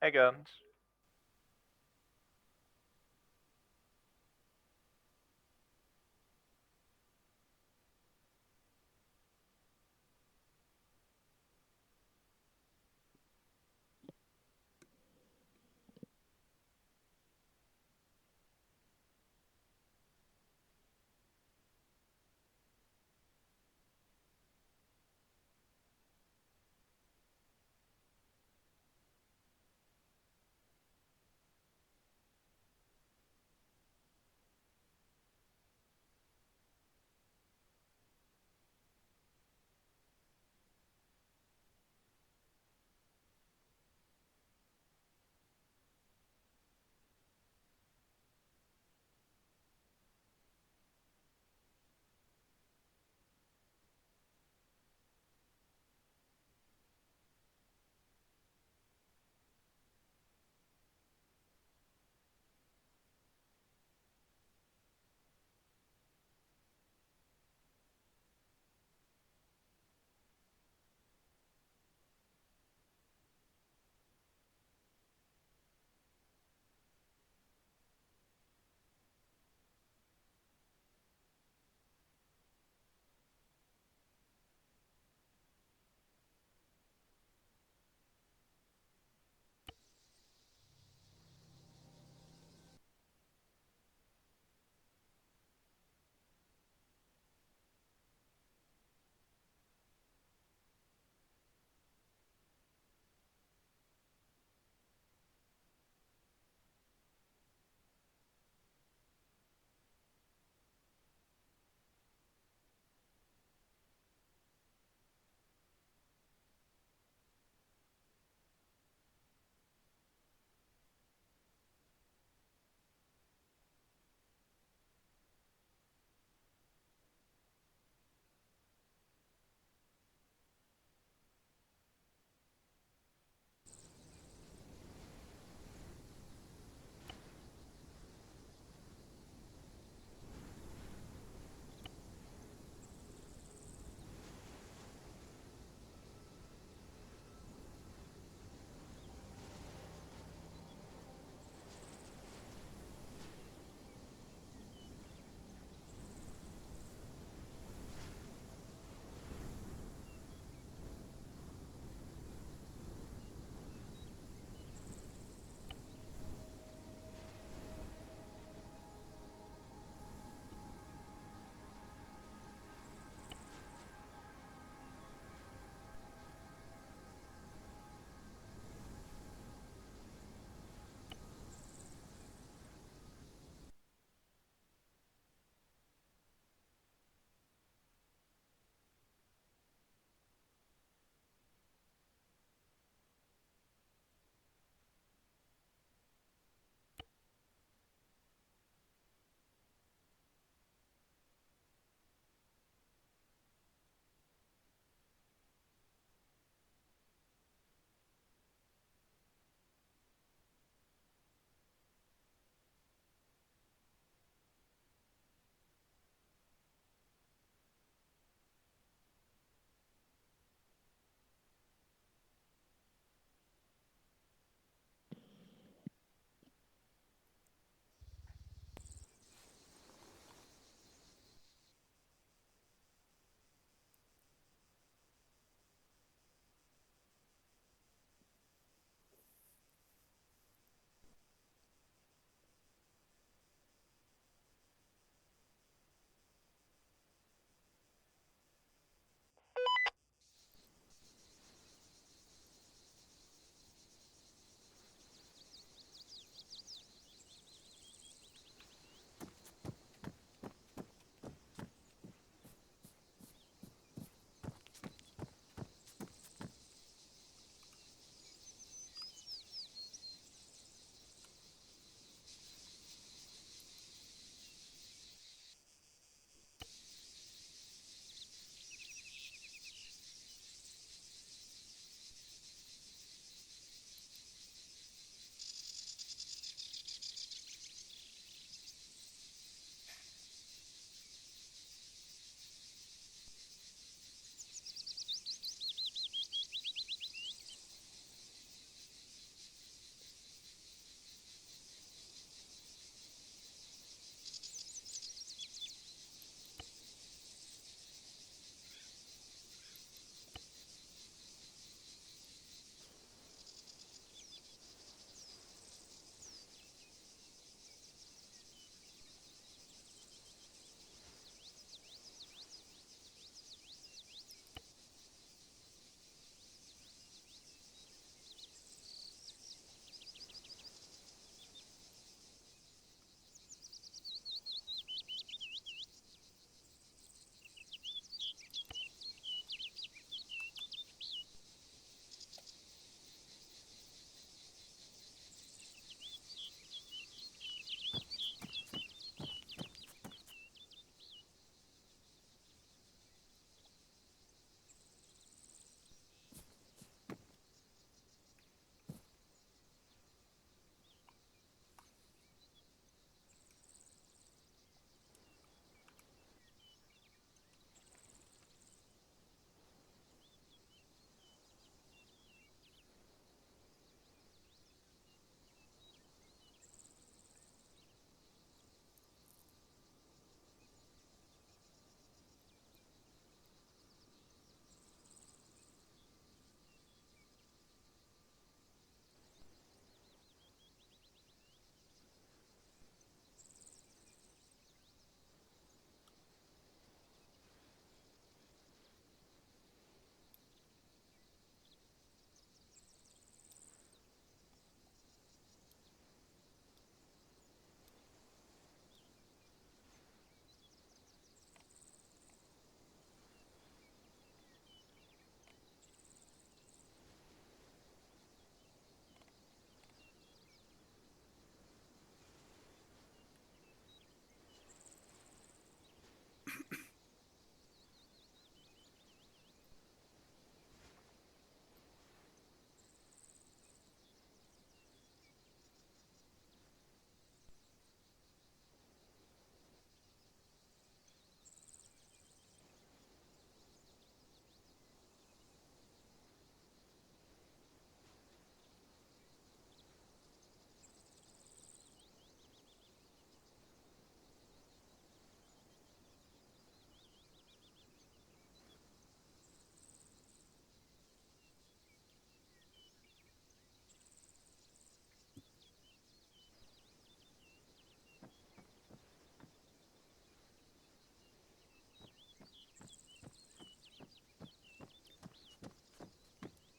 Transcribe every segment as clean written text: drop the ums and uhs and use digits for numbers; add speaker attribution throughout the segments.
Speaker 1: Hey guns.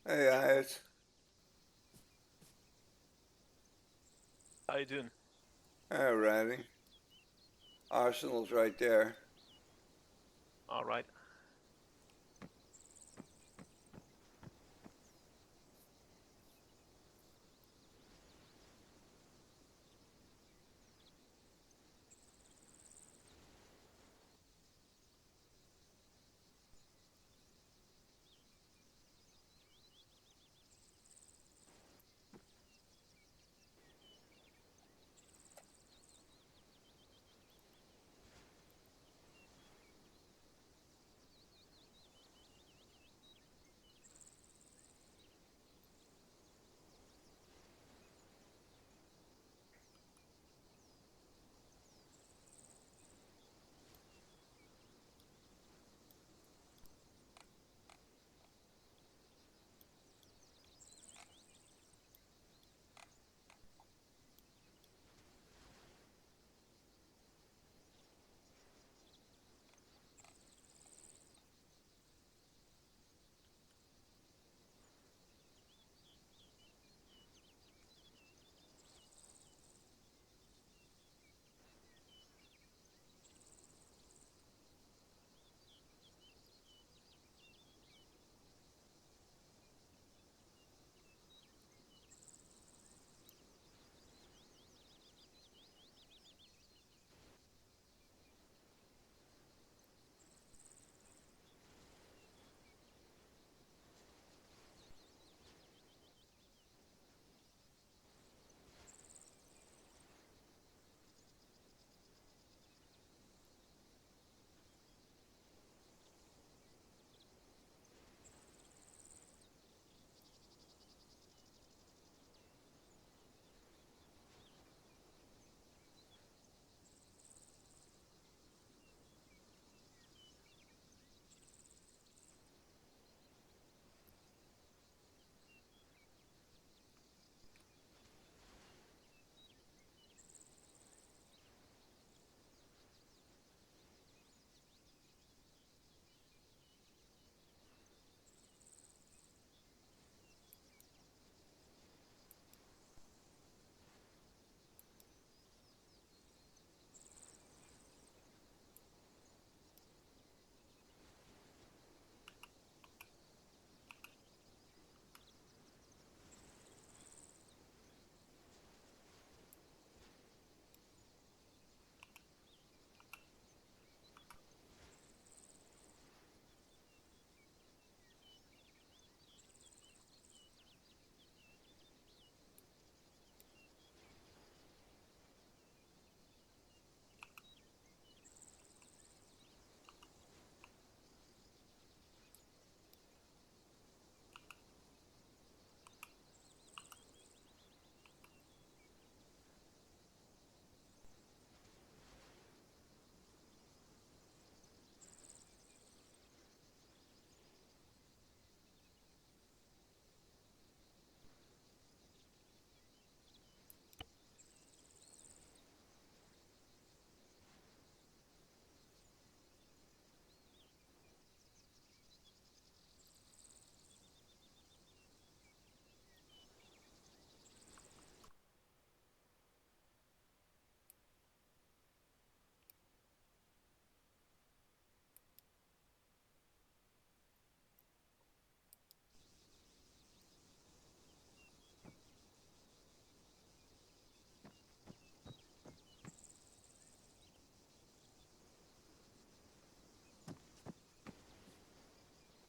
Speaker 1: Hey, Ayat.
Speaker 2: How you doing?
Speaker 1: Alrighty. Arsenal's right there.
Speaker 2: All right.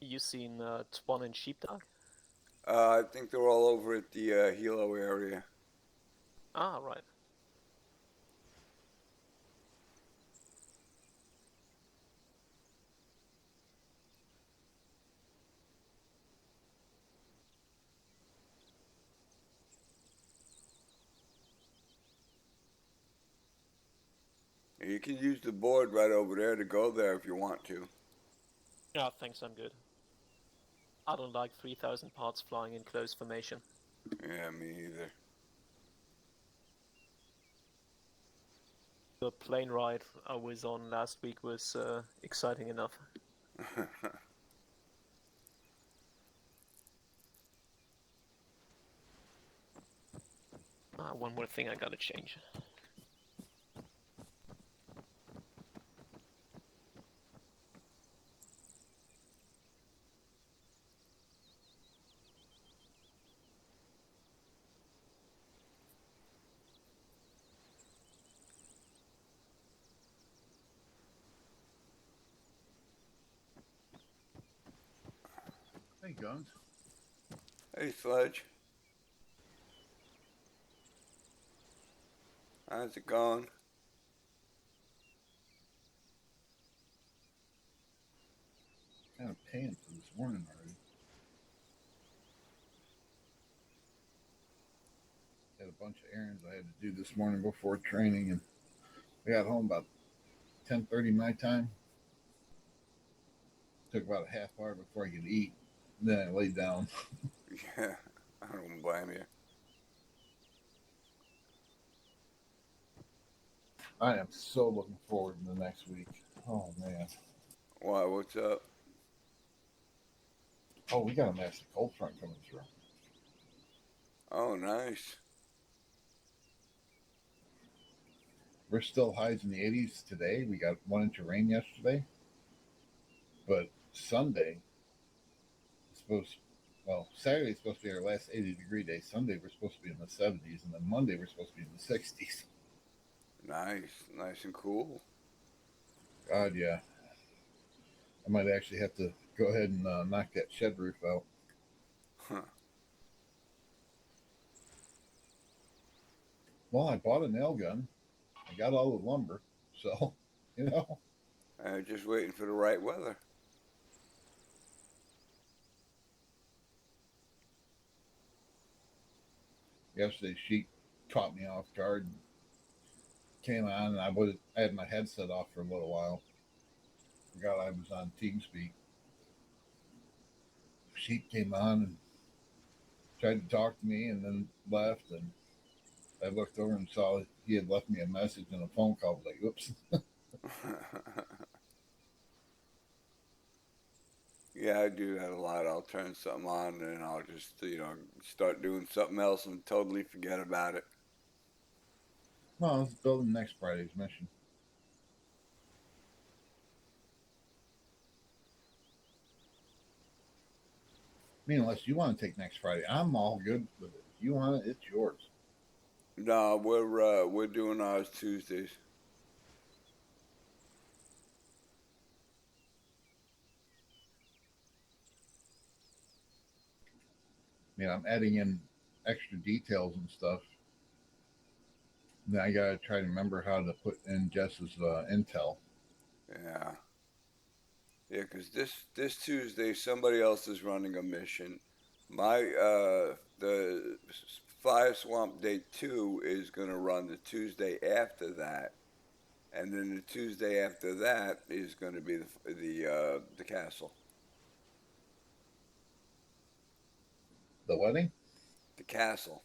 Speaker 2: You seen Twan and Sheepdog?
Speaker 1: I think they're all over at the Hilo area.
Speaker 2: Ah, right.
Speaker 1: You can use the board right over there to go there if you want to.
Speaker 2: Yeah, thanks, I'm good. I don't like 3,000 parts flying in close formation.
Speaker 1: Yeah, me either.
Speaker 2: The plane ride I was on last week was exciting enough. One more thing I gotta change.
Speaker 3: Hey, Guns.
Speaker 1: Hey, Sledge. How's it going?
Speaker 3: Kind of paying for this morning already. Had a bunch of errands I had to do this morning before training, and I got home about 10:30 my time. Took about a half hour before I could eat. Then I laid down.
Speaker 1: Yeah, I don't blame you.
Speaker 3: I am so looking forward to the next week. Oh man.
Speaker 1: Why? What's up?
Speaker 3: Oh, we got a massive cold front coming through.
Speaker 1: Oh, nice.
Speaker 3: We're still highs in the 80s today. We got 1 inch of rain yesterday, but Sunday is supposed. Well, Saturday is supposed to be our last 80-degree day. Sunday we're supposed to be in the 70s, and then Monday we're supposed to be in the 60s.
Speaker 1: Nice and cool.
Speaker 3: God, yeah. I might actually have to go ahead and knock that shed roof out.
Speaker 1: Huh.
Speaker 3: Well, I bought a nail gun. I got all the lumber, so you know.
Speaker 1: Just waiting for the right weather.
Speaker 3: Yesterday she caught me off guard. And came on, and I had my headset off for a little while. Forgot I was on TeamSpeak. She came on and tried to talk to me, and then left. And I looked over and saw he had left me a message and a phone call. I was like, oops.
Speaker 1: Yeah, I do that a lot. I'll turn something on and I'll just, start doing something else and totally forget about it.
Speaker 3: Well, I was building next Friday's mission. I mean, unless you want to take next Friday, I'm all good with it. If you want it, it's yours.
Speaker 1: No, we're doing ours Tuesdays.
Speaker 3: I mean, I'm adding in extra details and stuff. Then I gotta try to remember how to put in Jess's intel.
Speaker 1: Yeah. Yeah, 'cause this Tuesday somebody else is running a mission. The Fire Swamp Day 2 is gonna run the Tuesday after that, and then the Tuesday after that is gonna be the castle.
Speaker 3: The wedding?
Speaker 1: The castle.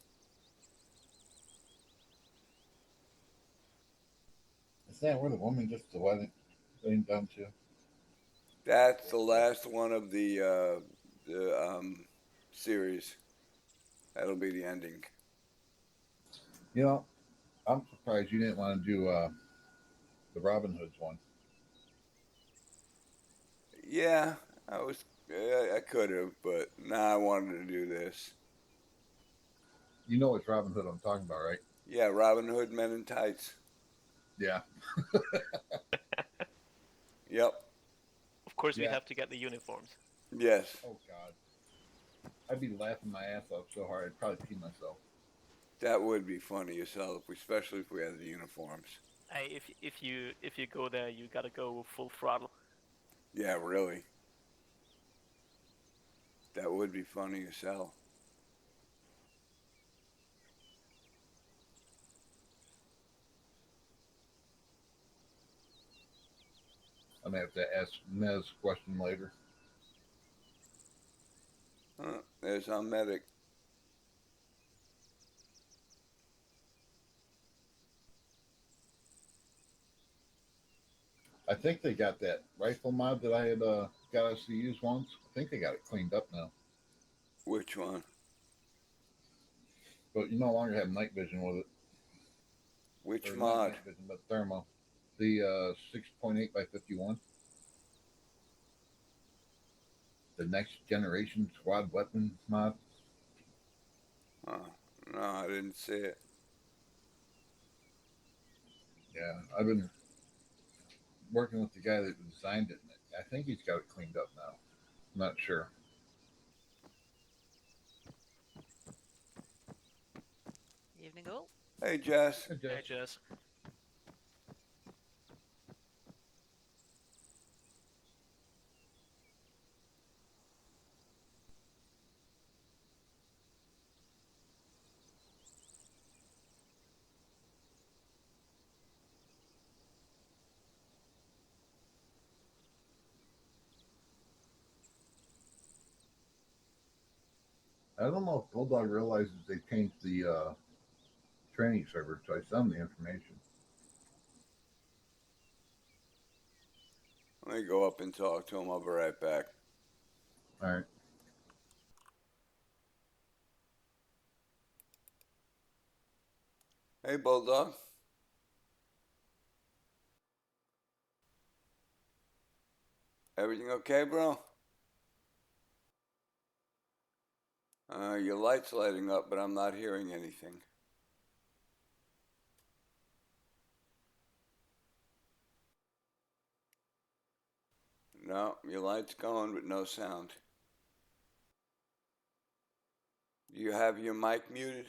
Speaker 3: Is that where the woman gets the wedding done to?
Speaker 1: That's the last one of the series. That'll be the ending.
Speaker 3: You know, I'm surprised you didn't want to do the Robin Hood's one.
Speaker 1: Yeah, I could have, but nah, I wanted to do this.
Speaker 3: You know which Robin Hood I'm talking about, right?
Speaker 1: Yeah, Robin Hood Men in Tights.
Speaker 3: Yeah.
Speaker 1: Yep.
Speaker 2: Of course, we
Speaker 3: Yeah.
Speaker 2: have to get the uniforms.
Speaker 1: Yes.
Speaker 3: Oh God, I'd be laughing my ass off so hard I'd probably pee myself.
Speaker 1: That would be funny as hell, especially if we had the uniforms.
Speaker 2: Hey, if you go there, you gotta go full throttle.
Speaker 1: Yeah, really. That would be funny as hell.
Speaker 3: I'm gonna have to ask Nez a question later.
Speaker 1: There's our medic.
Speaker 3: I think they got that rifle mod that I had got us to use once. I think they got it cleaned up now.
Speaker 1: Which one?
Speaker 3: but you no longer have night vision with it.
Speaker 1: Which
Speaker 3: Or not
Speaker 1: mod?
Speaker 3: night vision, but thermal. The 6.8 by 51. The next generation squad weapon mod.
Speaker 1: Oh, no, I didn't see it.
Speaker 3: Yeah, I've been working with the guy that designed it. I think he's got it cleaned up now. I'm not sure.
Speaker 4: Evening all.
Speaker 1: Hey, Jess.
Speaker 3: Hey, Jeff.
Speaker 2: Hey, Jess.
Speaker 3: I don't know if Bulldog realizes they changed the training server, so I sent him the information.
Speaker 1: Let me go up and talk to him. I'll be right back.
Speaker 3: All right.
Speaker 1: Hey, Bulldog. Everything okay, bro? Your light's lighting up, but I'm not hearing anything. No, your light's going, but no sound. Do you have your mic muted?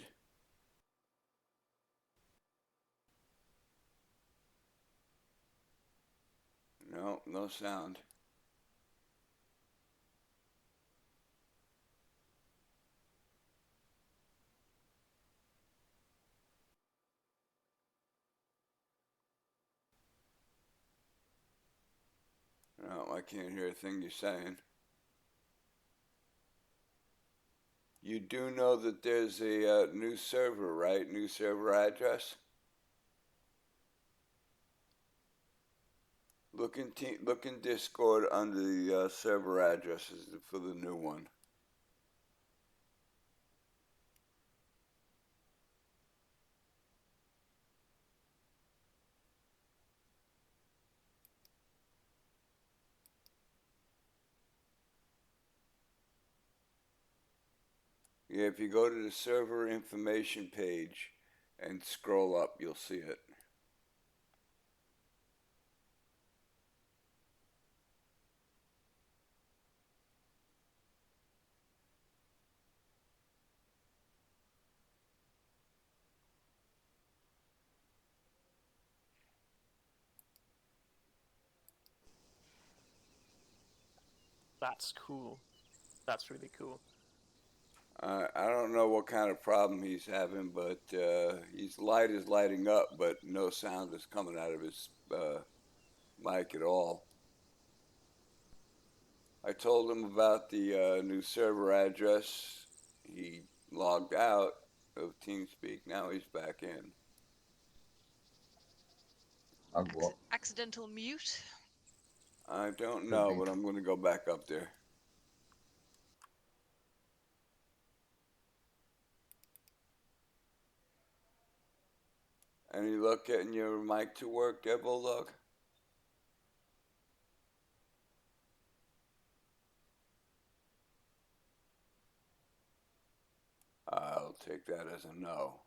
Speaker 1: No, no sound. No, I can't hear a thing you're saying. You do know that there's a new server, right? New server address? Look in Discord under the server addresses for the new one. Yeah, if you go to the server information page and scroll up, you'll see it.
Speaker 2: That's cool. That's really cool.
Speaker 1: I don't know what kind of problem he's having, but his light is lighting up, but no sound is coming out of his mic at all. I told him about the new server address. He logged out of TeamSpeak. Now he's back in.
Speaker 3: I'll go up.
Speaker 4: Accidental mute.
Speaker 1: I don't
Speaker 3: Could
Speaker 1: know,
Speaker 3: be.
Speaker 1: but I'm going to go back up there. Any luck getting your mic to work there, Bulldog? I'll take that as a no.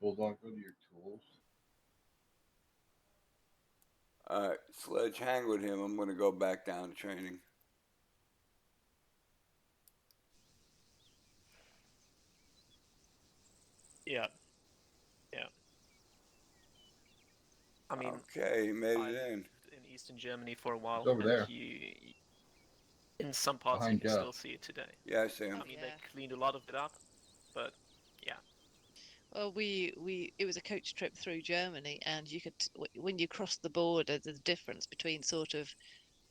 Speaker 3: Bulldog, go to your tools.
Speaker 1: All right, Sledge, hang with him. I'm going to go back down to training.
Speaker 2: Yeah. Yeah. I mean,
Speaker 1: Okay, he made
Speaker 2: I
Speaker 1: it in.
Speaker 2: lived in Eastern Germany for a while,
Speaker 3: It's over
Speaker 2: and
Speaker 3: there.
Speaker 2: in some parts
Speaker 3: Behind
Speaker 2: you can
Speaker 3: Jeff.
Speaker 2: still see it today.
Speaker 1: Yeah, I see him.
Speaker 2: I mean,
Speaker 4: Yeah.
Speaker 2: they cleaned a lot of it up, but yeah.
Speaker 4: Well, it was a coach trip through Germany, and you could when you crossed the border, the difference between sort of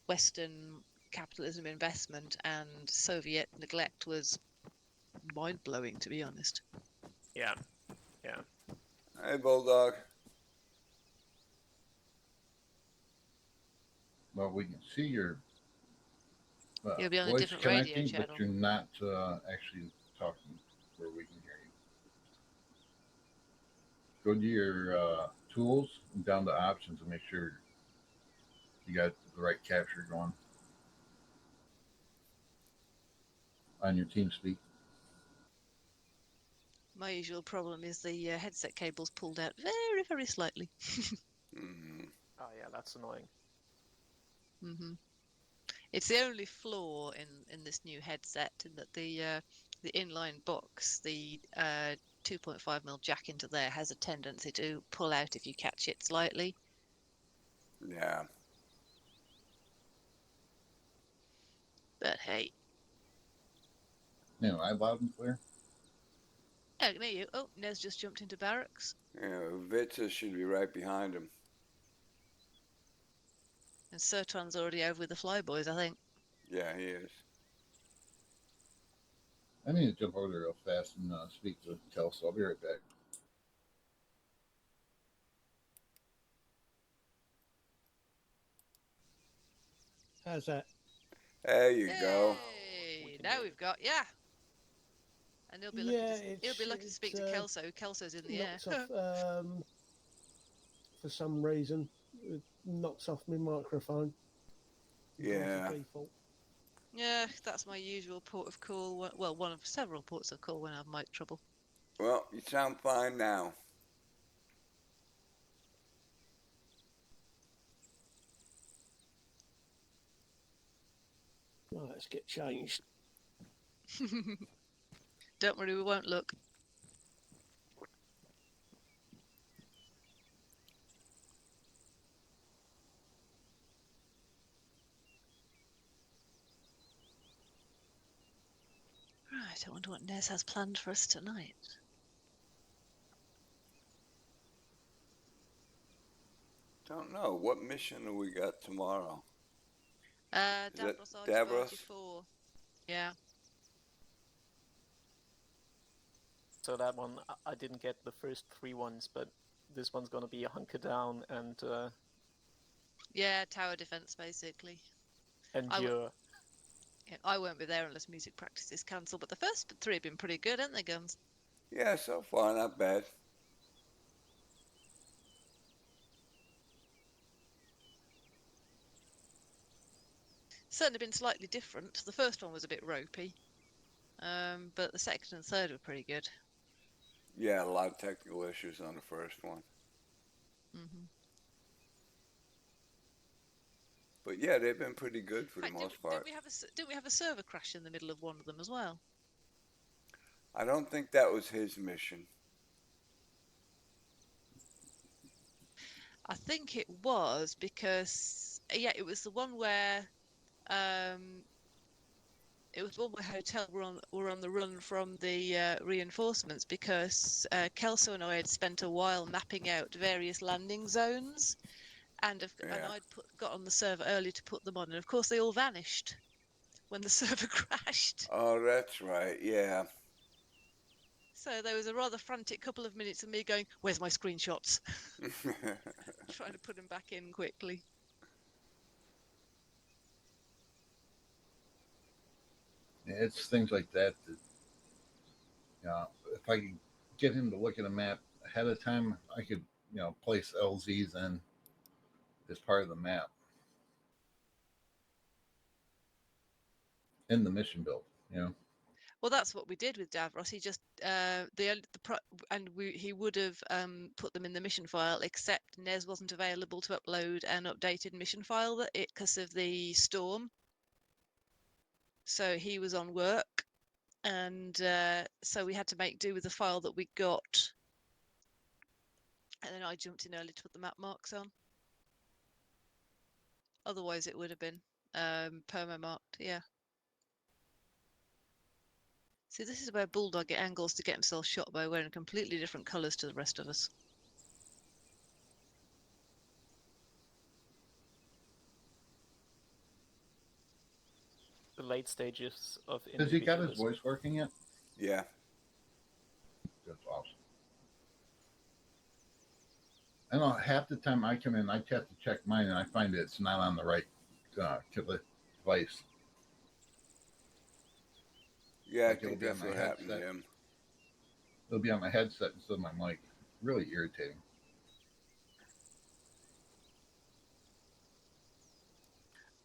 Speaker 4: Western capitalism investment and Soviet neglect was mind blowing, to be honest.
Speaker 2: Yeah, yeah.
Speaker 1: Hey, Bulldog.
Speaker 3: Well, we can see your
Speaker 4: You'll be on a
Speaker 3: voice
Speaker 4: different radio
Speaker 3: connecting, but
Speaker 4: channel.
Speaker 3: you're not actually talking where we can hear you. Go to your tools and down to options and make sure you got the right capture going on your TeamSpeak.
Speaker 4: My usual problem is the headset cable's pulled out very, very slightly.
Speaker 1: Hmm.
Speaker 2: Oh yeah, that's annoying.
Speaker 4: hmm It's the only flaw in this new headset, in that the inline box, the 2.5mm jack into there, has a tendency to pull out if you catch it slightly.
Speaker 1: Yeah.
Speaker 4: But hey,
Speaker 3: I loud and clear.
Speaker 4: I can hear you. Oh, Nez just jumped into barracks,
Speaker 1: Vitsa should be right behind him.
Speaker 4: and Serton's already over with the flyboys, I think.
Speaker 1: Yeah, he is.
Speaker 3: I need to jump over there real fast and speak to Kelso. I'll be right back.
Speaker 5: How's that?
Speaker 1: There you go.
Speaker 4: Hey,
Speaker 2: can
Speaker 4: now
Speaker 2: hear
Speaker 4: we've got, yeah. And
Speaker 5: Yeah,
Speaker 4: he'll be lucky to speak to Kelso. Kelso's in the air.
Speaker 5: knocks off for some reason. It knocks off my microphone. It goes to
Speaker 1: Yeah.
Speaker 5: default.
Speaker 4: Yeah, that's my usual port of call. Well, one of several ports of call when I have mic trouble.
Speaker 1: Well, you sound fine now.
Speaker 5: Right, let's get changed.
Speaker 4: Don't worry, we won't look. Right, I wonder what Nez has planned for us tonight.
Speaker 1: Don't know. What mission have we got tomorrow? Is that
Speaker 4: Davros
Speaker 1: Davros?
Speaker 4: RG4. Yeah.
Speaker 2: So that one, I didn't get the first 3 ones, but this one's gonna be a hunker down and
Speaker 4: Yeah, tower defense, basically.
Speaker 2: endure.
Speaker 4: Yeah, I won't be there unless music practice is cancelled, but the first 3 have been pretty good, haven't they, Guns?
Speaker 1: Yeah, so far not bad.
Speaker 4: Certainly been slightly different. The first one was a bit ropey, but the second and third were pretty good.
Speaker 1: Yeah, a lot of technical issues on the first one.
Speaker 4: hmm
Speaker 1: But yeah, they've been pretty good for the
Speaker 4: Didn't,
Speaker 1: most part.
Speaker 4: didn't we have a server crash in the middle of one of them as well?
Speaker 1: I don't think that was his mission.
Speaker 4: I think it was because, yeah, it was the one where it was one where Hotel were on the run from the reinforcements, because Kelso and I had spent a while mapping out various landing zones, and
Speaker 1: Yeah.
Speaker 4: I'd got on the server early to put them on, and of course they all vanished when the server crashed.
Speaker 1: Oh, that's right. Yeah.
Speaker 4: So there was a rather frantic couple of minutes of me going, "Where's my screenshots?" Trying to put them back in quickly.
Speaker 3: It's things like that if I could get him to look at a map ahead of time, I could, place LZs in as part of the map in the mission build.
Speaker 4: Well, that's what we did with Davros. He just he would have put them in the mission file, except Nez wasn't available to upload an updated mission file because of the storm. So he was on work, and so we had to make do with the file that we got. And then I jumped in early to put the map marks on. Otherwise, it would have been perma marked. Yeah. See, this is where Bulldog angles to get himself shot by wearing completely different colours to the rest of us.
Speaker 2: the late stages of
Speaker 3: Has he got his
Speaker 2: individualism.
Speaker 3: voice working yet?
Speaker 1: Yeah.
Speaker 3: That's awesome. I know half the time I come in, I have to check mine, and I find it's not on the right device.
Speaker 1: Yeah, I
Speaker 3: Like, it'll
Speaker 1: think
Speaker 3: be on
Speaker 1: that's
Speaker 3: my
Speaker 1: what happened to
Speaker 3: headset.
Speaker 1: him.
Speaker 3: It'll be on my headset instead of my mic. Really irritating.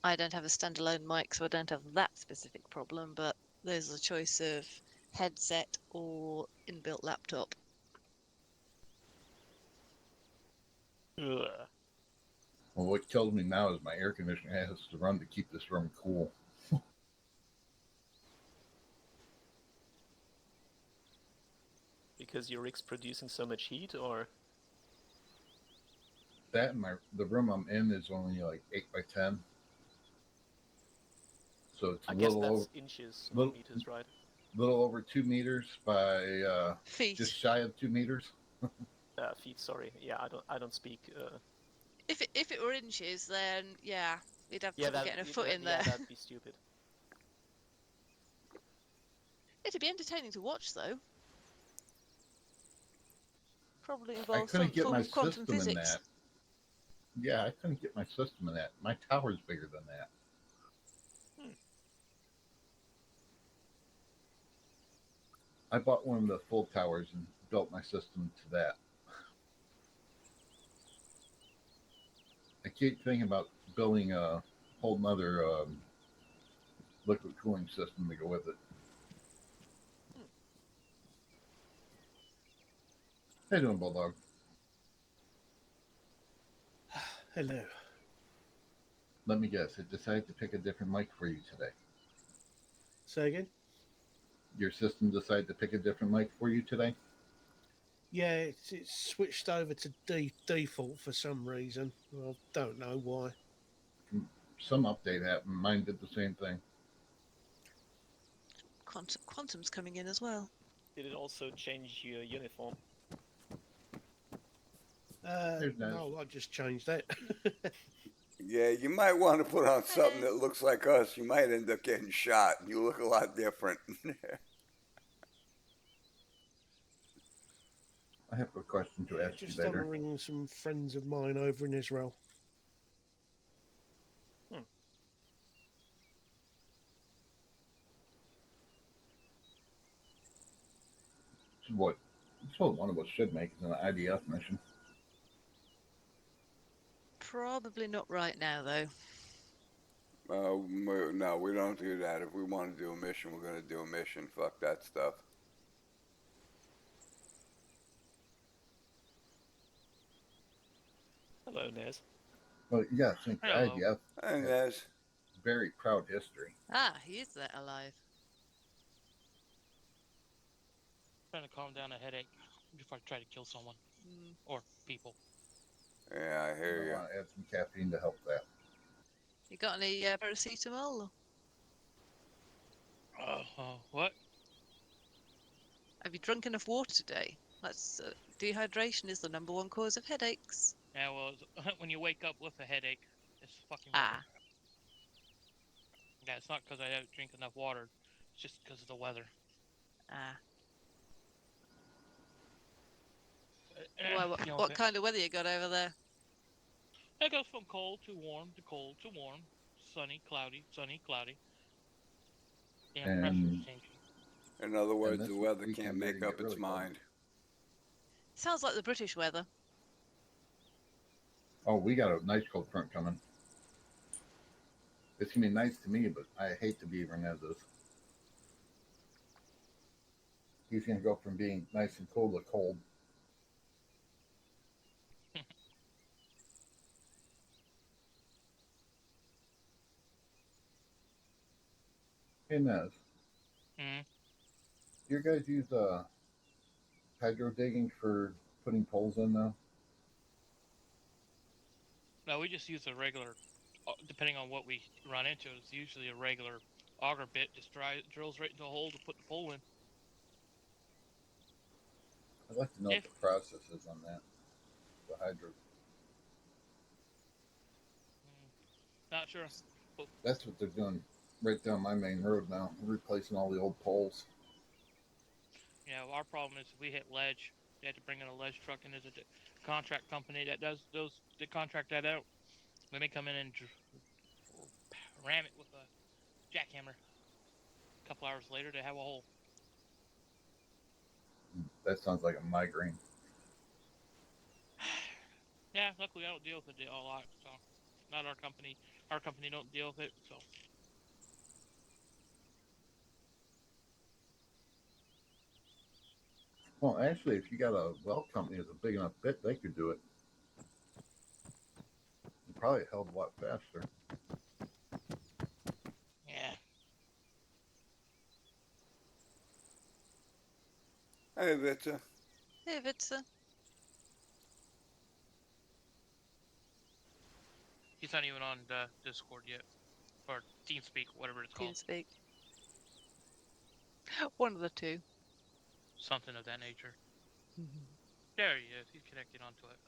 Speaker 4: I don't have a standalone mic, so I don't have that specific problem, but there's a choice of headset or inbuilt laptop.
Speaker 2: Ugh.
Speaker 3: Well, what kills me now is my air conditioner has to run to keep this room cool.
Speaker 2: Because your rig's producing so much heat, or
Speaker 3: That and the room I'm in is only like 8 by 10, so it's a
Speaker 2: I guess
Speaker 3: little
Speaker 2: that's
Speaker 3: over,
Speaker 2: inches,
Speaker 3: little-
Speaker 2: not meters, right?
Speaker 3: little over 2 meters by
Speaker 4: Feet.
Speaker 3: just shy of 2 meters.
Speaker 2: Feet, sorry. Yeah, I don't speak.
Speaker 4: If it were inches, then yeah, you'd have
Speaker 2: Yeah,
Speaker 4: trouble getting a foot in
Speaker 2: yeah,
Speaker 4: there.
Speaker 2: that'd be stupid.
Speaker 4: It'd be entertaining to watch, though. Probably
Speaker 3: I
Speaker 4: involves
Speaker 3: couldn't
Speaker 4: some
Speaker 3: get
Speaker 4: form
Speaker 3: my
Speaker 4: of quantum
Speaker 3: system in
Speaker 4: physics.
Speaker 3: that. Yeah, I couldn't get my system in that. My tower's bigger than that. I bought one of the full towers and built my system to that. I keep thinking about building a whole nother liquid cooling system to go with it. How you doing, Bulldog?
Speaker 5: Hello.
Speaker 3: Let me guess. It decided to pick a different mic for you today.
Speaker 5: Say again?
Speaker 3: Your system decided to pick a different mic for you today?
Speaker 5: Yeah, it's switched over to default for some reason. I don't know why.
Speaker 3: Some update happened. Mine did the same thing.
Speaker 4: Quantum's coming in as well.
Speaker 2: Did it also change your uniform?
Speaker 3: There's Nez.
Speaker 5: No, I just changed that.
Speaker 1: Yeah, you might want to put on something that looks like us. You might end up getting shot. You look a lot different.
Speaker 3: I have a question to ask you
Speaker 5: Just
Speaker 3: later.
Speaker 5: honouring some friends of mine over in Israel.
Speaker 3: What one of us should make is an IDF mission.
Speaker 4: Probably not right now, though.
Speaker 1: No, we don't do that. If we want to do a mission, we're going to do a mission. Fuck that stuff.
Speaker 2: Hello, Nez.
Speaker 3: Well, yeah, I think the
Speaker 6: Hello.
Speaker 3: IDF
Speaker 1: And
Speaker 3: Yeah.
Speaker 1: there's
Speaker 3: very proud history.
Speaker 4: Ah, he is there alive.
Speaker 6: Trying to calm down a headache before I try to kill someone
Speaker 4: Mm.
Speaker 6: or people.
Speaker 1: yeah, I hear
Speaker 3: I
Speaker 1: you.
Speaker 3: want to add some caffeine to help that.
Speaker 4: You got any paracetamol?
Speaker 6: What?
Speaker 4: Have you drunk enough water today? That's dehydration is the #1 cause of headaches.
Speaker 6: Yeah, well, when you wake up with a headache, it's fucking.
Speaker 4: Ah.
Speaker 6: weather. Yeah, it's not because I don't drink enough water. It's just because of the weather.
Speaker 4: Ah.
Speaker 6: Eh,
Speaker 4: What
Speaker 6: you know,
Speaker 4: kind of weather you got over there?
Speaker 6: It goes from cold to warm to cold to warm, sunny, cloudy, sunny, cloudy. Damn,
Speaker 3: And-
Speaker 6: pressure's changing.
Speaker 1: In other words,
Speaker 3: this
Speaker 1: the weather
Speaker 3: weekend
Speaker 1: can't
Speaker 3: they're
Speaker 1: make
Speaker 3: gonna
Speaker 1: up
Speaker 3: get
Speaker 1: its
Speaker 3: really cold.
Speaker 1: mind.
Speaker 4: Sounds like the British weather.
Speaker 3: Oh, we got a nice cold front coming. It's gonna be nice to me, but I hate to be Renez's. He's gonna go from being nice and cool to cold. Hey Nez,
Speaker 6: Mhm.
Speaker 3: you guys use hydro digging for putting poles in now?
Speaker 6: No, we just use a regular, depending on what we run into, it's usually a regular auger bit, just drills right into a hole to put the pole in.
Speaker 3: I'd like to know
Speaker 6: If-
Speaker 3: what the process is on that. The hydro.
Speaker 6: Not sure.
Speaker 3: That's what they're doing right down my main road now. We're replacing all the old poles.
Speaker 6: Yeah, our problem is we hit ledge. They had to bring in a ledge truck, and there's a contract company that does those. They contract that out. Then they come in and ram it with a jackhammer. A couple hours later, they have a hole.
Speaker 3: That sounds like a migraine.
Speaker 6: Yeah, luckily I don't deal with it a lot, so not our company. Our company don't deal with it, so.
Speaker 3: Well, actually, if you got a weld company with a big enough bit, they could do it. It probably held a lot faster.
Speaker 6: Yeah.
Speaker 1: Hey, Vitsa.
Speaker 4: Hey, Vitsa.
Speaker 6: He's not even on the Discord yet, or TeamSpeak, whatever it's called,
Speaker 4: TeamSpeak. One of the two.
Speaker 6: something of that nature. There he is. He's connected onto it.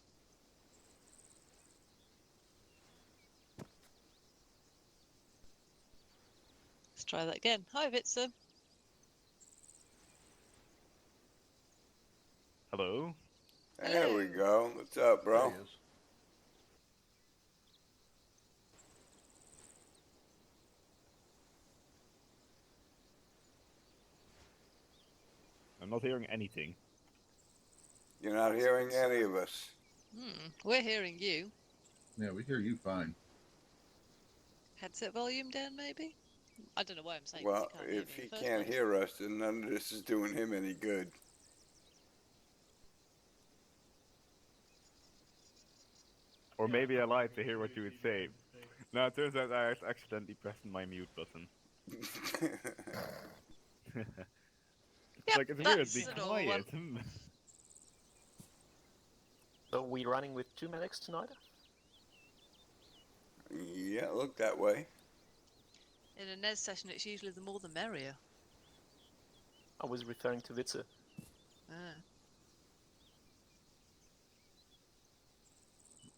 Speaker 4: Let's try that again. Hi, Vitsa.
Speaker 7: Hello.
Speaker 1: There we
Speaker 4: Hello.
Speaker 1: go. What's up,
Speaker 3: There
Speaker 1: bro?
Speaker 3: he is.
Speaker 7: I'm not hearing anything.
Speaker 1: You're not hearing any of us.
Speaker 4: We're hearing you.
Speaker 3: Yeah, we hear you fine.
Speaker 4: Headset volume down, maybe? I don't know why I'm saying
Speaker 1: Well,
Speaker 4: this. You can't
Speaker 1: if
Speaker 4: hear me
Speaker 1: he
Speaker 4: in the first
Speaker 1: can't
Speaker 4: place.
Speaker 1: hear us, then none of this is doing him any good.
Speaker 7: Or maybe I lied to hear what you would say. No, it turns out I accidentally pressed my mute button. It's like, it's weird, be
Speaker 4: that's an all
Speaker 7: quiet.
Speaker 2: So we running with 2 medics tonight?
Speaker 1: Yeah, look that way.
Speaker 4: In a NES session, it's usually the more the merrier.
Speaker 2: I was referring to Vitsa.
Speaker 4: Ah.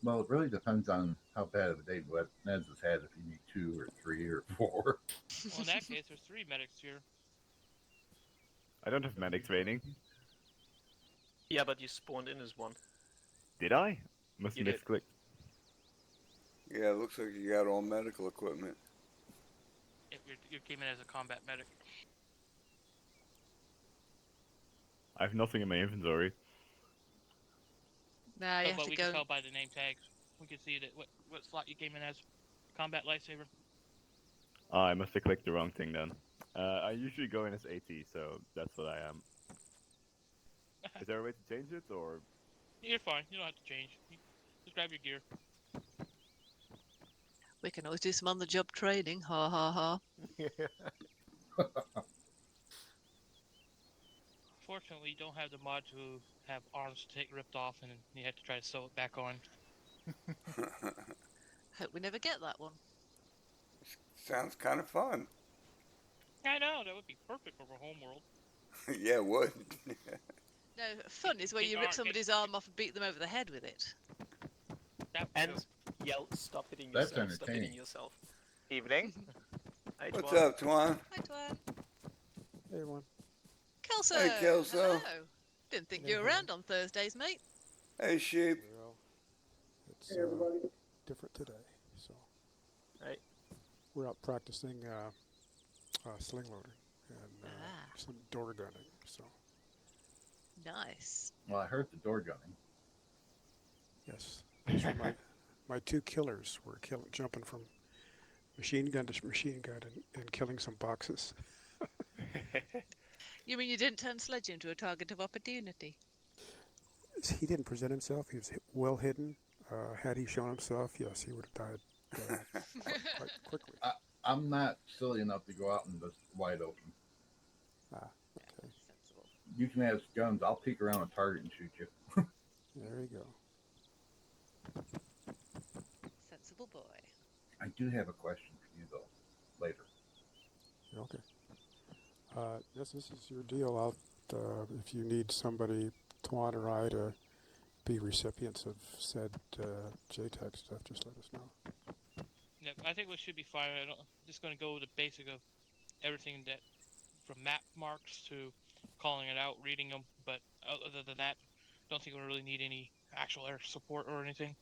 Speaker 3: Well, it really depends on how bad of a day Neds has had, if you need 2 or 3 or 4.
Speaker 6: Well, in that case, there's 3 medics here.
Speaker 7: I don't have medic training.
Speaker 2: Yeah, but you spawned in as one.
Speaker 7: Did I? Must
Speaker 2: You
Speaker 7: have
Speaker 2: did.
Speaker 7: misclicked.
Speaker 1: Yeah, it looks like you got all medical equipment.
Speaker 6: If you came in as a combat medic.
Speaker 7: I have nothing in my inventory.
Speaker 4: Nah, you have
Speaker 6: But
Speaker 4: to
Speaker 6: we
Speaker 4: go.
Speaker 6: can tell by the name tags. We can see that what slot you came in as. Combat lightsaber.
Speaker 7: Ah, I must have clicked the wrong thing then. I usually go in as AT, so that's what I am. Is there a way to change it, or...?
Speaker 6: You're fine. You don't have to change. Just grab your gear.
Speaker 4: We can always do some on-the-job training. Ha ha ha.
Speaker 6: Fortunately, you don't have the mod to have arms ripped off and you have to try to sew it back on.
Speaker 4: Hope we never get that one.
Speaker 1: Sounds kind of fun.
Speaker 6: I know, that would be perfect for a homeworld.
Speaker 1: Yeah, it would.
Speaker 4: No, fun is where
Speaker 6: Get
Speaker 4: you
Speaker 6: your
Speaker 4: rip
Speaker 6: arm-
Speaker 4: somebody's
Speaker 6: get-
Speaker 4: arm off and beat them over the head with it.
Speaker 6: That
Speaker 2: And
Speaker 6: would
Speaker 2: yell, stop hitting
Speaker 3: That's
Speaker 2: yourself, stop hitting
Speaker 3: entertaining.
Speaker 2: yourself.
Speaker 8: Evening.
Speaker 2: Hey,
Speaker 1: What's
Speaker 2: Twan.
Speaker 1: up, Twan?
Speaker 4: Hi, Twan.
Speaker 5: Hey, everyone.
Speaker 4: Kelso.
Speaker 1: Hey, Kelso.
Speaker 4: Hello. Didn't think you were
Speaker 5: Hello.
Speaker 4: around on Thursdays, mate.
Speaker 1: Hey, sheep.
Speaker 5: Well, it's different today. So
Speaker 2: Hey.
Speaker 5: we're out practicing sling loading and
Speaker 4: Ah.
Speaker 5: some door gunning. So
Speaker 4: Nice.
Speaker 3: Well, I heard the door gunning.
Speaker 5: yes, these were my 2 killers were jumping from machine gun to machine gun and killing some boxes.
Speaker 4: You mean you didn't turn Sledge into a target of opportunity?
Speaker 5: He didn't present himself. He was well hidden. Had he shown himself, yes, he would have died quite quickly.
Speaker 3: I'm not silly enough to go out in this wide open.
Speaker 5: Okay,
Speaker 4: Sensible.
Speaker 3: You can have guns. I'll peek around a target and shoot you.
Speaker 5: there you go.
Speaker 4: Sensible boy.
Speaker 3: I do have a question for you, though, later.
Speaker 5: Okay. Yes, this is your deal. If you need somebody, Twan or I, to be recipients of said JTAG stuff, just let us know.
Speaker 6: Yeah, I think we should be fine. Just going to go with the basic of everything that, from map marks to calling it out, reading them. But other than that, don't think we really need any actual air support or anything.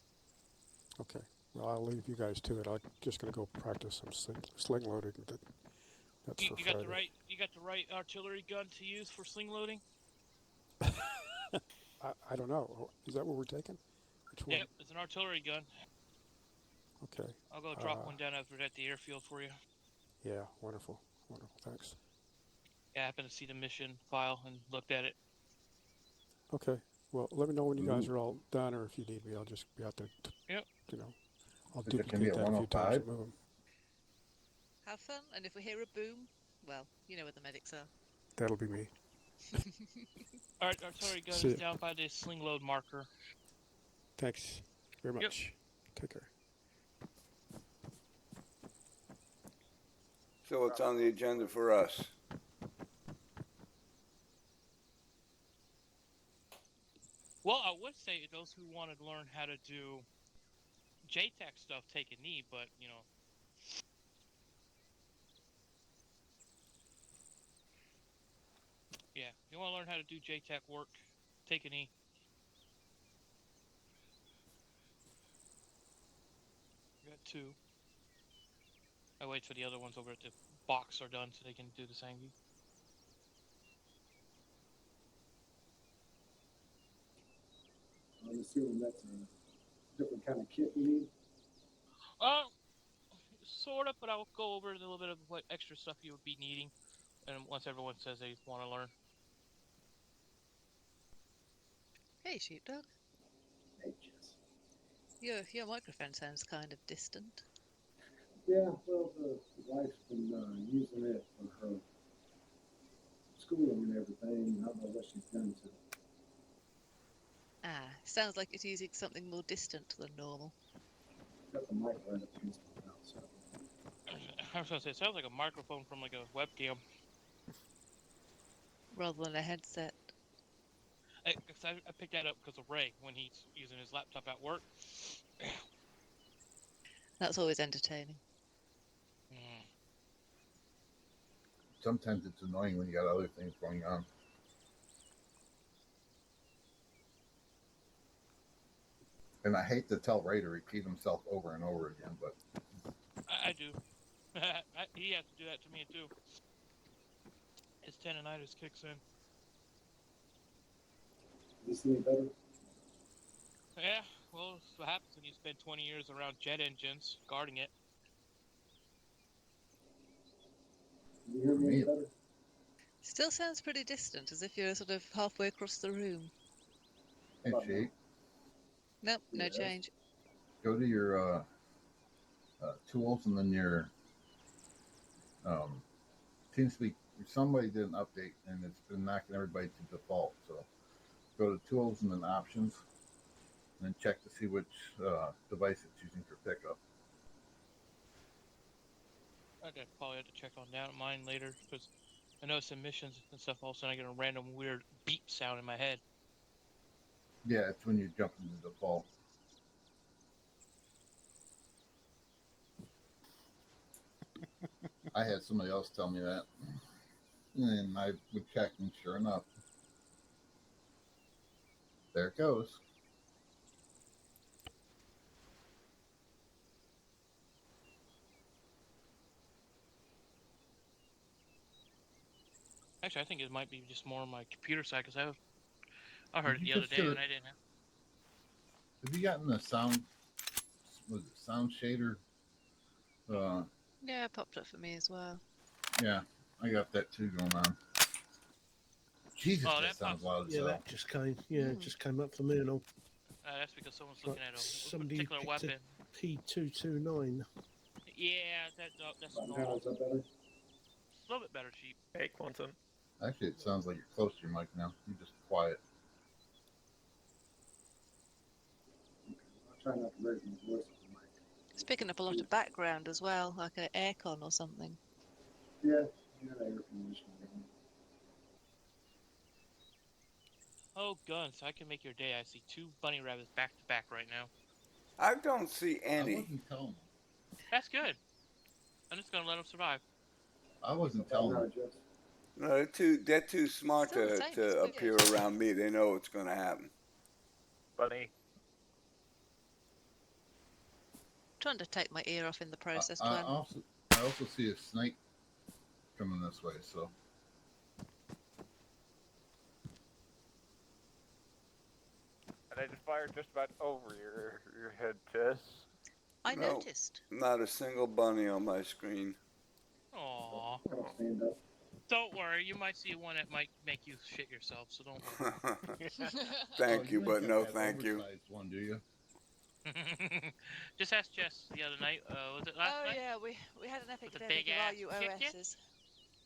Speaker 5: Okay. Well, I'll leave you guys to it. I'm just going to go practice some sling loading. That's
Speaker 6: You,
Speaker 5: for
Speaker 6: you
Speaker 5: Friday.
Speaker 6: got the right artillery gun to use for sling loading.
Speaker 5: I don't know. Is that what we're taking? Which one?
Speaker 6: Yep, it's an artillery gun.
Speaker 5: Okay.
Speaker 6: I'll go drop
Speaker 5: Uh,
Speaker 6: one down over at the airfield for you.
Speaker 5: Yeah. Wonderful. Wonderful. Thanks.
Speaker 6: Yeah, I happened to see the mission file and looked at it.
Speaker 5: Okay. Well, let me know when you guys are all done, or if you need me, I'll just be out there.
Speaker 6: Yep.
Speaker 5: You know, I'll
Speaker 3: Is it gonna be
Speaker 5: duplicate
Speaker 3: at
Speaker 5: that a few times
Speaker 3: 105?
Speaker 5: and move 'em.
Speaker 4: Have fun, and if we hear a boom, well, you know where the medics are.
Speaker 5: That'll be me.
Speaker 6: All right, artillery gun
Speaker 5: See
Speaker 6: is
Speaker 5: ya.
Speaker 6: down by the sling load marker.
Speaker 5: Thanks very
Speaker 6: Yep.
Speaker 5: much. Take care.
Speaker 1: So what's on the agenda for us?
Speaker 6: Well, I would say those who want to learn how to do JTAC stuff take a knee, but you know. Yeah, you want to learn how to do JTAC work, take a knee. We got two. I wait for the other ones over at the box are done so they can do the same.
Speaker 8: I'm assuming that's a different kind of kit you need.
Speaker 6: Sort of, but I'll go over a little bit of what extra stuff you would be needing, and once everyone says they want to learn.
Speaker 4: Hey, sheepdog.
Speaker 8: Hey, Jess.
Speaker 4: Your microphone sounds kind of distant.
Speaker 8: Yeah, well, the wife's been using it for her schooling and everything. I don't know what she's done to it.
Speaker 4: Ah, sounds like it's using something more distant than normal.
Speaker 8: Got the mic right up against her mouth, so.
Speaker 6: I was gonna say, it sounds like a microphone from like a webcam.
Speaker 4: Rather than a headset.
Speaker 6: I picked that up because of Ray when he's using his laptop at work.
Speaker 4: That's always entertaining.
Speaker 3: Sometimes it's annoying when you got other things going on. And I hate to tell Ray to repeat himself over and over again, but
Speaker 6: I do. He has to do that to me too. His tendonitis kicks in.
Speaker 8: Is this any better?
Speaker 6: Yeah, well, that's what happens when you spend 20 years around jet engines guarding it.
Speaker 8: Can you hear me any better?
Speaker 4: Still sounds pretty distant, as if you're sort of halfway across the room.
Speaker 3: hey, Sheik,
Speaker 4: Nope, no
Speaker 8: Yes.
Speaker 4: change.
Speaker 3: go to your tools and then your seems to be somebody did an update and it's been knocking everybody to default. So go to tools and then options, and then check to see which device it's using for pickup.
Speaker 6: Okay, probably have to check on that mine later because I know some missions and stuff. All of a sudden, I get a random weird beep sound in my head.
Speaker 3: Yeah, it's when you jump into default. I had somebody else tell me that, and I would check, and sure enough, there it goes.
Speaker 6: Actually, I think it might be just more on my computer side because I heard it
Speaker 3: You
Speaker 6: the other
Speaker 3: just
Speaker 6: day
Speaker 3: should-
Speaker 6: and I didn't have.
Speaker 3: Have you gotten the sound? Was it sound shader?
Speaker 4: Yeah, it popped up for me as well.
Speaker 3: Yeah, I got that too going on. Jesus,
Speaker 6: Oh,
Speaker 3: that
Speaker 6: that
Speaker 3: sounds
Speaker 6: pops-
Speaker 3: loud as
Speaker 9: Yeah,
Speaker 3: hell.
Speaker 9: that just came. Yeah, it
Speaker 4: Mm.
Speaker 9: just came up for me and all.
Speaker 6: That's because someone's
Speaker 9: Like
Speaker 6: looking at a
Speaker 9: somebody
Speaker 6: particular
Speaker 9: picked a-
Speaker 6: weapon.
Speaker 9: P229.
Speaker 6: Yeah, that's
Speaker 8: Right now,
Speaker 6: normal.
Speaker 8: is that better?
Speaker 6: A little bit better, sheep.
Speaker 2: Hey, Quantum.
Speaker 3: Actually, it sounds like you're close to your mic now. You're just quiet.
Speaker 8: I'll try not to raise my voice on the mic.
Speaker 4: It's picking up a lot of background as well, like an aircon or something.
Speaker 8: Yeah, you got air conditioning.
Speaker 6: Oh, guns! I can make your day. I see two bunny rabbits back to back right now.
Speaker 1: I don't see
Speaker 3: I
Speaker 1: any.
Speaker 3: wasn't telling them.
Speaker 6: That's good. I'm just gonna let them survive.
Speaker 3: I wasn't telling
Speaker 8: No,
Speaker 3: them.
Speaker 8: just
Speaker 1: No, they're too smart
Speaker 4: Still the
Speaker 1: to,
Speaker 4: same,
Speaker 1: to
Speaker 4: it's
Speaker 1: appear
Speaker 4: weird.
Speaker 1: around me. They know what's going to happen.
Speaker 10: Bunny.
Speaker 4: Trying to take my ear off in the process,
Speaker 3: I
Speaker 4: Clan.
Speaker 3: also see a snake coming this way. So
Speaker 10: And I just fired just about over your head, Tess.
Speaker 4: I
Speaker 1: No.
Speaker 4: noticed.
Speaker 1: Not a single bunny on my screen.
Speaker 6: Aww.
Speaker 8: I'll stand up.
Speaker 6: Don't worry, you might see one that might make you shit yourself, so don't worry.
Speaker 1: Thank you,
Speaker 3: ain't
Speaker 1: but
Speaker 3: got
Speaker 1: no
Speaker 3: that
Speaker 1: thank you.
Speaker 3: oversized one, do you?
Speaker 6: Just ask Jess the other night. Was it last
Speaker 4: Oh
Speaker 6: night?
Speaker 4: yeah, we had an
Speaker 6: With the
Speaker 4: epidemic
Speaker 6: big
Speaker 4: of
Speaker 6: ass
Speaker 4: RUOSs.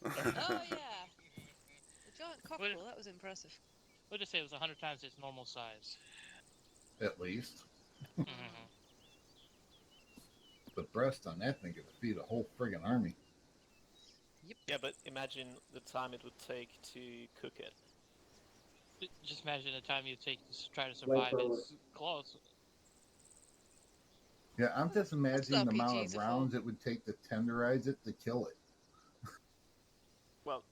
Speaker 4: Oh yeah, the giant cockerel. That was impressive.
Speaker 6: We'll just say it was 100 times its normal size.
Speaker 3: At least
Speaker 6: Mhm.
Speaker 3: the breast on that thing could feed a whole friggin' army.
Speaker 2: Yeah, but imagine the time it would take to cook it.
Speaker 6: Just imagine the time you take to try to survive
Speaker 8: Flamethrower.
Speaker 6: its claws.
Speaker 3: Yeah, I'm just imagining the amount of
Speaker 4: RPGs are
Speaker 3: rounds it would take to tenderize it to kill it.
Speaker 2: Well,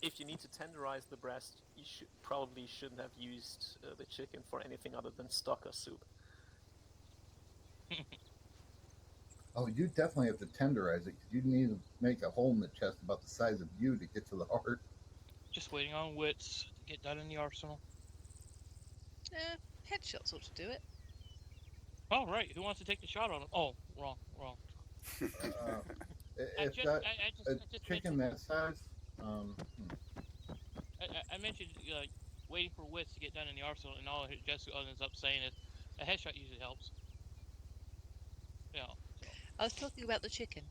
Speaker 2: if you need to tenderize the breast, you probably shouldn't have used the chicken for anything other than stock or soup.
Speaker 3: Oh, you definitely have to tenderize it because you need to make a hole in the chest about the size of you to get to the heart.
Speaker 6: Just waiting on wits to get done in the arsenal.
Speaker 4: Headshots ought to do it.
Speaker 6: Oh, right. Who wants to take the shot on him? Oh, wrong.
Speaker 3: If that a chicken that size,
Speaker 6: I mentioned waiting for wits to get done in the arsenal, and all Jess ends up saying is a headshot usually helps. Yeah. So.
Speaker 4: I was talking about the chicken.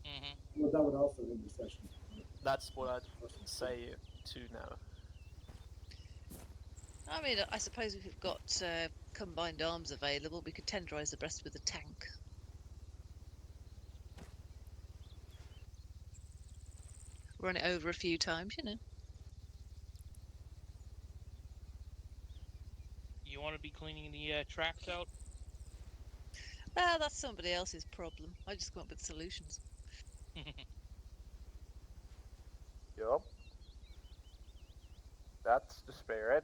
Speaker 6: Mm-hmm.
Speaker 8: Well, that would also end the session.
Speaker 2: That's what I'd say too now.
Speaker 4: I mean, I suppose if we've got combined arms available, we could tenderize the breast with a tank. Run it over a few times, you know.
Speaker 6: You want to be cleaning the tracks out?
Speaker 4: Ah, that's somebody else's problem. I just come up with solutions.
Speaker 10: Yup. That's the spirit.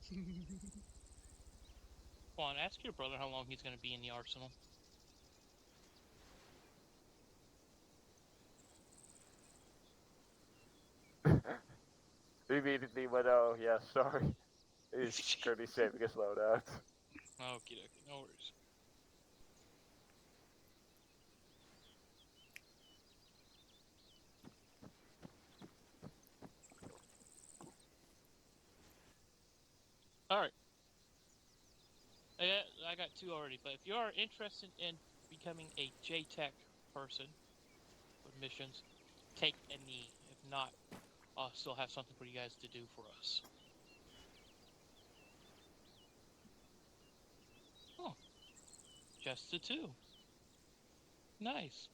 Speaker 6: Come on, ask your brother how long he's going to be in the arsenal.
Speaker 10: Immediately went, oh, yeah, sorry. He's currently saving his loadout.
Speaker 6: Okie dokie, no worries. Alright. I got two already, but if you are interested in becoming a JTech person with missions, take a knee. If not, I'll still have something for you guys to do for us. Oh. Just the two. Nice.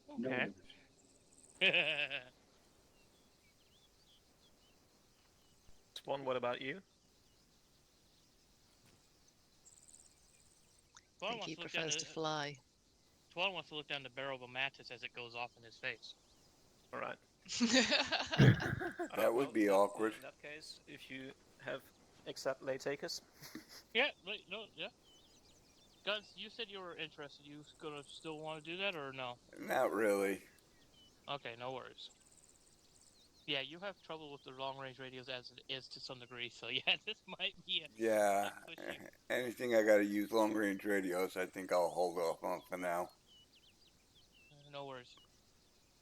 Speaker 8: No
Speaker 6: Okay.
Speaker 8: membership.
Speaker 2: Swan, what about you?
Speaker 4: I think he prefers to fly.
Speaker 6: Tuan wants to look down the barrel of a mantis as it goes off in his face.
Speaker 2: All right.
Speaker 1: That would be awkward.
Speaker 2: In that case, if you have accept lay takers.
Speaker 6: Yeah, wait, no, yeah. Guns, you said you were interested. You gonna still want to do that or no?
Speaker 1: Not really.
Speaker 6: Okay, no worries. Yeah, you have trouble with the long-range radios as it is to some degree, so yeah, this might be a...
Speaker 1: Yeah. Anything I got to use long range radios, I think I'll hold off on for now.
Speaker 6: No worries.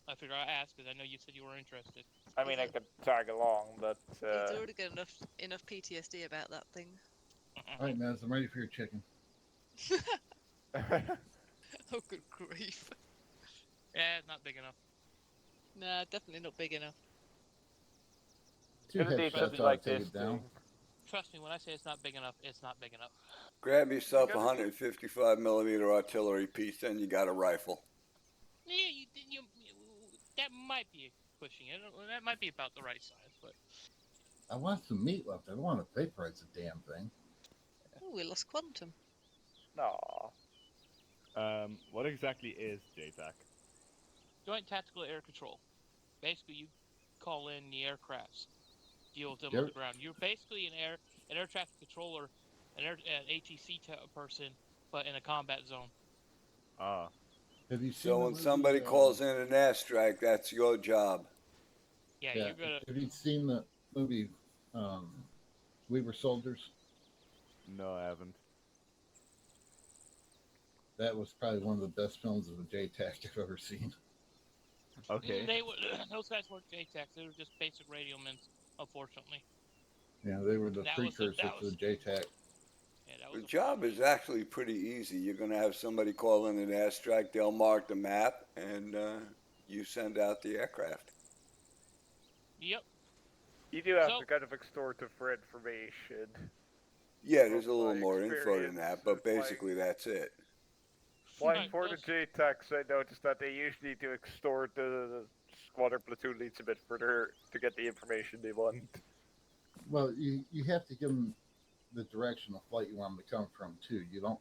Speaker 6: I figured I'd ask because I know you said you were interested.
Speaker 10: I mean, I could tag along, but...
Speaker 4: He's already got enough PTSD about that thing.
Speaker 3: all right, Naz, I'm ready for your chicken.
Speaker 4: Oh, good grief.
Speaker 6: Yeah, it's not big enough.
Speaker 4: Nah, definitely not big enough.
Speaker 3: Two
Speaker 10: Gonna need
Speaker 3: headshots
Speaker 10: something
Speaker 3: ought
Speaker 10: like
Speaker 3: to take
Speaker 10: this
Speaker 3: it down.
Speaker 10: thing.
Speaker 6: Trust me, when I say it's not big enough, it's not big enough.
Speaker 1: Grab yourself a
Speaker 10: You gotta-
Speaker 1: 155 millimeter artillery piece, and you got a rifle.
Speaker 6: Yeah, you that might be pushing it. That might be about the right size, but...
Speaker 3: I want some meat left. I don't want to vaporize the damn thing.
Speaker 4: Oh, we lost Quantum.
Speaker 10: No.
Speaker 7: What exactly is JTAC?
Speaker 6: Joint Tactical Air Control. Basically, you call in the aircrafts, deal with them
Speaker 3: Yep.
Speaker 6: on the ground. You're basically an air traffic controller, an ATC person, but in a combat zone.
Speaker 7: Ah,
Speaker 3: Have you seen
Speaker 1: So
Speaker 3: the
Speaker 1: when
Speaker 3: movie,
Speaker 1: somebody calls in an airstrike, that's your job.
Speaker 6: Yeah,
Speaker 3: Yeah.
Speaker 6: you're gonna.
Speaker 3: Have you seen the movie We Were Soldiers?
Speaker 7: no, I haven't.
Speaker 3: That was probably one of the best films of the JTAC I've ever seen.
Speaker 7: Okay.
Speaker 6: They those guys weren't JTACs. They were just basic radio men, unfortunately.
Speaker 3: Yeah, they were the
Speaker 6: That was
Speaker 3: precursor
Speaker 6: that
Speaker 3: to
Speaker 6: was-
Speaker 3: the JTAC.
Speaker 6: Yeah, that
Speaker 1: The
Speaker 6: was.
Speaker 1: job is actually pretty easy. You're going to have somebody call in an airstrike. They'll mark the map, and you send out the aircraft.
Speaker 6: Yep.
Speaker 10: You do have
Speaker 6: So-
Speaker 10: to kind of extort it for information.
Speaker 1: Yeah, there's a
Speaker 10: From
Speaker 1: little
Speaker 10: my
Speaker 1: more info than that, but
Speaker 10: experience, it's like-
Speaker 1: basically that's it.
Speaker 10: Flying
Speaker 6: Right,
Speaker 10: for the
Speaker 6: those-
Speaker 10: JTACs, I noticed that they usually do extort the squadron platoon leads a bit further to get the information they want.
Speaker 3: Well, you have to give them the direction of flight you want them to come from, too. You don't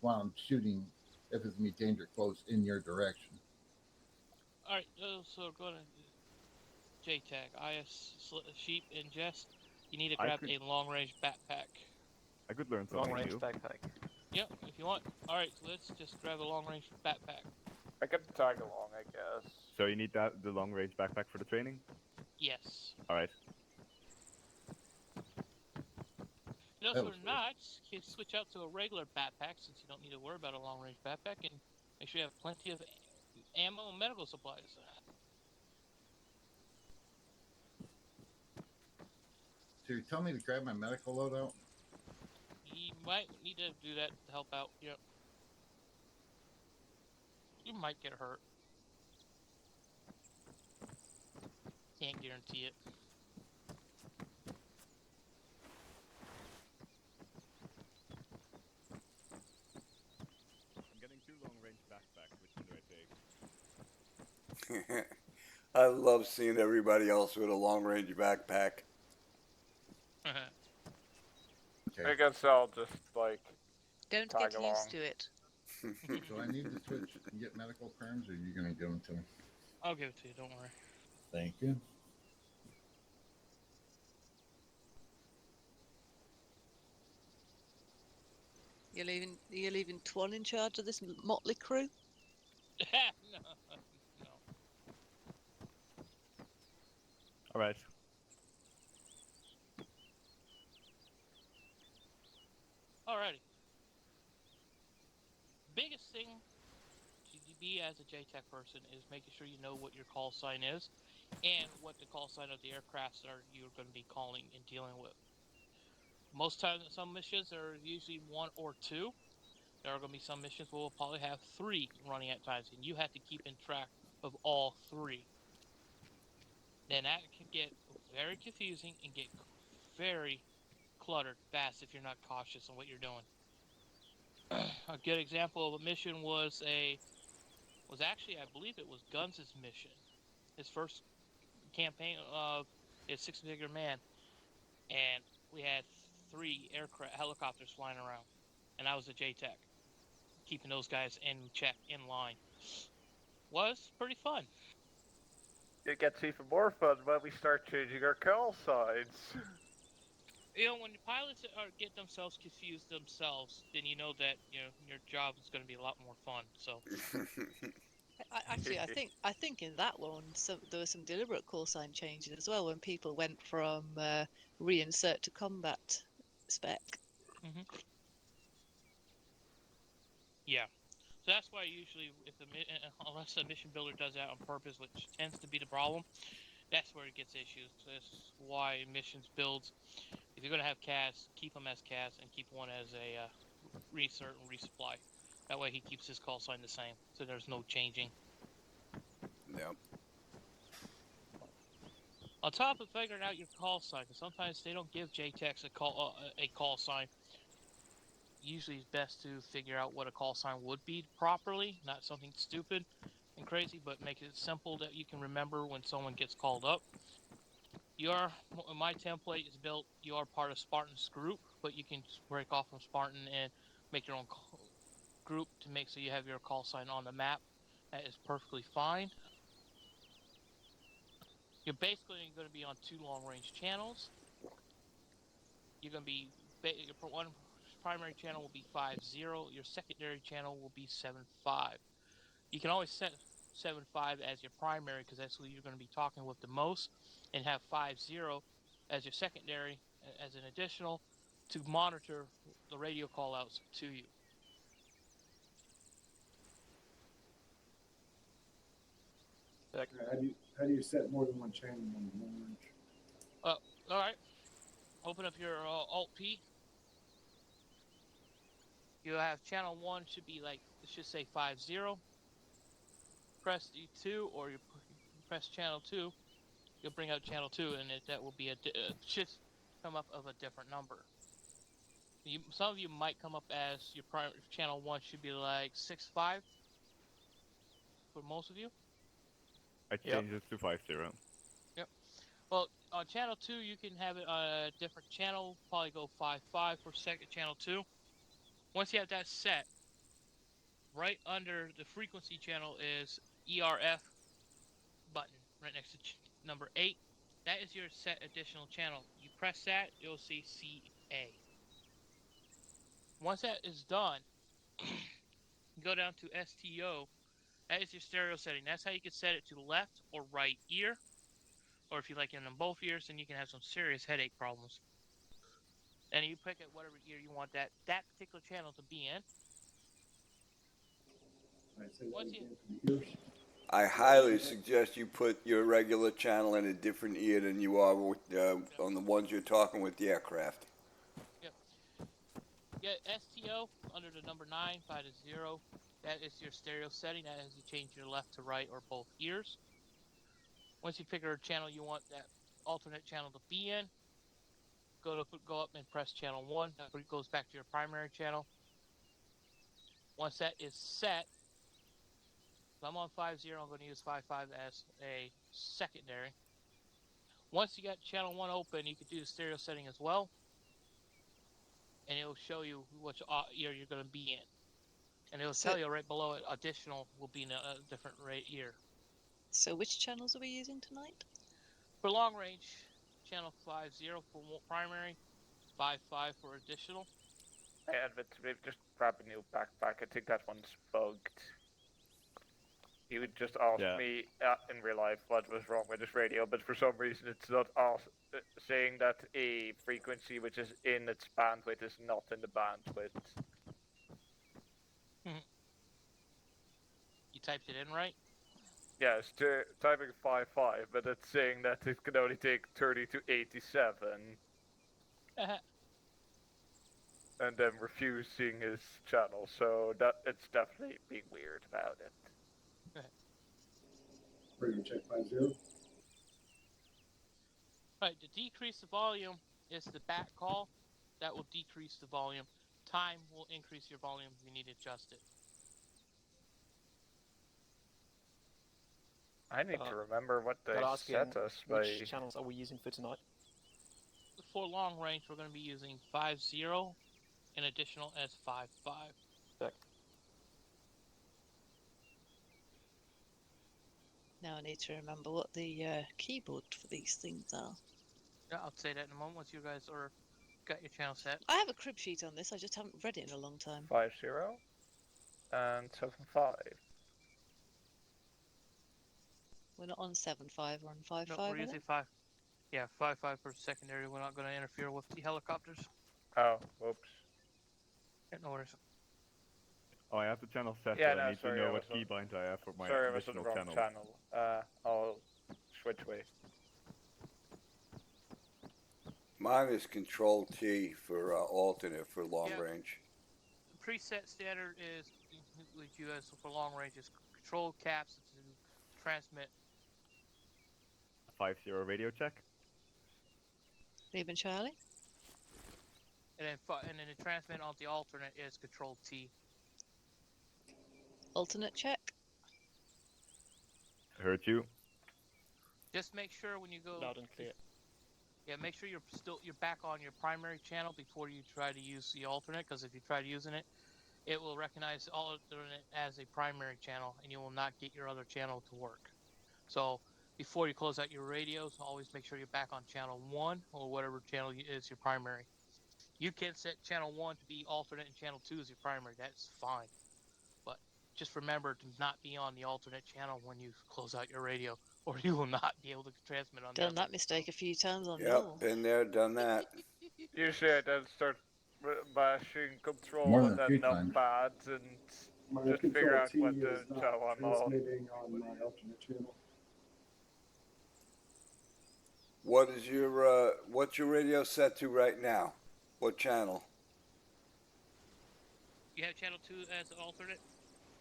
Speaker 3: want them shooting if it's going to be danger close in your direction.
Speaker 6: All right. So go to JTAC. Sheep ingest. You need to
Speaker 7: I
Speaker 6: grab
Speaker 7: could-
Speaker 6: a long-range backpack.
Speaker 7: I could learn
Speaker 2: Long
Speaker 7: something
Speaker 2: range
Speaker 7: new.
Speaker 2: backpack.
Speaker 6: Yep, if you want. Alright, so let's just grab a long-range backpack.
Speaker 10: I can tag along, I guess.
Speaker 7: So you need the long range backpack for the training?
Speaker 6: Yes.
Speaker 7: Alright.
Speaker 6: No,
Speaker 3: That
Speaker 6: so
Speaker 3: was
Speaker 6: or not, you can switch out to a regular backpack since you don't need to worry about a long-range backpack, and make sure you have plenty of ammo and medical supplies.
Speaker 3: So you tell me to grab my medical loadout?
Speaker 6: You might need to do that to help out. Yep. You might get hurt. Can't guarantee it.
Speaker 7: I'm getting 2 long range backpacks. Which one do I take?
Speaker 1: I love seeing everybody else with a long range backpack.
Speaker 3: Okay.
Speaker 10: I guess I'll just, like,
Speaker 4: Don't
Speaker 10: Tag
Speaker 4: get
Speaker 10: along.
Speaker 4: used to it.
Speaker 3: So I need to switch and get medical perms, or are you going to give them to me?
Speaker 6: I'll give it to you, don't worry.
Speaker 3: Thank you.
Speaker 4: You're leaving Twan in charge of this motley crew?
Speaker 6: no, no.
Speaker 7: Alright.
Speaker 6: Alrighty. Biggest thing to be as a JTAC person is making sure you know what your call sign is and what the call sign of the aircrafts are you're going to be calling and dealing with. Most times, some missions are usually 1 or 2. There are going to be some missions where we'll probably have 3 running at times, and you have to keep in track of all 3. Then that can get very confusing and get very cluttered fast if you're not cautious on what you're doing. A good example of a mission was actually, I believe it was Guns' mission. His first campaign of his Six-Figure Man. And we had 3 helicopters flying around. And I was a JTAC. Keeping those guys in check, in line. Was pretty fun.
Speaker 10: it gets even more fun when we start changing our call signs.
Speaker 6: You know, when the pilots get themselves confused themselves, then you know that your job is going to be a lot more fun. So
Speaker 4: Actually, I think in that one, there was some deliberate call sign changes as well when people went from reinsert to combat spec.
Speaker 6: yeah, so that's why usually unless the mission builder does that on purpose, which tends to be the problem, that's where it gets issues. That's why missions builds. If you're going to have CAS, keep them as CAS and keep one as a reinsert and resupply. That way he keeps his call sign the same, so there's no changing.
Speaker 1: Yep.
Speaker 6: On top of figuring out your call sign, because sometimes they don't give JTACs a call sign. Usually it's best to figure out what a call sign would be properly, not something stupid and crazy, but make it simple that you can remember when someone gets called up. My template is built, you are part of Spartan's group, but you can break off from Spartan and make your own group to make so you have your call sign on the map. That is perfectly fine. You're basically going to be on 2 long-range channels. You're going to be your one primary channel will be 5-0. Your secondary channel will be 7-5. You can always set 7-5 as your primary because that's who you're going to be talking with the most, and have 5-0 as your secondary as an additional to monitor the radio call-outs to you.
Speaker 8: How do you set more than one channel on the long range?
Speaker 6: All right. Open up your Alt P. You have channel 1 should be like, it should say 5-0. Press D2 or you press channel 2. You'll bring out channel 2 and that will be should come up of a different number. Some of you might come up as your channel 1 should be like 6-5 for most of you.
Speaker 7: I changed it to 5-0.
Speaker 6: Yep. Well, on channel 2 you can have it on a different channel, probably go 5-5 for second channel 2. Once you have that set, right under the frequency channel is ERF button, right next to number 8. That is your set additional channel. You press that, you'll see CA. Once that is done, go down to STO. That is your stereo setting. That's how you can set it to left or right ear. Or if you like it in both ears, then you can have some serious headache problems. And you pick at whatever ear you want that particular channel to be in.
Speaker 8: Right, say that again for the ears.
Speaker 1: I highly suggest you put your regular channel in a different ear than you are with, on the ones you're talking with the aircraft.
Speaker 6: Yep. Yeah, STO under the number 9, 5-0. That is your stereo setting. That is you change your left to right or both ears. Once you pick a channel you want that alternate channel to be in, go up and press channel 1. That goes back to your primary channel. Once that is set, if I'm on 5-0, I'm going to use 5-5 as a secondary. Once you got channel 1 open, you can do the stereo setting as well. And it'll show you which ear you're going to be in. And it'll tell you right below it, additional will be in a different ear.
Speaker 4: So which channels are we using tonight?
Speaker 6: For long range, channel 5-0 for primary, 5-5 for additional.
Speaker 10: Hey, Edward, just grab a new backpack. I think that one's bugged. He would just ask me in real life what was wrong with his radio, but for some reason it's not saying that a frequency which is in its bandwidth is not in the bandwidth.
Speaker 6: You typed it in right?
Speaker 10: Yes, typing 5-5, but it's saying that it can only take 30 to 87. And then refusing his channel, so that it's definitely being weird about it.
Speaker 8: Radio check 5-0.
Speaker 6: Right, to decrease the volume is the back call. That will decrease the volume. Time will increase your volume if you need to adjust it.
Speaker 10: I need to remember what they set us by.
Speaker 2: Which channels are we using for tonight?
Speaker 6: For long range, we're going to be using 5-0 and additional as 5-5.
Speaker 2: Okay.
Speaker 4: Now I need to remember what the keyboard for these things are.
Speaker 6: Yeah, I'll say that in a moment once you guys are got your channel set.
Speaker 4: I have a crib sheet on this, I just haven't read it in a long time.
Speaker 10: 5-0 and 7-5.
Speaker 4: We're not on 7-5, we're on 5-5.
Speaker 6: No, we're using 5. Yeah, 5-5 for secondary. We're not going to interfere with the helicopters.
Speaker 10: Oh, whoops.
Speaker 6: Yeah, no worries.
Speaker 7: Oh, I have the channel set,
Speaker 10: Yeah,
Speaker 7: but I need to know what
Speaker 10: on-
Speaker 7: keybind I have for my
Speaker 10: Sorry, I was on the
Speaker 7: additional
Speaker 10: wrong
Speaker 7: channel.
Speaker 10: channel. I'll switch way.
Speaker 1: Mine is Control T for alternate for long
Speaker 6: Yeah.
Speaker 1: range.
Speaker 6: The preset standard is with you as for long range is control caps to transmit.
Speaker 7: 5-0 radio check.
Speaker 4: Leaving Charlie?
Speaker 6: And then the transmit on the alternate is control T.
Speaker 4: Alternate check?
Speaker 7: Heard you.
Speaker 6: Just make sure when you go
Speaker 2: Loud and clear.
Speaker 6: Yeah, make sure you're back on your primary channel before you try to use the alternate, because if you try using it, it will recognize alternate as a primary channel, and you will not get your other channel to work. So before you close out your radios, always make sure you're back on channel 1 or whatever channel is your primary. You can set channel 1 to be alternate and channel 2 is your primary. That's fine. But just remember to not be on the alternate channel when you close out your radio, or you will not be able to transmit on
Speaker 4: Done
Speaker 6: the
Speaker 4: that mistake a few times on
Speaker 1: Yep,
Speaker 4: Millwall.
Speaker 1: been there, done that.
Speaker 10: Usually I then start mashing control
Speaker 3: More
Speaker 10: and
Speaker 3: than a
Speaker 10: then
Speaker 3: few times.
Speaker 10: numpads and
Speaker 8: My
Speaker 10: just figure
Speaker 8: control
Speaker 10: out
Speaker 8: T
Speaker 10: what
Speaker 8: is
Speaker 10: the
Speaker 8: not
Speaker 10: channel I'm on.
Speaker 8: transmitting on my alternate channel.
Speaker 1: What is what's your radio set to right now? What channel?
Speaker 6: You have channel 2 as an alternate?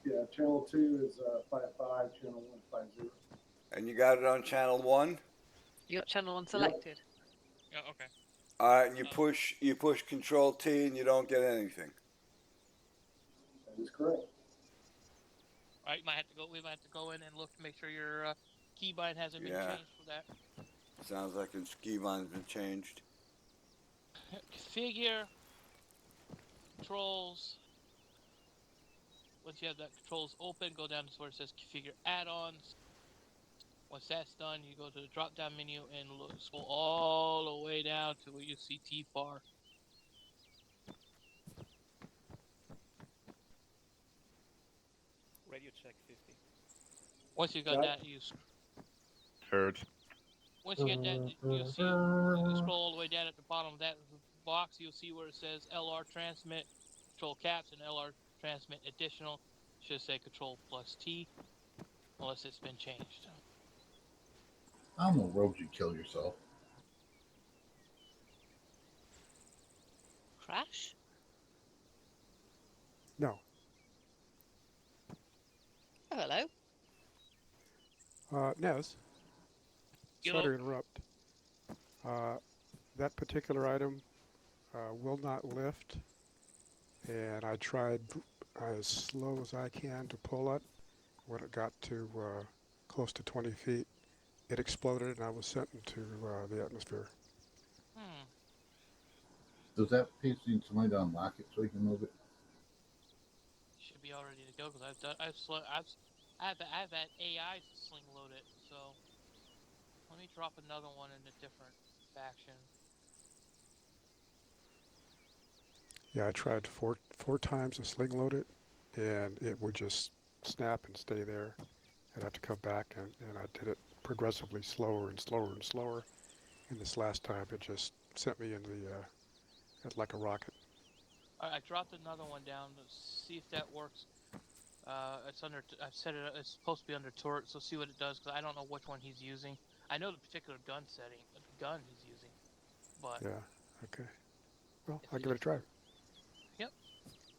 Speaker 8: Yeah, channel 2 is 55, channel 1 50.
Speaker 1: And you got it on channel 1?
Speaker 4: You got channel 1 selected.
Speaker 6: Oh, okay.
Speaker 1: Alright, and you push Control T and you don't get anything.
Speaker 8: That is correct.
Speaker 6: All right, we might have to go in and look to make sure your keybind hasn't been
Speaker 1: Yeah.
Speaker 6: changed for that.
Speaker 1: Sounds like its keybind's been changed.
Speaker 6: Configure controls. Once you have that controls open, go down to where it says configure add-ons. Once that's done, you go to the drop-down menu and scroll all the way down to where you see TFAR.
Speaker 2: Radio check 50.
Speaker 6: Once you got
Speaker 8: Got
Speaker 6: that, you
Speaker 7: Heard.
Speaker 6: once you get that, you'll see you scroll all the way down at the bottom of that box. You'll see where it says LR transmit, control caps, and LR transmit additional. Should say control plus T, unless it's been changed.
Speaker 3: How in the world did you kill yourself?
Speaker 4: Crash?
Speaker 5: No.
Speaker 4: Oh, hello.
Speaker 5: Nez, sorry to interrupt. That particular item will not lift, and I tried as slow as I can to pull it. When it got to close to 20 feet, it exploded and I was sent into the atmosphere.
Speaker 3: Does that PC somebody to unlock it so he can move it?
Speaker 6: Should be all ready to go because I've had AI sling load it. So let me drop another one in a different faction.
Speaker 5: Yeah, I tried four times to sling load it, and it would just snap and stay there. I'd have to come back, and I did it progressively slower and slower and slower. And this last time, it just sent me into the like a rocket.
Speaker 6: I dropped another one down to see if that works. It's under. I've set it. It's supposed to be under turret, so see what it does because I don't know which one he's using. I know the particular gun setting, the gun he's using, but
Speaker 5: Yeah. Okay. Well, I'll give it a try.
Speaker 6: Yep.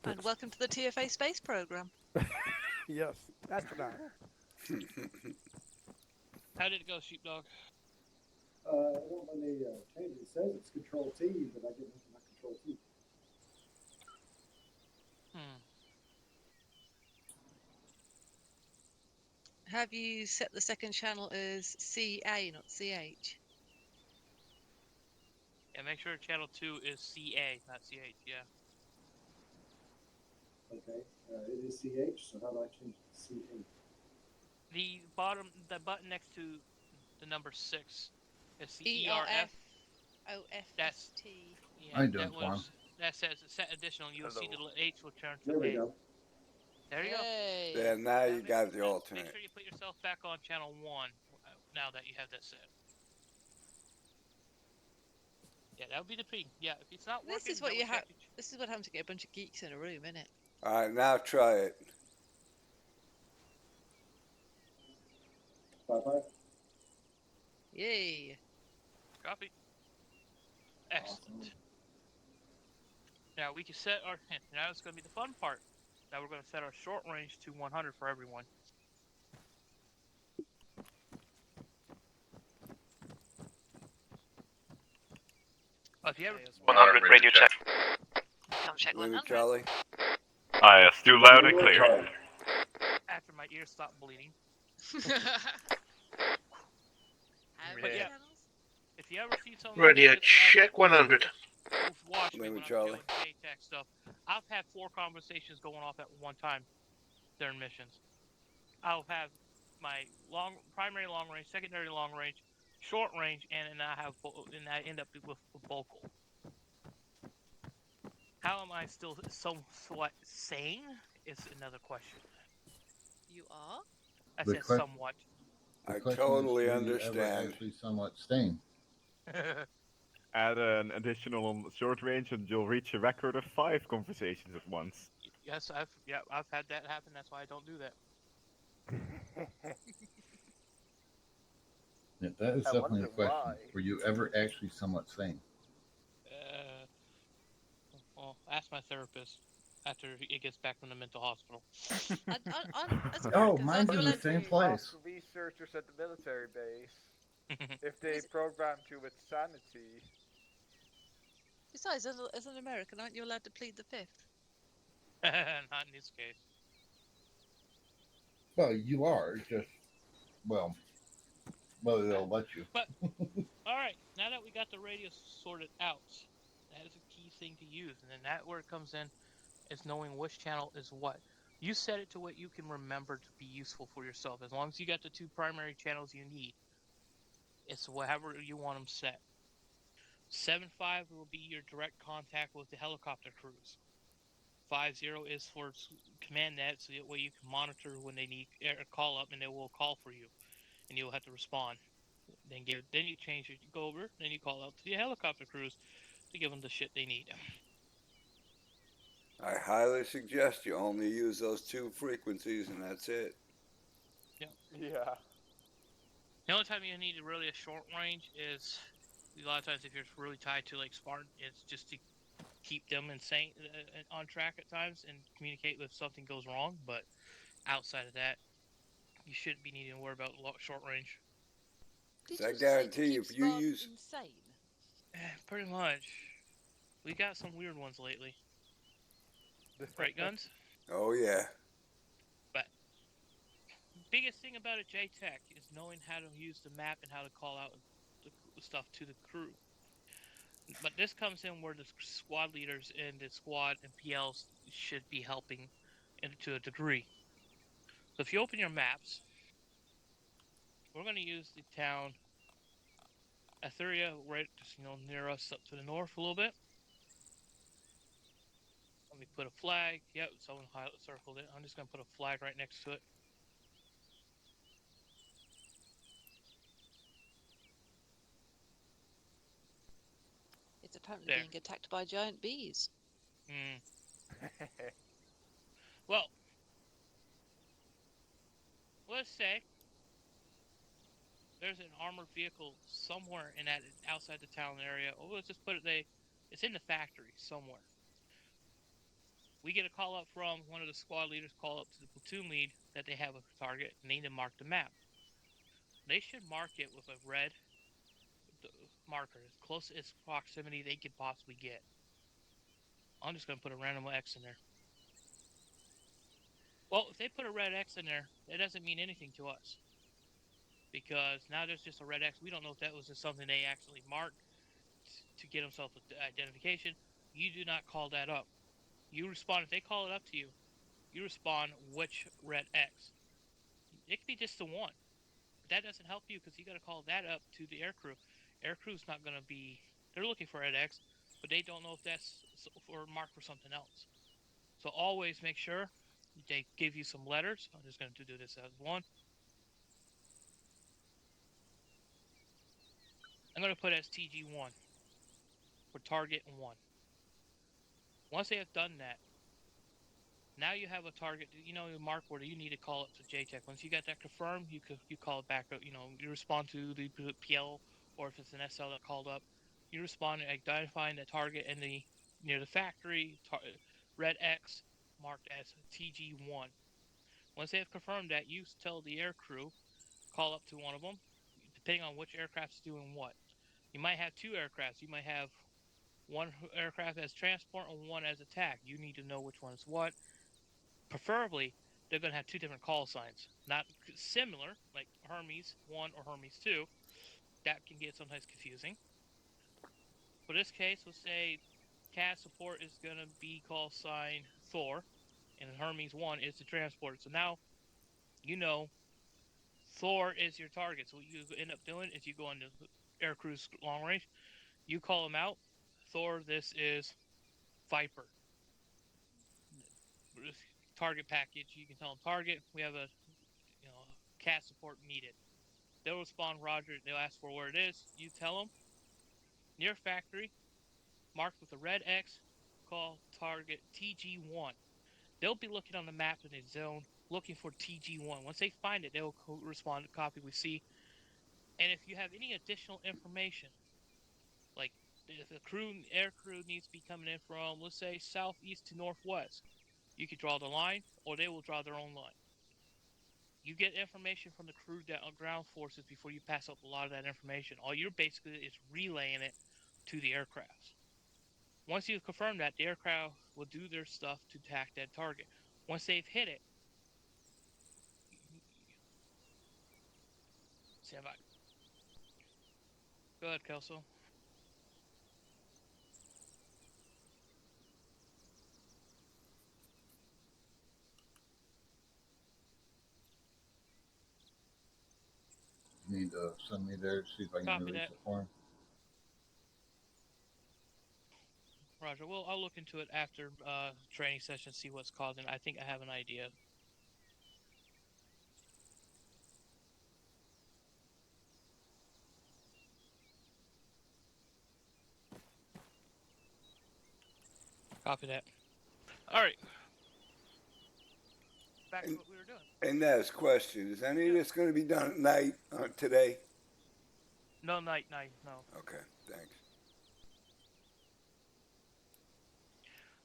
Speaker 4: And welcome to the TFA space program.
Speaker 5: Yes, astronaut.
Speaker 6: How did it go, Sheepdog?
Speaker 8: It won't let me change it. It says it's control T, but I didn't enter my control T.
Speaker 4: Have you set the second channel as CA, not CH?
Speaker 6: Yeah, make sure channel 2 is CA, not CH. Yeah.
Speaker 8: Okay, it is CH, so how do I change it to CA?
Speaker 6: The button next to the number 6 is the
Speaker 4: ERF.
Speaker 6: That's
Speaker 4: OFST.
Speaker 6: yeah.
Speaker 3: How you doing, Swan?
Speaker 6: That says set additional. You'll see the H will turn to
Speaker 8: There we
Speaker 6: A.
Speaker 8: go.
Speaker 6: There you go.
Speaker 4: Hey.
Speaker 1: Yeah, now you got the
Speaker 6: Make
Speaker 1: alternate.
Speaker 6: sure you put yourself back on channel 1 now that you have that set. Yeah, that would be the ping. Yeah, if it's not working,
Speaker 4: This is what you
Speaker 6: double
Speaker 4: have.
Speaker 6: check it.
Speaker 4: This is what happens to get a bunch of geeks in a room, isn't it?
Speaker 1: Alright, now try it.
Speaker 8: 55.
Speaker 4: Yay.
Speaker 6: Copy. Excellent.
Speaker 8: Awesome.
Speaker 6: Now we can set our. Now it's going to be the fun part. Now we're going to set our short range to 100 for everyone. If you ever
Speaker 11: 100 radio check.
Speaker 4: Sound check
Speaker 1: Luna
Speaker 4: 100.
Speaker 1: Kelly.
Speaker 7: Ah, yes, too loud and clear.
Speaker 6: after my ears stop bleeding.
Speaker 4: How
Speaker 6: But
Speaker 4: many
Speaker 6: yeah.
Speaker 4: channels?
Speaker 6: If you ever see someone
Speaker 11: Radio
Speaker 6: that's
Speaker 11: check 100.
Speaker 6: who've watched me
Speaker 1: Name
Speaker 6: when
Speaker 1: it
Speaker 6: I'm
Speaker 1: Charlie.
Speaker 6: doing JTAC stuff, I've had 4 conversations going off at one time during missions. I'll have my primary long range, secondary long range, short range, and then I end up with vocal. How am I still somewhat sane? Is another question.
Speaker 4: You are?
Speaker 6: I
Speaker 3: The
Speaker 6: said
Speaker 3: que-
Speaker 6: somewhat.
Speaker 3: The
Speaker 1: I
Speaker 3: question
Speaker 1: totally
Speaker 3: is, will you ever
Speaker 1: understand.
Speaker 3: actually somewhat sane?
Speaker 7: Add an additional short range and you'll reach a record of 5 conversations at once.
Speaker 6: Yes, I've had that happen. That's why I don't do that.
Speaker 3: Yeah, that is
Speaker 10: I
Speaker 3: definitely a
Speaker 10: wonder
Speaker 3: question.
Speaker 10: why.
Speaker 3: Were you ever actually somewhat sane?
Speaker 6: Well, ask my therapist after it gets back from the mental hospital.
Speaker 4: As
Speaker 3: Oh,
Speaker 4: Americans,
Speaker 3: mine's
Speaker 4: aren't you
Speaker 3: in the
Speaker 4: allowed?
Speaker 3: same
Speaker 10: Ask
Speaker 3: place.
Speaker 10: researchers at the military base if they programmed you with sanity.
Speaker 4: Besides, as an American, aren't you allowed to plead the fifth?
Speaker 6: Not in this case.
Speaker 3: Well, you are just well, whether they'll let you.
Speaker 6: But all right, now that we got the radio sorted out, that is a key thing to use, and then that where it comes in is knowing which channel is what. You set it to what you can remember to be useful for yourself. As long as you got the 2 primary channels you need, it's whatever you want them set. 7.5 will be your direct contact with the helicopter crews. 5.0 is for command net, so that way you can monitor when they need a call up, and they will call for you, and you'll have to respond. Then you change it, you go over, then you call out to the helicopter crews to give them the shit they need.
Speaker 1: I highly suggest you only use those 2 frequencies, and that's it.
Speaker 10: Yeah.
Speaker 6: The only time you need really a short range is a lot of times if you're really tied to like Spartan, it's just to keep them insane on track at times and communicate if something goes wrong. But outside of that, you shouldn't be needing to worry about short range.
Speaker 4: Did
Speaker 1: I
Speaker 4: you
Speaker 1: guarantee
Speaker 4: say to
Speaker 1: you,
Speaker 4: keep
Speaker 1: if you
Speaker 4: Spartans
Speaker 1: use
Speaker 4: insane?
Speaker 6: Pretty much. We got some weird ones lately. Right, Guns?
Speaker 1: oh yeah,
Speaker 6: But biggest thing about a JTAC is knowing how to use the map and how to call out the stuff to the crew. But this comes in where the squad leaders and the squad and PLs should be helping to a degree. So if you open your maps, we're going to use the town Etheria right just near us up to the north a little bit. Let me put a flag. Yep, someone circled it. I'm just going to put a flag right next to it.
Speaker 4: It's apparently being attacked by giant bees.
Speaker 6: Well, let's say there's an armored vehicle somewhere in that outside the town area. Or let's just put it it's in the factory somewhere. We get a call up from one of the squad leaders, call up to the platoon lead that they have a target and they need to mark the map. They should mark it with a red marker, as close as proximity they could possibly get. I'm just going to put a random X in there. Well, if they put a red X in there, that doesn't mean anything to us. Because now there's just a red X. We don't know if that was just something they actually marked to get themselves identification. You do not call that up. You respond, if they call it up to you, you respond which red X. It could be just the one. But that doesn't help you because you got to call that up to the aircrew. Aircrew's not going to be, they're looking for red X, but they don't know if that's marked for something else. So always make sure they give you some letters. I'm just going to do this as one. I'm going to put as TG1 for target 1. Once they have done that, now you have a target. You mark where you need to call it to JTAC. Once you got that confirmed, you call it back up. You respond to the PL, or if it's an SL that called up, you respond identifying the target and near the factory red X marked as TG1. Once they have confirmed that, you tell the air crew, call up to one of them, depending on which aircraft's doing what. You might have 2 aircrafts. You might have one aircraft as transport and one as attack. You need to know which one is what. Preferably, they're going to have 2 different call signs. Not similar, like Hermes 1 or Hermes 2. That can get sometimes confusing. For this case, we'll say CAS support is going to be call sign Thor, and Hermes 1 is the transporter. So now, you know, Thor is your target. So what you end up doing is you go into air cruise long range, you call him out. Thor, this is Viper. Target package, you can tell them target. We have a CAS support needed. They'll respond, Roger. They'll ask for where it is. You tell them near factory, marked with a red X, call target TG1. They'll be looking on the map in a zone, looking for TG1. Once they find it, they'll respond to copy we see. And if you have any additional information, like if the air crew needs to be coming in from, let's say, southeast to northwest, you could draw the line, or they will draw their own line. You get information from the crew ground forces before you pass up a lot of that information. All you're basically is relaying it to the aircraft. Once you've confirmed that, the aircraft will do their stuff to attack that target. Once they've hit it, stand by. Go ahead, Kelso.
Speaker 3: Need to send me there to see if I can
Speaker 6: Copy
Speaker 3: release
Speaker 6: that.
Speaker 3: it for him.
Speaker 6: Roger. Well, I'll look into it after training session, see what's causing it. I think I have an idea. Copy that. All right. Back to what we were doing.
Speaker 1: And that's question. Is any of this going to be done at night today?
Speaker 6: No, night, no.
Speaker 1: Okay, thanks.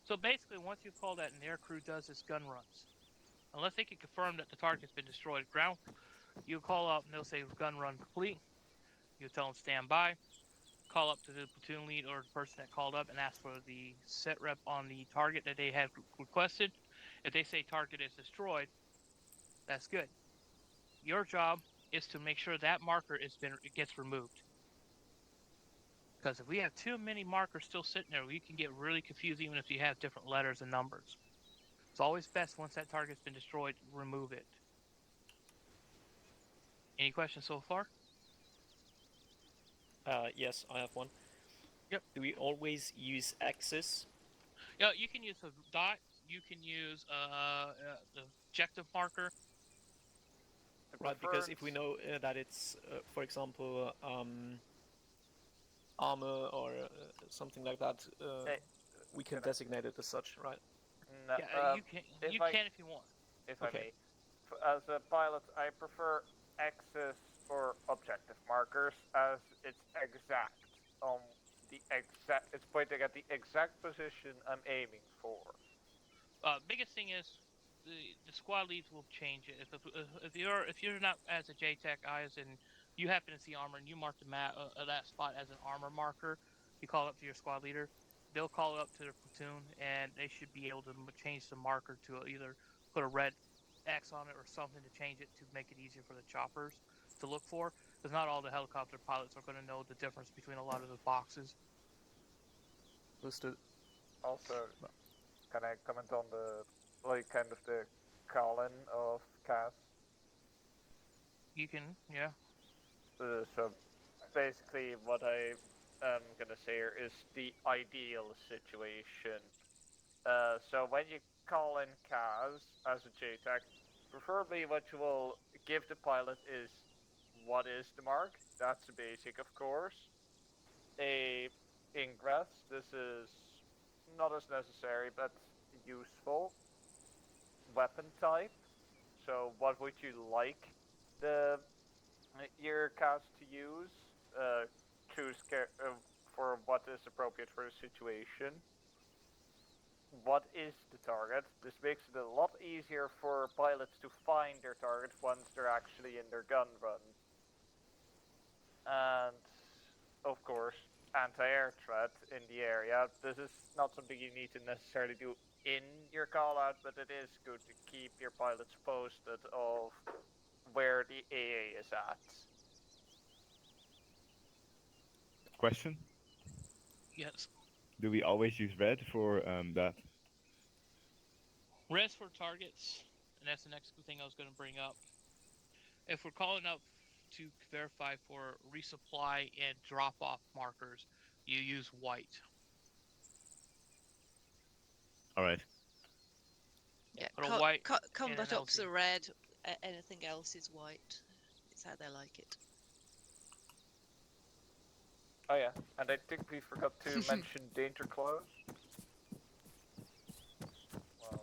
Speaker 6: So basically, once you call that, and the air crew does its gun runs, unless they can confirm that the target's been destroyed ground, you call up and they'll say gun run complete. You tell them stand by. Call up to the platoon lead or the person that called up and ask for the set rep on the target that they had requested. If they say target is destroyed, that's good. Your job is to make sure that marker gets removed. Because if we have too many markers still sitting there, we can get really confused even if you have different letters and numbers. It's always best once that target's been destroyed, remove it. Any questions so far?
Speaker 2: Yes, I have one.
Speaker 6: Yep.
Speaker 2: Do we always use X's?
Speaker 6: Yeah, you can use a dot. You can use the objective marker.
Speaker 2: Right, because if we know that it's, for example, armor or something like that, we can designate it as such, right?
Speaker 10: No,
Speaker 6: Yeah, you can if you want.
Speaker 10: If I may. As a pilot, I prefer X's for objective markers, as it's exact on it's pointing at the exact position I'm aiming for.
Speaker 6: Biggest thing is the squad leads will change it. If you're not as a JTAC as in you happen to see armor and you mark the map that spot as an armor marker, you call up to your squad leader. They'll call it up to their platoon, and they should be able to change the marker to either put a red X on it or something to change it to make it easier for the choppers to look for. Because not all the helicopter pilots are going to know the difference between a lot of the boxes.
Speaker 2: Understood.
Speaker 10: Also, can I comment on the the call-in of CAS?
Speaker 6: You can, yeah.
Speaker 10: So basically, what I am gonna say here is the ideal situation. So when you call in CAS as a JTAC, preferably what you will give the pilot is what is the mark. That's the basic, of course. A ingress. This is not as necessary, but useful. Weapon type. So what would you like your cast to use? Choose for what is appropriate for the situation. What is the target? This makes it a lot easier for pilots to find their target once they're actually in their gun run. And of course, anti-air threat in the area. This is not something you need to necessarily do in your call out, but it is good to keep your pilots posted of where the AA is at.
Speaker 7: Question?
Speaker 6: Yes.
Speaker 7: Do we always use red for that?
Speaker 6: Rest for targets, and that's the next thing I was going to bring up. If we're calling up to verify for resupply and drop-off markers, you use white.
Speaker 7: All right.
Speaker 4: Yeah,
Speaker 6: Put a white and
Speaker 4: combat
Speaker 6: an
Speaker 4: ops
Speaker 6: LZ.
Speaker 4: are red. Anything else is white. It's how they like it.
Speaker 10: Oh yeah, and I think we forgot to mention danger clause. Well,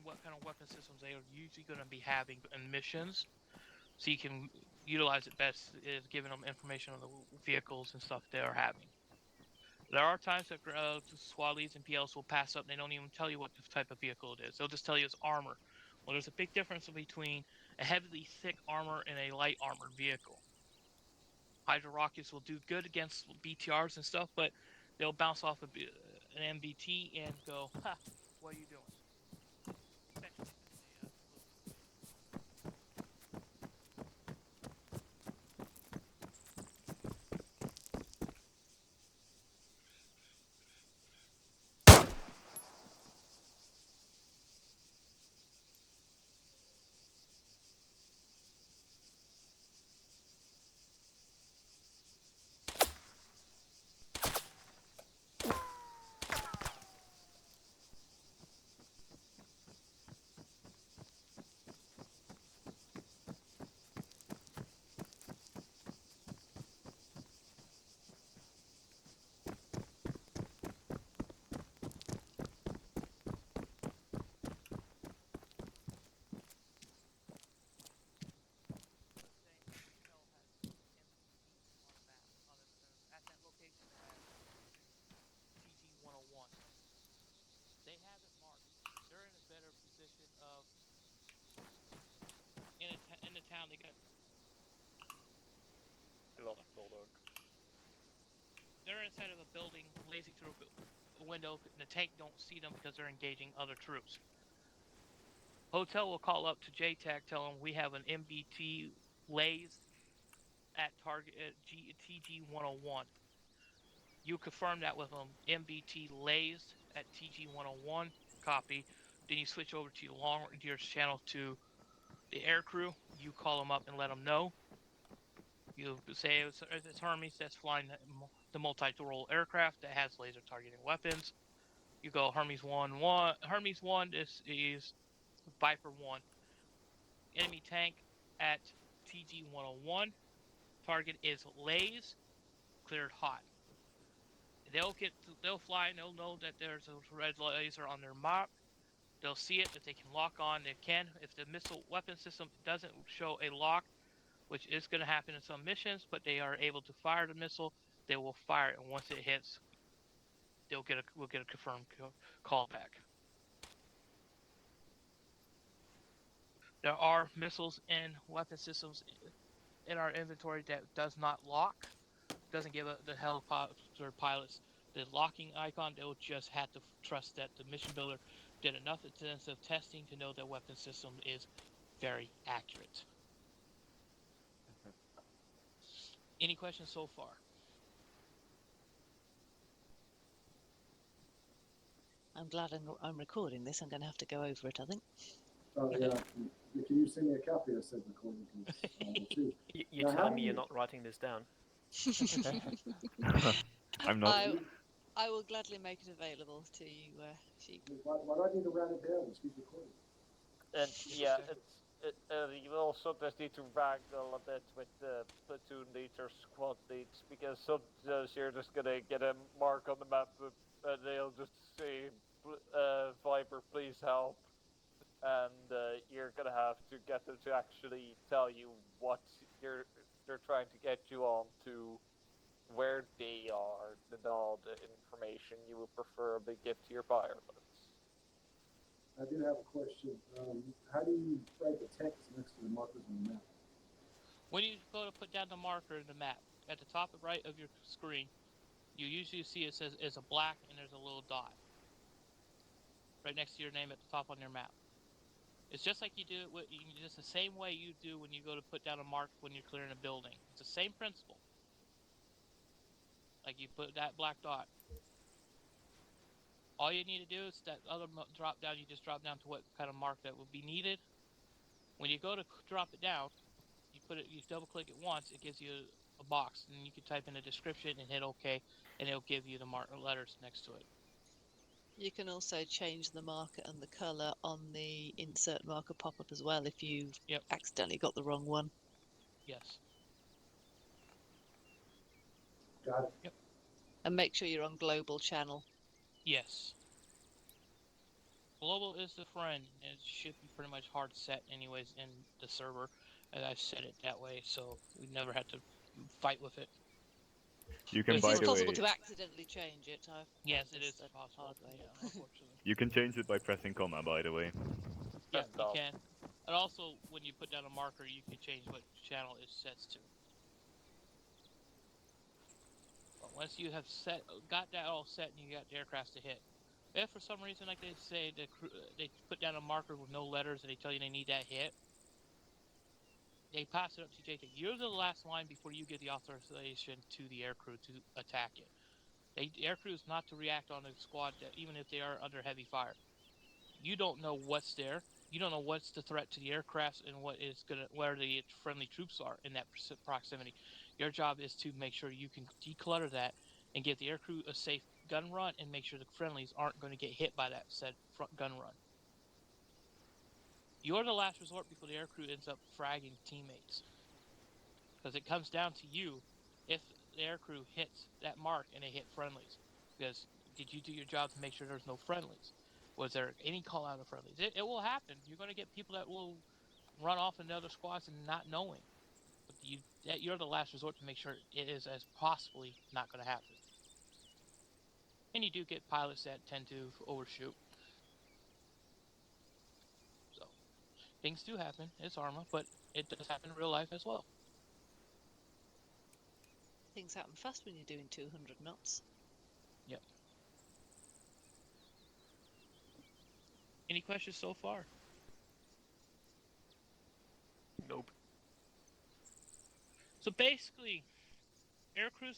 Speaker 6: what kind of weapon systems they are usually going to be having in missions, so you can utilize it best is giving them information on the vehicles and stuff they are having. There are times that SWAT leads and PLs will pass up and they don't even tell you what type of vehicle it is. They'll just tell you it's armor. Well, there's a big difference between a heavily thick armor and a light armored vehicle. Hydra rockets will do good against BTRs and stuff, but they'll bounce off an MBT and go, "Ha, what are you doing?" Especially if it's a at that location at TG-101. They have it marked. They're in a better position of in the town. They got.
Speaker 10: I love Bulldog.
Speaker 6: They're inside of a building, lazing through a window, and the tank don't see them because they're engaging other troops. Hotel will call up to JTAC, tell them we have an MBT lazed at target at TG-101. You confirm that with them. MBT lazed at TG-101. Copy. Then you switch over to your channel to the air crew. You call them up and let them know. You say it's Hermes that's flying the multi-role aircraft that has laser targeting weapons. You go Hermes 1-1. Hermes 1 is Viper 1. Enemy tank at TG-101. Target is Lays. Cleared hot. They'll fly and they'll know that there's a red laser on their map. They'll see it. If they can lock on, they can. If the missile weapon system doesn't show a lock, which is going to happen in some missions, but they are able to fire the missile, they will fire it, and once it hits, we'll get a confirmed call back. There are missiles and weapon systems in our inventory that does not lock, doesn't give the helicopter pilots the locking icon. They'll just have to trust that the mission builder did enough intensive testing to know that weapon system is very accurate. Any questions so far?
Speaker 4: I'm glad I'm recording this. I'm going to have to go over it, I think.
Speaker 8: Oh, yeah. Can you send me a copy of said recording?
Speaker 2: You're telling me you're not writing this down?
Speaker 7: I'm not.
Speaker 4: I will gladly make it available to you, Sheep.
Speaker 8: Why do I need to write it down? Just keep recording.
Speaker 10: And yeah, you also just need to wrangle a bit with the platoon leads or squad leads, because sometimes you're just gonna get a mark on the map and they'll just say, Viper, please help. And you're gonna have to get them to actually tell you what they're trying to get you on to, where they are, and all the information you would preferably give to your pilots.
Speaker 8: I do have a question. How do you write the text next to the markers on the map?
Speaker 6: When you go to put down the marker in the map, at the top right of your screen, you usually see it says it's a black and there's a little dot right next to your name at the top on your map. It's just like you do it just the same way you do when you go to put down a mark when you're clearing a building. It's the same principle. Like you put that black dot. All you need to do is that other drop down, you just drop down to what kind of mark that would be needed. When you go to drop it down, you double click it once, it gives you a box, and you can type in a description and hit OK, and it'll give you the letters next to it.
Speaker 4: You can also change the marker and the colour on the insert marker pop-up as well if you've accidentally got the wrong one.
Speaker 6: Yes.
Speaker 8: Got it.
Speaker 6: Yep.
Speaker 4: And make sure you're on global channel.
Speaker 6: Yes. Global is the friend, and it should be pretty much hard set anyways in the server, as I've set it that way, so we never had to fight with it.
Speaker 7: You
Speaker 6: But
Speaker 7: can,
Speaker 4: It
Speaker 7: by
Speaker 4: is
Speaker 7: the
Speaker 4: possible
Speaker 7: way,
Speaker 4: to accidentally change it. I've
Speaker 6: yes, it is
Speaker 4: practiced the
Speaker 6: possible.
Speaker 4: hard way.
Speaker 6: Yeah, unfortunately.
Speaker 7: you can change it by pressing comma, by the way.
Speaker 6: Yeah,
Speaker 10: And
Speaker 6: you
Speaker 10: all.
Speaker 6: can. And also, when you put down a marker, you can change what channel it sets to. But once you have got that all set, and you got the aircraft to hit, if for some reason, like they say, they put down a marker with no letters, and they tell you they need that hit, they pass it up to JTAC. You're the last line before you get the authorization to the aircrew to attack it. The aircrew is not to react on a squad, even if they are under heavy fire. You don't know what's there. You don't know what's the threat to the aircraft and where the friendly troops are in that proximity. Your job is to make sure you can declutter that and give the aircrew a safe gun run and make sure the friendlies aren't going to get hit by that said front gun run. You're the last resort before the aircrew ends up fragging teammates. Because it comes down to you if the aircrew hits that mark and they hit friendlies. Because did you do your job to make sure there's no friendlies? Was there any call out of friendlies? It will happen. You're going to get people that will run off into other squads and not knowing. But you're the last resort to make sure it is as possibly not going to happen. And you do get pilots that tend to overshoot. So things do happen. It's Arma, but it does happen in real life as well.
Speaker 4: Things happen fast when you're doing 200 knots.
Speaker 6: Yep. Any questions so far?
Speaker 2: Nope.
Speaker 6: So basically, air crews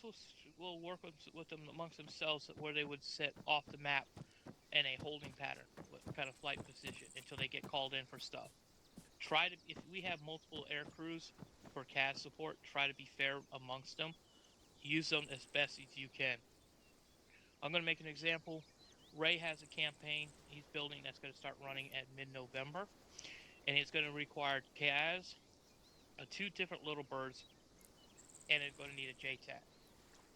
Speaker 6: will work with them amongst themselves where they would set off the map in a holding pattern, what kind of flight position, until they get called in for stuff. If we have multiple air crews for CAS support, try to be fair amongst them. Use them as best as you can. I'm going to make an example. Ray has a campaign he's building that's going to start running at mid-November, and it's going to require CAS, 2 different little birds, and it's going to need a JTAC.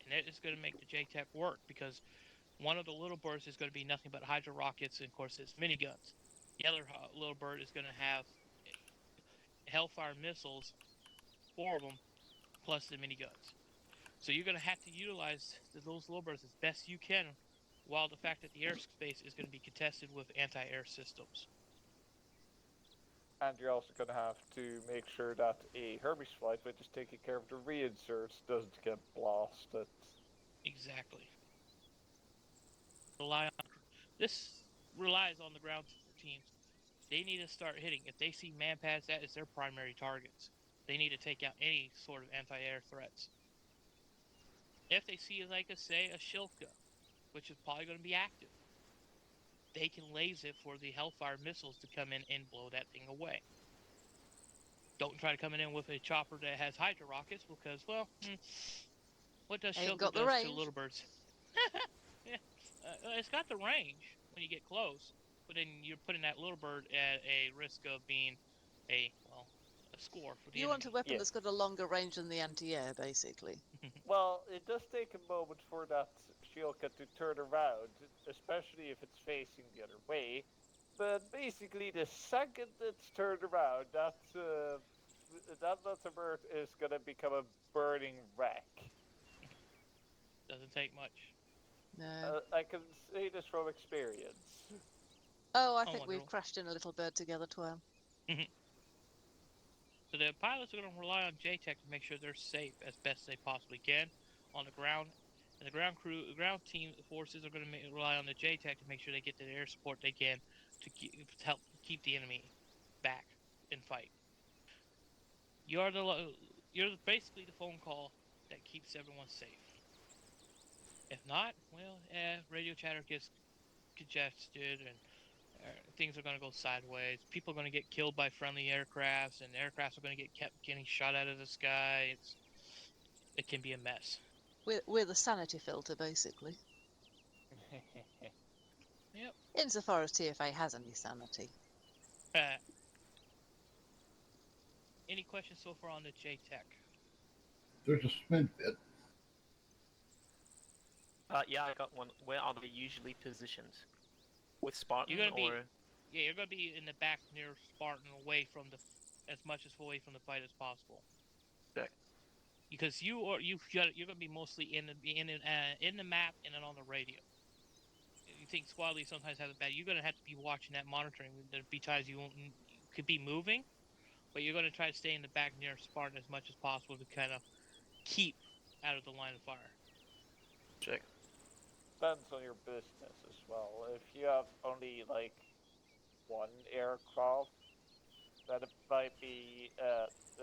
Speaker 6: And it is going to make the JTAC work because one of the little birds is going to be nothing but Hydra rockets and, of course, its miniguns. The other little bird is going to have Hellfire missiles, 4 of them, plus the miniguns. So you're going to have to utilize those little birds as best you can, while the fact that the airspace is going to be contested with anti-air systems.
Speaker 10: And you're also going to have to make sure that a Hermes flight, which is taking care of the reinserts, doesn't get blasted.
Speaker 6: Exactly. This relies on the ground teams. They need to start hitting. If they see manpads, that is their primary targets. They need to take out any sort of anti-air threats. If they see, like say, a Shilka, which is probably going to be active, they can laze it for the Hellfire missiles to come in and blow that thing away. Don't try to come in with a chopper that has Hydra rockets because, well, what does
Speaker 4: Ain't
Speaker 6: Shilka
Speaker 4: got the
Speaker 6: does to
Speaker 4: range.
Speaker 6: little birds? Yeah, it's got the range when you get close, but then you're putting that little bird at a risk of being a score for the
Speaker 4: You
Speaker 6: enemy.
Speaker 4: want a weapon
Speaker 10: Yeah.
Speaker 4: that's got a longer range than the anti-air, basically.
Speaker 10: Well, it does take a moment for that Shilka to turn around, especially if it's facing the other way. But basically, the second it's turned around, that little bird is gonna become a burning wreck.
Speaker 6: Doesn't take much.
Speaker 4: No.
Speaker 10: I can say this from experience.
Speaker 4: Oh, I
Speaker 6: Oh,
Speaker 4: think we've
Speaker 6: wonderful.
Speaker 4: crashed in a little bird together, Twirl.
Speaker 6: So the pilots are going to rely on JTAC to make sure they're safe as best they possibly can on the ground. And the ground team forces are going to rely on the JTAC to make sure they get the air support they can to help keep the enemy back and fight. You're basically the phone call that keeps everyone safe. If not, well, radio chatter gets congested and things are going to go sideways. People are going to get killed by friendly aircrafts, and aircrafts are going to kept getting shot out of the sky. It can be a mess.
Speaker 4: We're the sanity filter, basically.
Speaker 6: Yep.
Speaker 4: Insofar as TFA has any sanity.
Speaker 6: Any questions so far on the JTAC?
Speaker 3: There's a smidge bit.
Speaker 2: Yeah, I got one. Where are they usually positioned? with Spartan
Speaker 6: You're gonna be-
Speaker 2: or
Speaker 6: Yeah, you're gonna be in the back near Spartan, away from the, as much as away from the fight as possible.
Speaker 2: Okay.
Speaker 6: Because you're gonna be mostly in the map and then on the radio. You think squad leads sometimes have it bad. You're gonna have to be watching that, monitoring. There'll be times you could be moving, but you're gonna try to stay in the back near Spartan as much as possible to kind of keep out of the line of fire.
Speaker 2: check?
Speaker 10: Depends on your business as well. If you have only like one aircraft, then it might be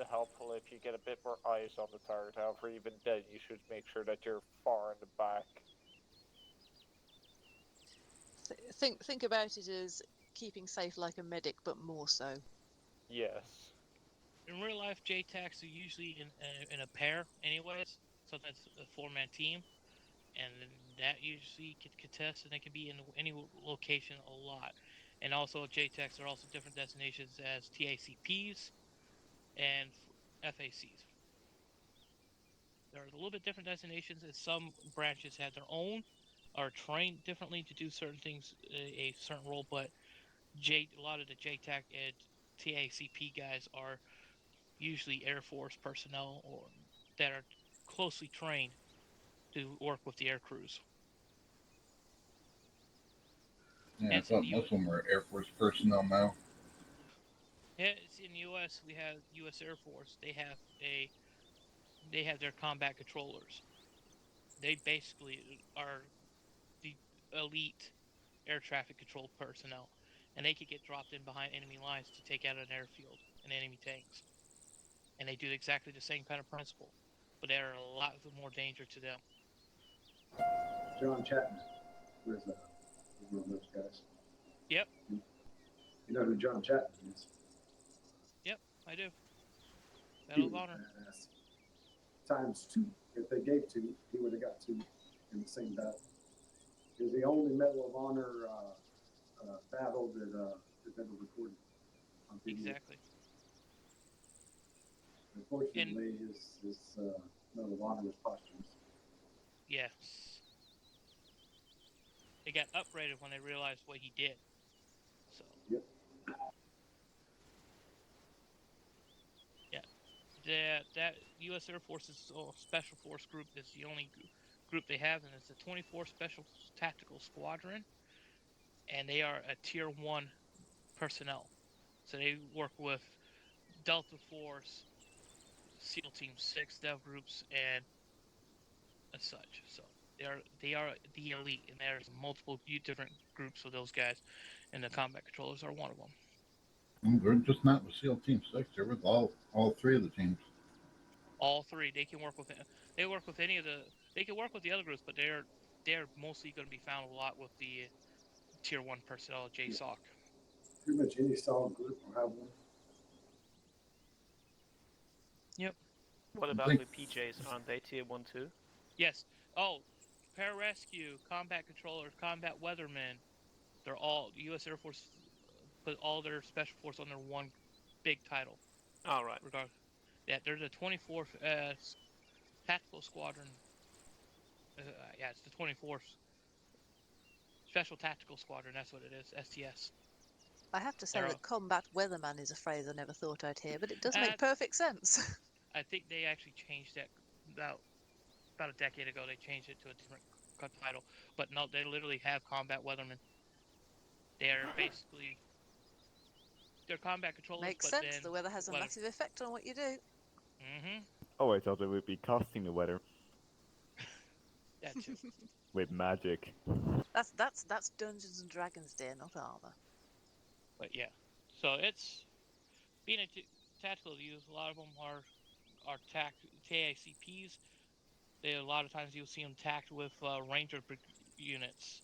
Speaker 10: helpful if you get a bit more eyes on the target. However, even then, you should make sure that you're far in the back.
Speaker 4: Think about it as keeping safe like a medic, but more so.
Speaker 10: Yes.
Speaker 6: In real life, JTACs are usually in a pair, anyways. Sometimes a 4-man team, and that usually could contest, and they can be in any location a lot. And also, JTACs are also different destinations as TACPs and FACs. They're a little bit different destinations, as some branches have their own, are trained differently to do certain things, a certain role. But a lot of the JTAC and TACP guys are usually Air Force personnel or that are closely trained to work with the air crews.
Speaker 3: Yeah, I
Speaker 6: It's in
Speaker 3: thought
Speaker 6: the
Speaker 3: most of them were Air Force personnel now.
Speaker 6: Yeah, it's in the U.S. We have U.S. Air Force. They have their combat controllers. They basically are the elite air traffic control personnel, and they could get dropped in behind enemy lines to take out an airfield and enemy tanks. And they do exactly the same kind of principle, but they're a lot more danger to them.
Speaker 8: John Chapman was one of those guys.
Speaker 6: Yep.
Speaker 8: You know who John Chapman is?
Speaker 6: Yep, I do.
Speaker 8: He
Speaker 6: Medal of
Speaker 8: was
Speaker 6: Honor.
Speaker 8: badass. Times 2. If they gave 2, he would have got 2 in the same battle. He was the only Medal of Honor battle that is ever recorded on video.
Speaker 6: Exactly.
Speaker 8: Unfortunately, his Medal of Honor was posthumous.
Speaker 6: Yes. They got upgraded when they realized what he did. So.
Speaker 8: Yep.
Speaker 6: Yeah. That U.S. Air Force's Special Force Group is the only group they have, and it's the 24th Special Tactical Squadron, and they are a Tier 1 personnel. So they work with Delta Force, SEAL Team 6 dev groups, and as such. So they are the elite, and there's multiple different groups of those guys, and the combat controllers are one of them.
Speaker 3: They're just not with SEAL Team 6. They're with all 3 of the teams.
Speaker 6: All 3, they can work with. They work with any of the. They can work with the other groups, but they're mostly going to be found a lot with the Tier 1 personnel, JSOC.
Speaker 8: Pretty much any solid group will have one.
Speaker 6: Yep.
Speaker 2: What about the PJs? Aren't they Tier 1 too?
Speaker 6: Yes. Oh, pararescue, combat controllers, combat weathermen. They're all U.S. Air Force put all their special force under one big title.
Speaker 2: All right.
Speaker 6: Regardless. Yeah, they're the 24th Tactical Squadron. Yeah, it's the 24th Special Tactical Squadron. That's what it is. STS.
Speaker 4: I have to say
Speaker 6: They're
Speaker 4: that combat weatherman is a phrase I never thought I'd hear, but it does make perfect sense.
Speaker 6: I think they actually changed that about a decade ago. They changed it to a different title, but no, they literally have combat weathermen. They're basically combat controllers.
Speaker 4: Makes
Speaker 6: but
Speaker 4: sense.
Speaker 6: Then
Speaker 4: The weather has a massive effect on what you do.
Speaker 6: Mm-hmm.
Speaker 7: Oh, I thought they would be casting the weather
Speaker 6: That too.
Speaker 7: with magic.
Speaker 4: That's Dungeons and Dragons, dear, not Arthur.
Speaker 6: But yeah, so it's being a tactical use. A lot of them are TACPs. A lot of times you'll see them tacked with Ranger units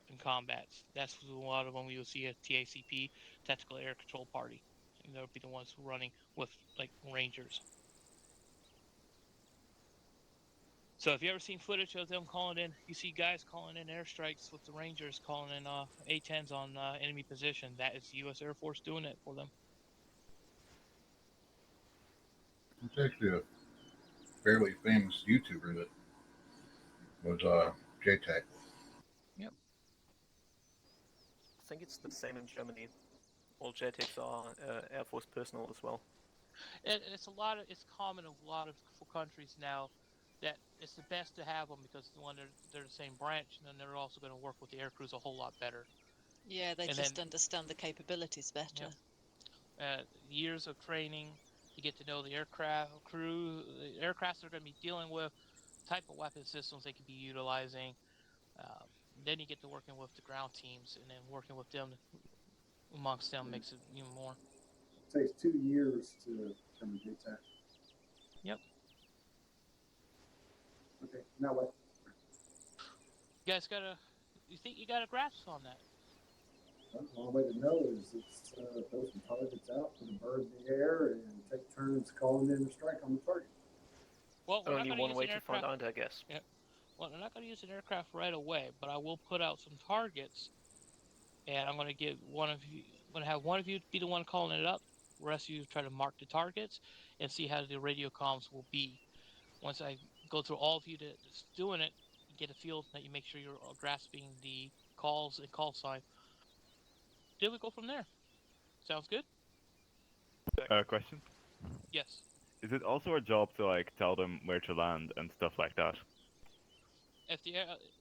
Speaker 6: in combats. That's a lot of them you'll see a TACP, Tactical Air Control Party. And they'll be the ones running with like Rangers. So if you ever seen footage of them calling in, you see guys calling in airstrikes with the Rangers, calling in A-10s on enemy position. That is the U.S. Air Force doing it for them.
Speaker 3: It's actually a fairly famous YouTuber that was JTAC.
Speaker 6: Yep.
Speaker 2: think it's the same in Germany. All JTAGs are Air Force personnel as well.
Speaker 6: And it's common in a lot of countries now that it's the best to have them because one, they're the same branch, and then they're also going to work with the air crews a whole lot better.
Speaker 4: Yeah, they
Speaker 6: And
Speaker 4: just
Speaker 6: then-
Speaker 4: understand the capabilities better.
Speaker 6: Years of training to get to know the aircraft crew, the aircraft they're going to be dealing with, type of weapon systems they could be utilizing. Then you get to working with the ground teams, and then working with them amongst them makes it even more.
Speaker 8: It takes 2 years to become a JTAC.
Speaker 6: Yep.
Speaker 8: Okay, now what?
Speaker 6: You guys you think you got a grasp on that?
Speaker 8: The only way to know is it's throw some targets out, put a bird in the air, and take turns calling in a strike on the target.
Speaker 6: Well, we're not
Speaker 2: Only
Speaker 6: gonna
Speaker 2: one
Speaker 6: use
Speaker 2: way
Speaker 6: an
Speaker 2: to find
Speaker 6: aircraft.
Speaker 2: out, I guess.
Speaker 6: Well, I'm not going to use an aircraft right away, but I will put out some targets, and I'm going to get one of you. I'm going to have one of you be the one calling it up. The rest of you try to mark the targets and see how the radio comms will be. Once I go through all of you that's doing it, you get a feel that you make sure you're grasping the calls and call sign. Then we go from there. Sounds good?
Speaker 7: Question:
Speaker 6: Yes.
Speaker 7: Is it also our job to like tell them where to land and stuff like that?
Speaker 6: If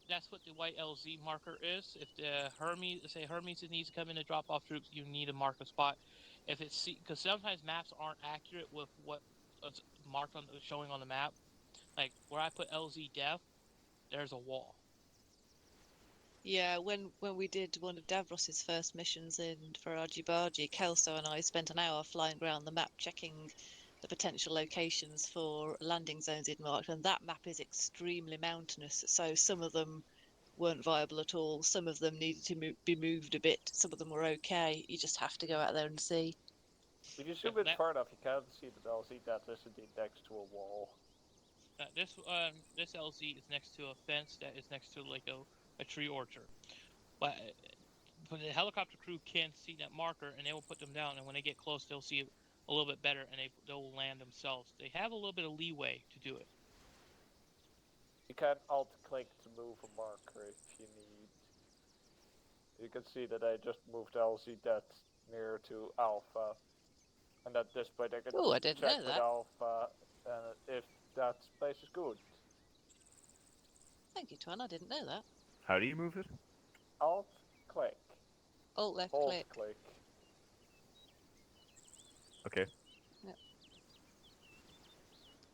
Speaker 6: that's what the white LZ marker is. If the Hermes needs to come in to drop off troops, you need to mark a spot. If it's because sometimes maps aren't accurate with what is marked on showing on the map. Like where I put LZ Dev, there's a wall.
Speaker 4: Yeah, when we did one of Davros's first missions in Faraji Barji, Kelso and I spent an hour flying around the map checking the potential locations for landing zones he'd marked, and that map is extremely mountainous, so some of them weren't viable at all, some of them needed to be moved a bit, some of them were okay. You just have to go out there and see.
Speaker 10: If you zoom in far enough, you can see that LZ that is indeed next to a wall.
Speaker 6: This LZ is next to a fence that is next to like a tree orchard, but the helicopter crew can see that marker and they will put them down, and when they get close they'll see it a little bit better and they'll land themselves. They have a little bit of leeway to do it.
Speaker 10: You can alt-click to move a marker if you need. You can see that I just moved LZ that near to Alpha, and at this point I can
Speaker 4: Oh, I didn't
Speaker 10: check
Speaker 4: know
Speaker 10: with
Speaker 4: that.
Speaker 10: Alpha if that place is good.
Speaker 4: Thank you, Twan, I didn't know that.
Speaker 7: How do you move it?
Speaker 10: Alt-click.
Speaker 4: Alt left click.
Speaker 10: Alt-click.
Speaker 7: Okay.
Speaker 4: Yep.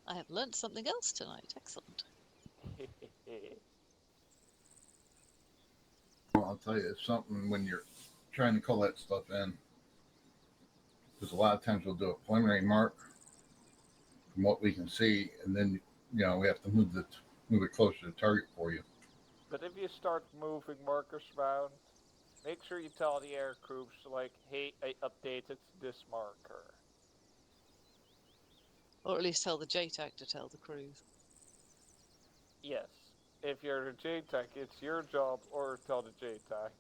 Speaker 4: I have learnt something else tonight. Excellent.
Speaker 3: Well, I'll tell you, it's something when you're trying to call that stuff in. Because a lot of times we'll do a preliminary mark from what we can see, and then we have to move it closer to the target for you.
Speaker 10: But if you start moving markers around, make sure you tell the air crews, like, hey, I updated this marker.
Speaker 4: Or at least tell the JTAC to tell the crews.
Speaker 10: Yes. If you're the JTAC, it's your job, or tell the JTAC.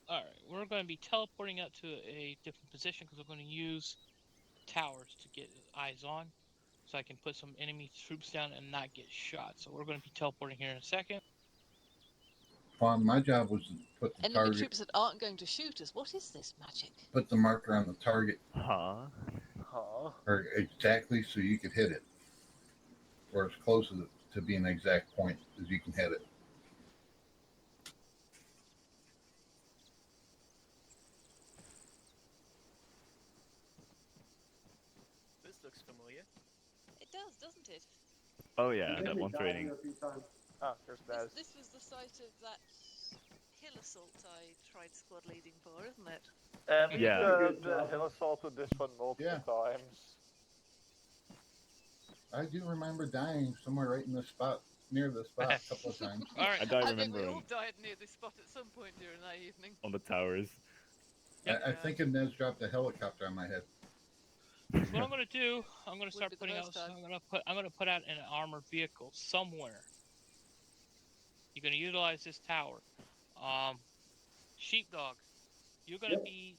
Speaker 6: Alright, we're going to be teleporting out to a different position because we're going to use towers to get eyes on, so I can put some enemy troops down and not get shot. So we're going to be teleporting here in a second.
Speaker 3: Juan, my job was to put the
Speaker 4: Enemy
Speaker 3: target,
Speaker 4: troops that aren't going to shoot us. What is this magic?
Speaker 3: put the marker on the target,
Speaker 7: Huh?
Speaker 3: or exactly so you could hit it, or as close to being an exact point as you can hit it.
Speaker 2: This looks familiar.
Speaker 4: It does, doesn't it?
Speaker 7: Oh yeah,
Speaker 8: I think
Speaker 7: that
Speaker 8: we
Speaker 7: one
Speaker 8: died
Speaker 7: training.
Speaker 8: here a few times.
Speaker 10: Ah, there's Naz.
Speaker 4: This was the site of that hill assault I tried squad leading for, isn't it?
Speaker 10: We
Speaker 7: Yeah.
Speaker 10: did the hill assault with this one multiple times.
Speaker 3: I do remember dying somewhere right in the spot, near the spot, a couple of times.
Speaker 6: Alright,
Speaker 7: I don't
Speaker 4: I think
Speaker 7: remember
Speaker 4: we all
Speaker 7: him
Speaker 4: died near this spot at some point during that evening.
Speaker 7: on the towers.
Speaker 3: I think Inez dropped a helicopter on my head.
Speaker 6: what I'm going to do, I'm going to start
Speaker 4: be the
Speaker 6: putting out.
Speaker 4: first time.
Speaker 6: I'm going to put out an armored vehicle somewhere. You're going to utilize this tower. Sheepdog, you're going to be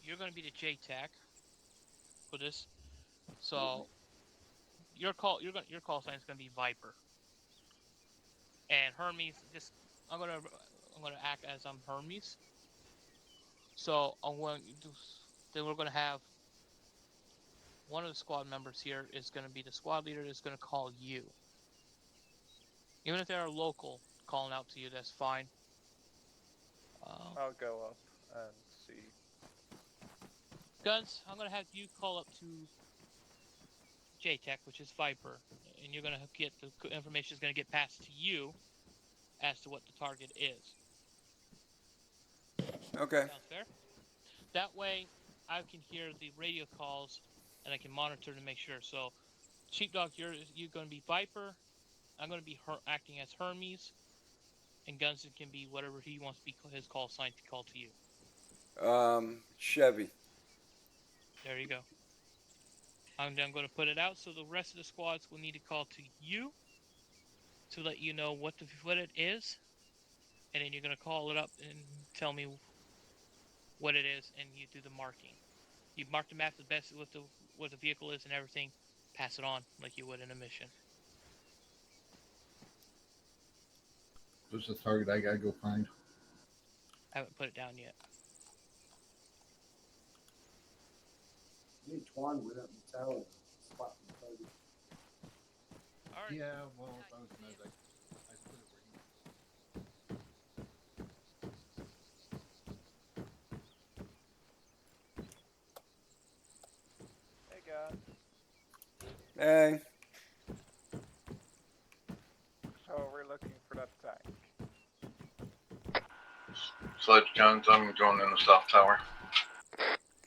Speaker 6: the JTAC for this. So your call sign is going to be Viper. And Hermes, I'm going I'm going to act as Hermes. So I'm going to, then we're going to have one of the squad members here is going to be the squad leader is going to call you. Even if they're local calling out to you, that's fine.
Speaker 10: I'll go up and see.
Speaker 6: Guns, I'm going to have you call up to JTech, which is Viper, and you're going to get the information is going to get passed to you as to what the target is.
Speaker 1: Okay.
Speaker 6: Sounds fair? That way, I can hear the radio calls, and I can monitor to make sure. So, Sheepdog, you're going to be Viper. I'm going to be acting as Hermes, and Gunston can be whatever he wants to be his call sign to call to you.
Speaker 1: Chevy.
Speaker 6: There you go. I'm going to put it out, so the rest of the squads will need to call to you to let you know what it is, and then you're going to call it up and tell me what it is, and you do the marking. You mark the map the best with what the vehicle is and everything. Pass it on like you would in a mission.
Speaker 3: What's the target I gotta go find?
Speaker 6: I haven't put it down yet.
Speaker 8: Me and Twan went up in the tower, spot the target.
Speaker 6: All right.
Speaker 3: Yeah, well, if I was mad, I put it where he
Speaker 10: Hey, guys.
Speaker 1: Hey.
Speaker 10: So we're looking for that tank.
Speaker 3: Sledge Jones, I'm going in the south tower.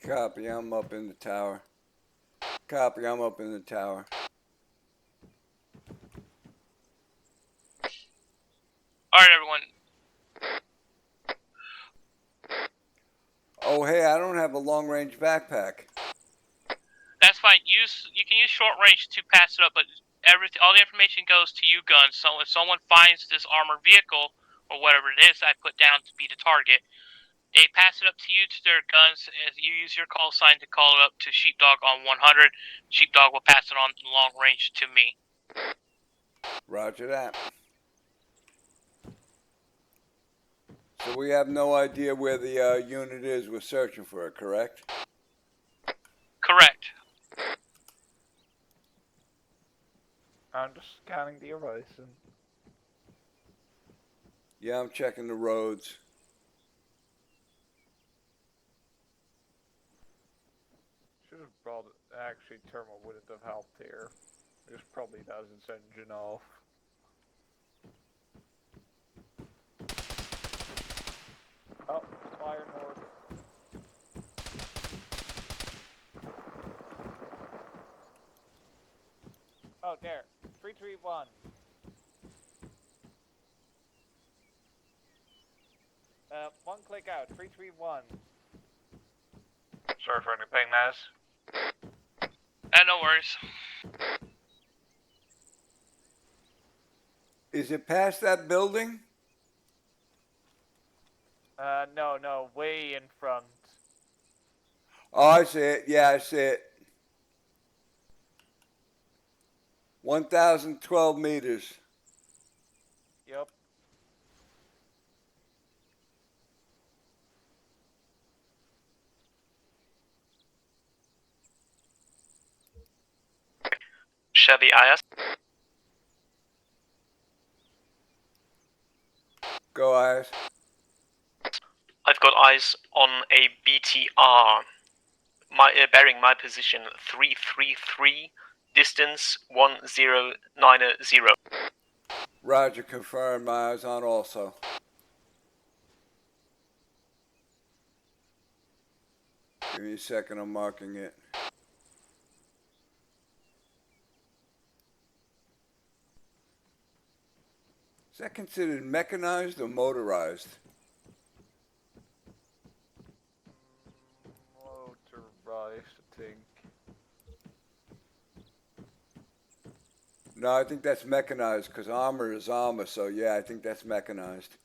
Speaker 1: Copy, I'm up in the tower. Copy, I'm up in the tower.
Speaker 6: Alright, everyone.
Speaker 1: Oh, hey, I don't have a long-range backpack.
Speaker 6: That's fine. You can use short range to pass it up, but all the information goes to you, Guns. So if someone finds this armored vehicle or whatever it is I put down to be the target, they pass it up to you to their Guns, as you use your call sign to call it up to Sheepdog on 100. Sheepdog will pass it on long range to me.
Speaker 1: Roger that. So we have no idea where the unit is we're searching for it, correct?
Speaker 6: Correct.
Speaker 10: I'm just scanning the horizon.
Speaker 1: Yeah, I'm checking the roads.
Speaker 10: Should have brought it. Actually, thermal wouldn't have helped here. This probably does its engine off. Oh, fire north. Oh, there. 331. One click out. 331.
Speaker 11: Sorry for any pain, Naz.
Speaker 6: No worries.
Speaker 1: Is it past that building?
Speaker 10: No, way in front.
Speaker 1: Oh, I see it. Yeah, I see it. 1,012 meters.
Speaker 10: Yup.
Speaker 11: Chevy IS.
Speaker 1: Go, eyes.
Speaker 11: I've got eyes on a BTR. Bearing my position 333, distance 1090.
Speaker 1: Roger, confirmed. My eyes on also. Give me a second, I'm marking it. Is that considered mechanized or motorized?
Speaker 10: Motorized, I think.
Speaker 1: No, I think that's mechanized because armor is armor, so yeah, I think that's mechanized.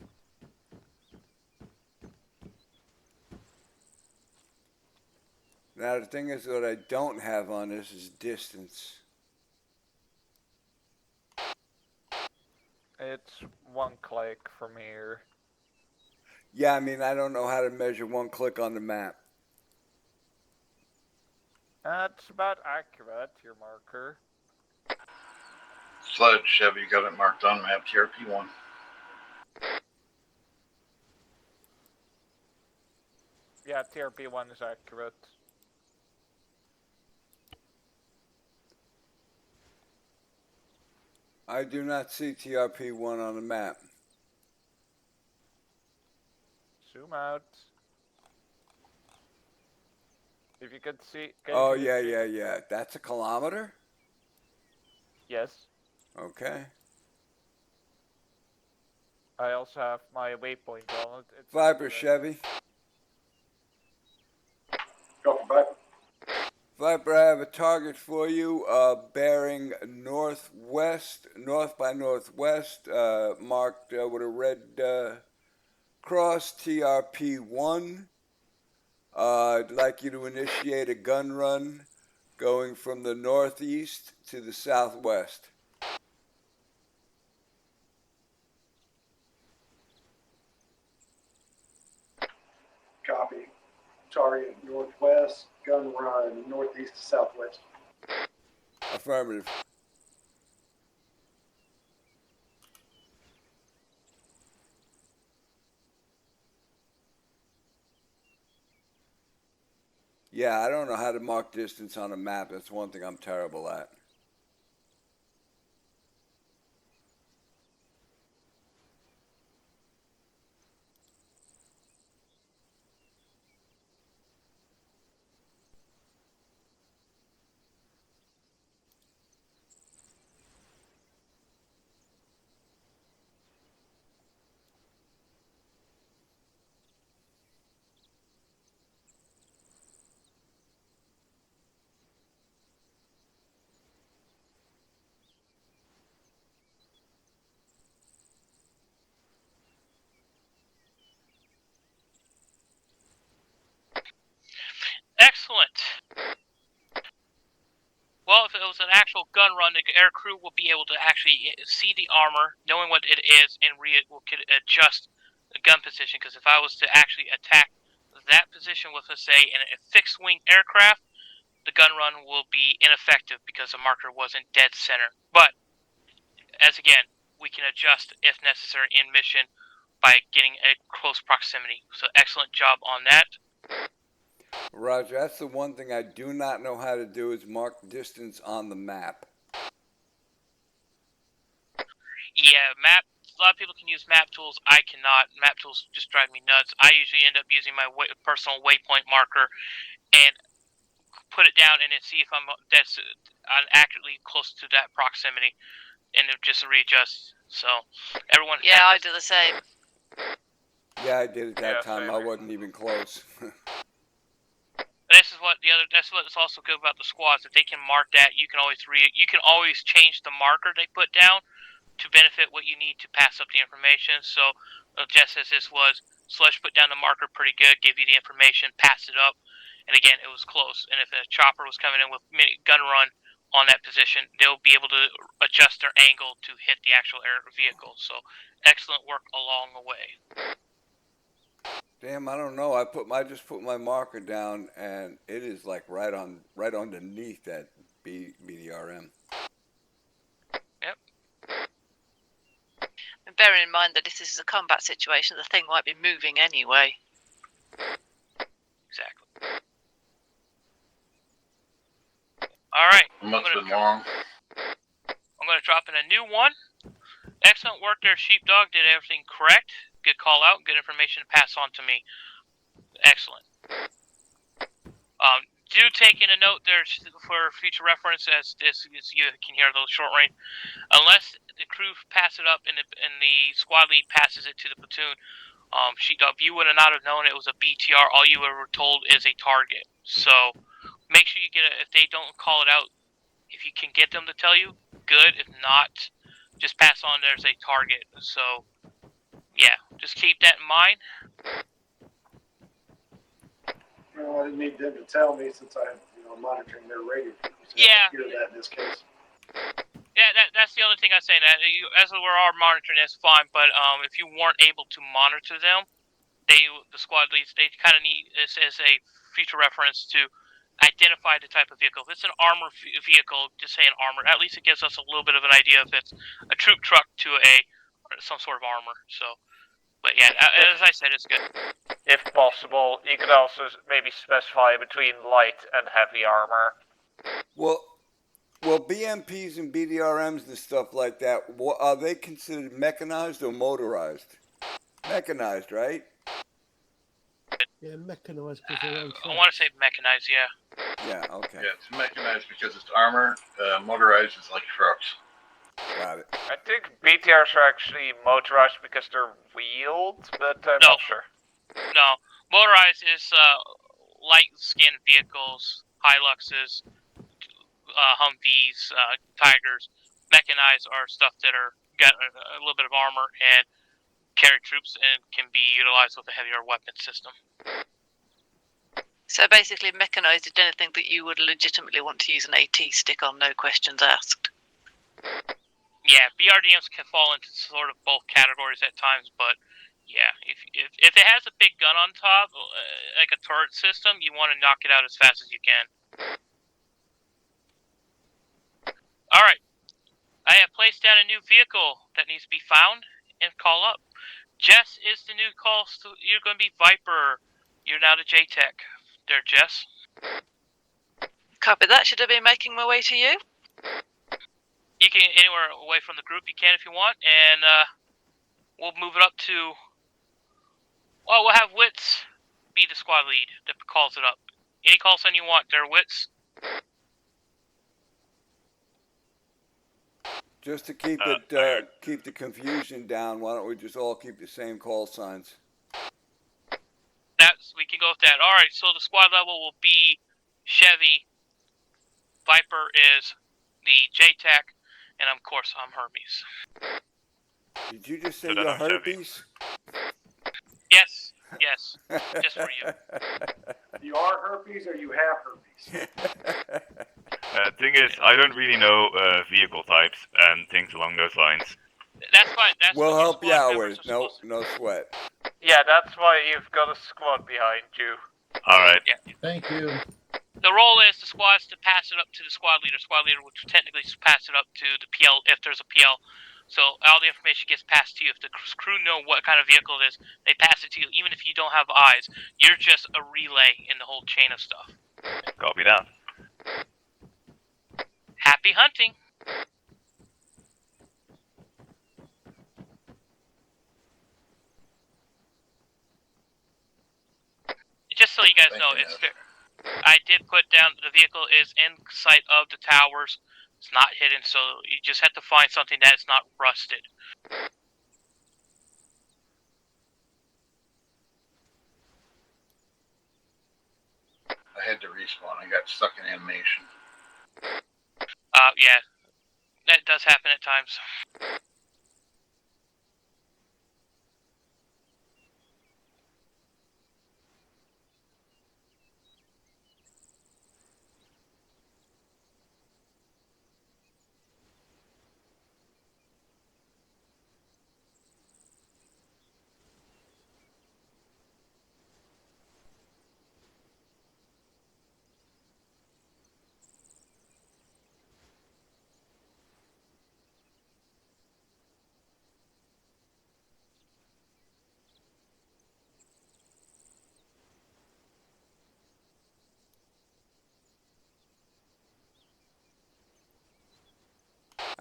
Speaker 1: Now the thing is, what I don't have on this is distance.
Speaker 10: It's one click from here.
Speaker 1: Yeah, I mean, I don't know how to measure one click on the map.
Speaker 10: That's about accurate, your marker.
Speaker 3: Sledge, Chevy, got it marked on map TRP1.
Speaker 10: Yeah, TRP1 is accurate.
Speaker 1: I do not see TRP1 on the map.
Speaker 10: Zoom out. If you could see.
Speaker 1: Oh, yeah. That's a kilometer?
Speaker 10: Yes.
Speaker 1: Okay.
Speaker 10: I also have my waypoint on it. It's
Speaker 1: Viper, Chevy.
Speaker 8: Go for Viper.
Speaker 1: Viper, I have a target for you, bearing northwest, north by northwest, marked with a red cross, TRP1. I'd like you to initiate a gun run going from the northeast to the southwest.
Speaker 8: Copy. Target northwest, gun run northeast to southwest.
Speaker 1: Affirmative. Yeah, I don't know how to mark distance on a map. That's one thing I'm terrible at.
Speaker 6: Excellent. Well, if it was an actual gun run, the air crew will be able to actually see the armor, knowing what it is, and could adjust the gun position. Because if I was to actually attack that position with, let's say, a fixed-wing aircraft, the gun run will be ineffective because the marker wasn't dead center. But, as again, we can adjust if necessary in mission by getting a close proximity. So excellent job on that.
Speaker 1: Roger, that's the one thing I do not know how to do is mark distance on the map.
Speaker 6: Yeah, a lot of people can use map tools. I cannot. Map tools just drive me nuts. I usually end up using my personal waypoint marker and put it down and then see if I'm accurately close to that proximity, and it just readjust. So everyone.
Speaker 4: Yeah, I do the same.
Speaker 1: Yeah, I did it that time.
Speaker 10: Same.
Speaker 1: I wasn't even close.
Speaker 6: This is what that's what's also good about the squads. If they can mark that, you can always change the marker they put down to benefit what you need to pass up the information. So just as this was, Slush put down the marker pretty good, give you the information, pass it up, and again, it was close. And if a chopper was coming in with gun run on that position, they'll be able to adjust their angle to hit the actual air vehicle. So excellent work along the way.
Speaker 1: Damn, I don't know. I just put my marker down, and it is like right underneath that BDRM.
Speaker 6: Yep.
Speaker 4: And bearing in mind that if this is a combat situation, the thing might be moving anyway.
Speaker 6: Exactly. All right.
Speaker 3: Must have been long.
Speaker 6: I'm going to drop in a new one. Excellent work there, Sheepdog. Did everything correct. Good call out. Good information to pass on to me. Excellent. Do take in a note there for future reference, as you can hear those short range. Unless the crew pass it up and the squad lead passes it to the platoon, Sheepdog, you would not have known it was a BTR. All you were told is a target. So make sure you get it. If they don't call it out, if you can get them to tell you, good. If not, just pass on there's a target. So yeah, just keep that in mind.
Speaker 8: Well, I didn't need them to tell me since I'm monitoring their radio. So
Speaker 6: Yeah.
Speaker 8: I hear that in this case.
Speaker 6: Yeah, that's the only thing I say. That as we are monitoring, that's fine. But if you weren't able to monitor them, the squad leads, they kind of need this as a future reference to identify the type of vehicle. If it's an armor vehicle, just say an armor. At least it gives us a little bit of an idea if it's a troop truck to some sort of armor. So, but yeah, as I said, it's good.
Speaker 10: If possible, you could also maybe specify between light and heavy armor.
Speaker 1: Well, BMPs and BDRMs and stuff like that, are they considered mechanized or motorized? Mechanized, right?
Speaker 9: Yeah, mechanized because they're own
Speaker 6: I want to say mechanized, yeah.
Speaker 1: Yeah, okay.
Speaker 3: Yeah, it's mechanized because it's armor. Motorized is like trucks.
Speaker 1: Got it.
Speaker 10: I think BTRs are actually motorized because they're wheeled, but I'm not sure.
Speaker 6: No, motorized is light skin vehicles, Hiluxes, Humvees, Tigers. Mechanized are stuff that are got a little bit of armor and carry troops and can be utilized with a heavier weapon system.
Speaker 4: So basically, mechanized is anything that you would legitimately want to use an AT stick on, no questions asked.
Speaker 6: Yeah, BRDMs can fall into sort of both categories at times, but yeah, if it has a big gun on top, like a turret system, you want to knock it out as fast as you can. All right, I have placed down a new vehicle that needs to be found and call up. Jess is the new call. So you're going to be Viper. You're now the JTech. There, Jess.
Speaker 4: Copy that. Should I be making my way to you?
Speaker 6: You can anywhere away from the group you can if you want, and we'll move it up to. Well, we'll have Wits be the squad lead that calls it up. Any call sign you want, there, Wits.
Speaker 1: Just to keep keep the confusion down, why don't we just all keep the same call signs?
Speaker 6: We can go with that. All right, so the squad level will be Chevy. Viper is the JTAC, and of course I'm Hermes.
Speaker 1: Did you just say you're herpes?
Speaker 6: Yes, just for you.
Speaker 8: You are herpes or you have herpes?
Speaker 7: Thing is, I don't really know vehicle types and things along those lines.
Speaker 6: That's fine.
Speaker 1: We'll help you out with. No sweat.
Speaker 10: Yeah, that's why you've got a squad behind you.
Speaker 7: Alright.
Speaker 6: Yeah.
Speaker 3: Thank you.
Speaker 6: The role is the squad's to pass it up to the squad leader. Squad leader will technically pass it up to the PL if there's a PL. So all the information gets passed to you. If the crew know what kind of vehicle it is, they pass it to you. Even if you don't have eyes, you're just a relay in the whole chain of stuff.
Speaker 7: Copy that.
Speaker 6: Happy hunting! Just so you guys know, it's fair. I did put down the vehicle is in sight of the towers. It's not hidden, so you just have to find something that's not rusted.
Speaker 3: I had to respawn. I got stuck in animation.
Speaker 6: Yeah. That does happen at times.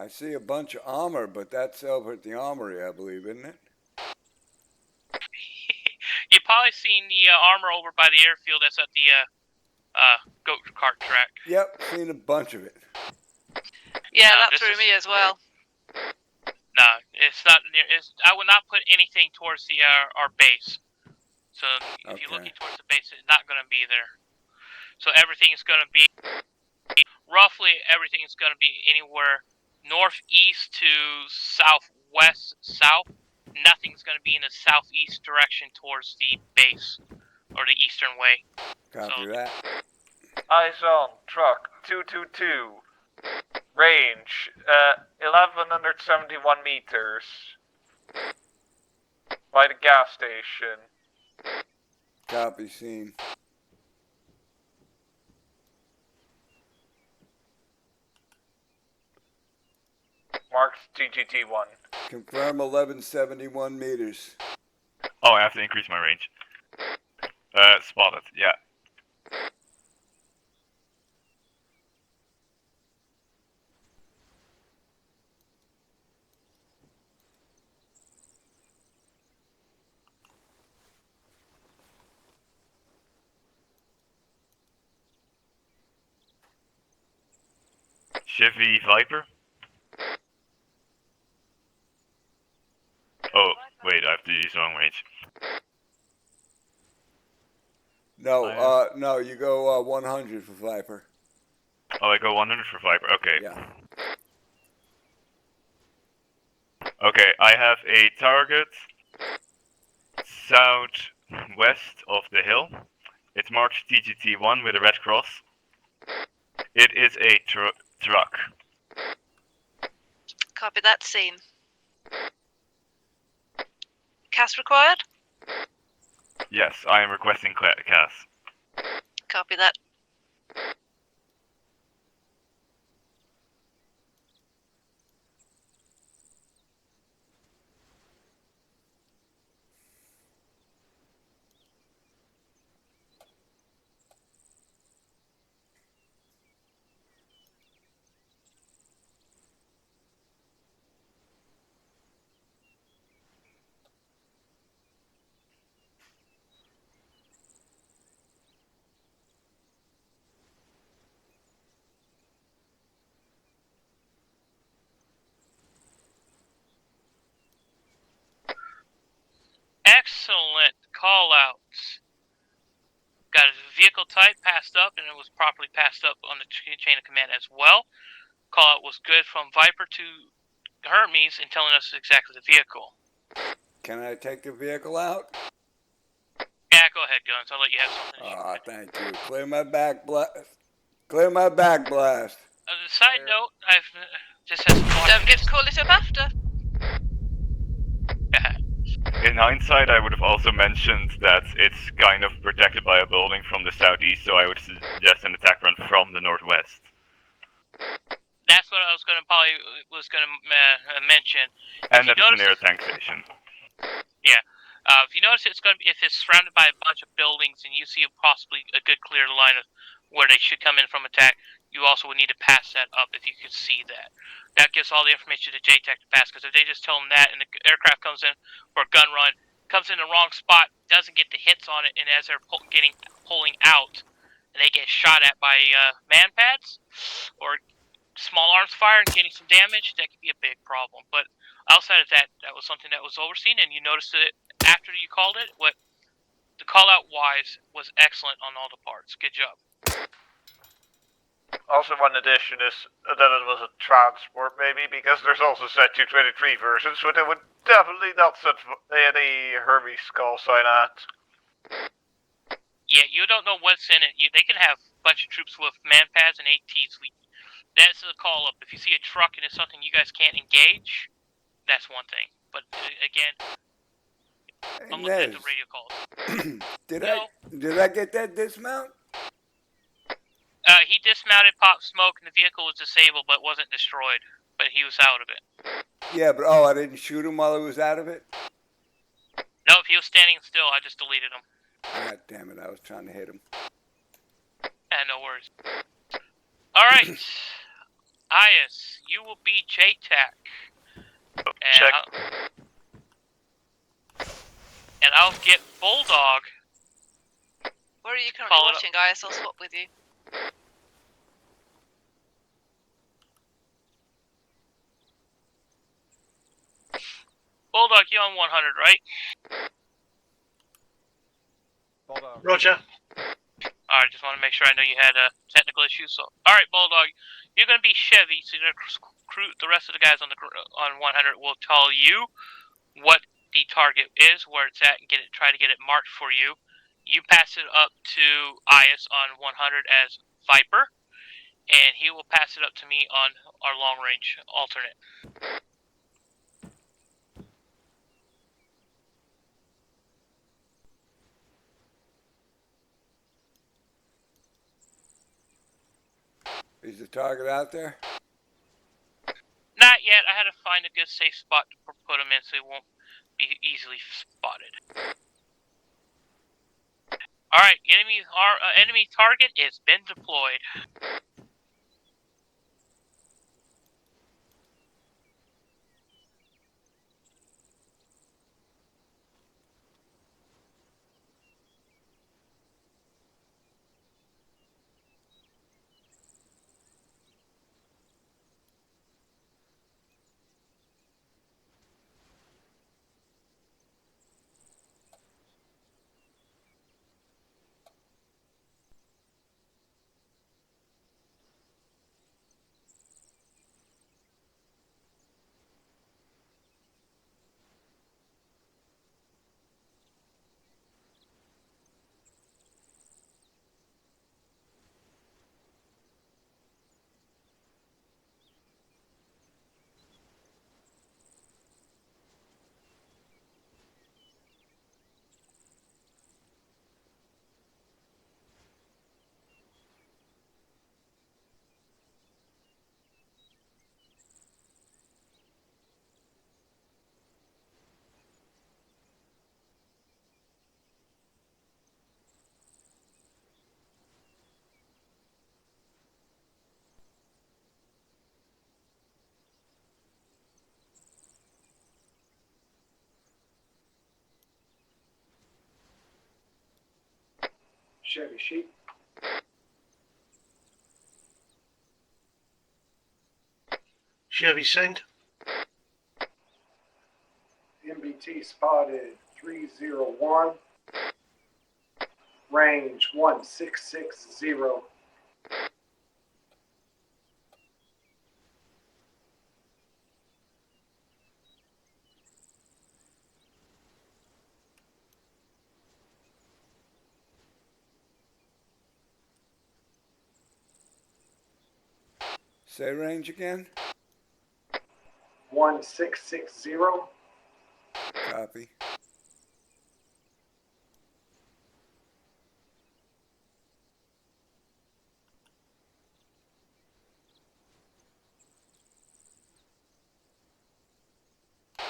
Speaker 1: I see a bunch of armor, but that's over at the armory, I believe, isn't it?
Speaker 6: You've probably seen the armor over by the airfield that's at the goat cart track.
Speaker 1: Yep, seen a bunch of it.
Speaker 4: Yeah, that threw me as well.
Speaker 6: No, it's not near. I would not put anything towards the our base. So if you're looking towards the base, it's not going to be there. So everything is going to be roughly everything is going to be anywhere northeast to southwest south. Nothing's going to be in the southeast direction towards the base or the eastern way.
Speaker 1: Copy that.
Speaker 10: Eyes on truck 222. Range 1171 meters by the gas station.
Speaker 1: Copy scene.
Speaker 10: Marked TGT-1.
Speaker 1: Confirm 1171 meters.
Speaker 7: Oh, I have to increase my range. Spotted, yeah. Chevy Viper? Oh, wait, I have to use long range.
Speaker 1: No, no, you go 100 for Viper.
Speaker 7: Oh, I go 100 for Viper, okay.
Speaker 1: Yeah.
Speaker 7: Okay, I have a target southwest of the hill. It's marked TGT-1 with a red cross. It is a truck.
Speaker 4: Copy that scene. Cast required?
Speaker 7: Yes, I am requesting CAS.
Speaker 4: Copy that.
Speaker 6: Excellent call outs. Got a vehicle type passed up, and it was properly passed up on the chain of command as well. Call out was good from Viper to Hermes in telling us exactly the vehicle.
Speaker 1: Can I take the vehicle out?
Speaker 6: Yeah, go ahead, Guns. I'll let you have something.
Speaker 1: Thank you. Clear my back blast. Clear my back blast.
Speaker 6: Side note, I've just had some
Speaker 4: Don't get to call it up after.
Speaker 7: In hindsight, I would have also mentioned that it's kind of protected by a building from the southeast, so I would suggest an attack run from the northwest.
Speaker 6: That's what I was gonna mention.
Speaker 7: And that it's an air tank station.
Speaker 6: Yeah. If you notice, if it's surrounded by a bunch of buildings and you see possibly a good clear line of where they should come in from attack, you also would need to pass that up if you could see that. That gives all the information to JTAC to pass, because if they just tell them that and the aircraft comes in for a gun run, comes in the wrong spot, doesn't get the hits on it, and as they're pulling out, and they get shot at by man pads or small arms fire and getting some damage, that could be a big problem. But outside of that, that was something that was overseen, and you noticed it after you called it. What the call out wise was excellent on all the parts. Good job.
Speaker 10: Also, one addition is that it was a transport, maybe, because there's also set 223 versions, but it would definitely not set any Hermes call sign at.
Speaker 6: Yeah, you don't know what's in it. They can have a bunch of troops with man pads and ATs. That's a call up. If you see a truck and it's something you guys can't engage, that's one thing. But again, I'm looking at the radio calls.
Speaker 1: Did I get that dismount?
Speaker 6: He dismounted, popped smoke, and the vehicle was disabled, but wasn't destroyed. But he was out of it.
Speaker 1: Yeah, but I didn't shoot him while he was out of it?
Speaker 6: No, if he was standing still, I just deleted him.
Speaker 1: God damn it, I was trying to hit him.
Speaker 6: No worries. Alright. Ias, you will be JTAC.
Speaker 11: Check.
Speaker 6: And I'll get Bulldog.
Speaker 4: Where are you currently watching, guys? I'll swap with you.
Speaker 6: Bulldog, you on 100, right?
Speaker 10: Bulldog.
Speaker 9: Roger.
Speaker 6: Alright, just want to make sure I know you had technical issues. So, alright, Bulldog, you're going to be Chevy, so the rest of the guys on 100 will tell you what the target is, where it's at, and try to get it marked for you. You pass it up to Ias on 100 as Viper, and he will pass it up to me on our long-range alternate.
Speaker 1: Is the target out there?
Speaker 11: Not yet. I had to find a good safe spot to put them in so they won't be easily spotted. Alright, enemy target has been deployed.
Speaker 8: Chevy Sheep.
Speaker 9: Chevy send.
Speaker 8: MBT spotted 301. Range 1660.
Speaker 1: Say range again?
Speaker 8: 1660.
Speaker 1: Copy.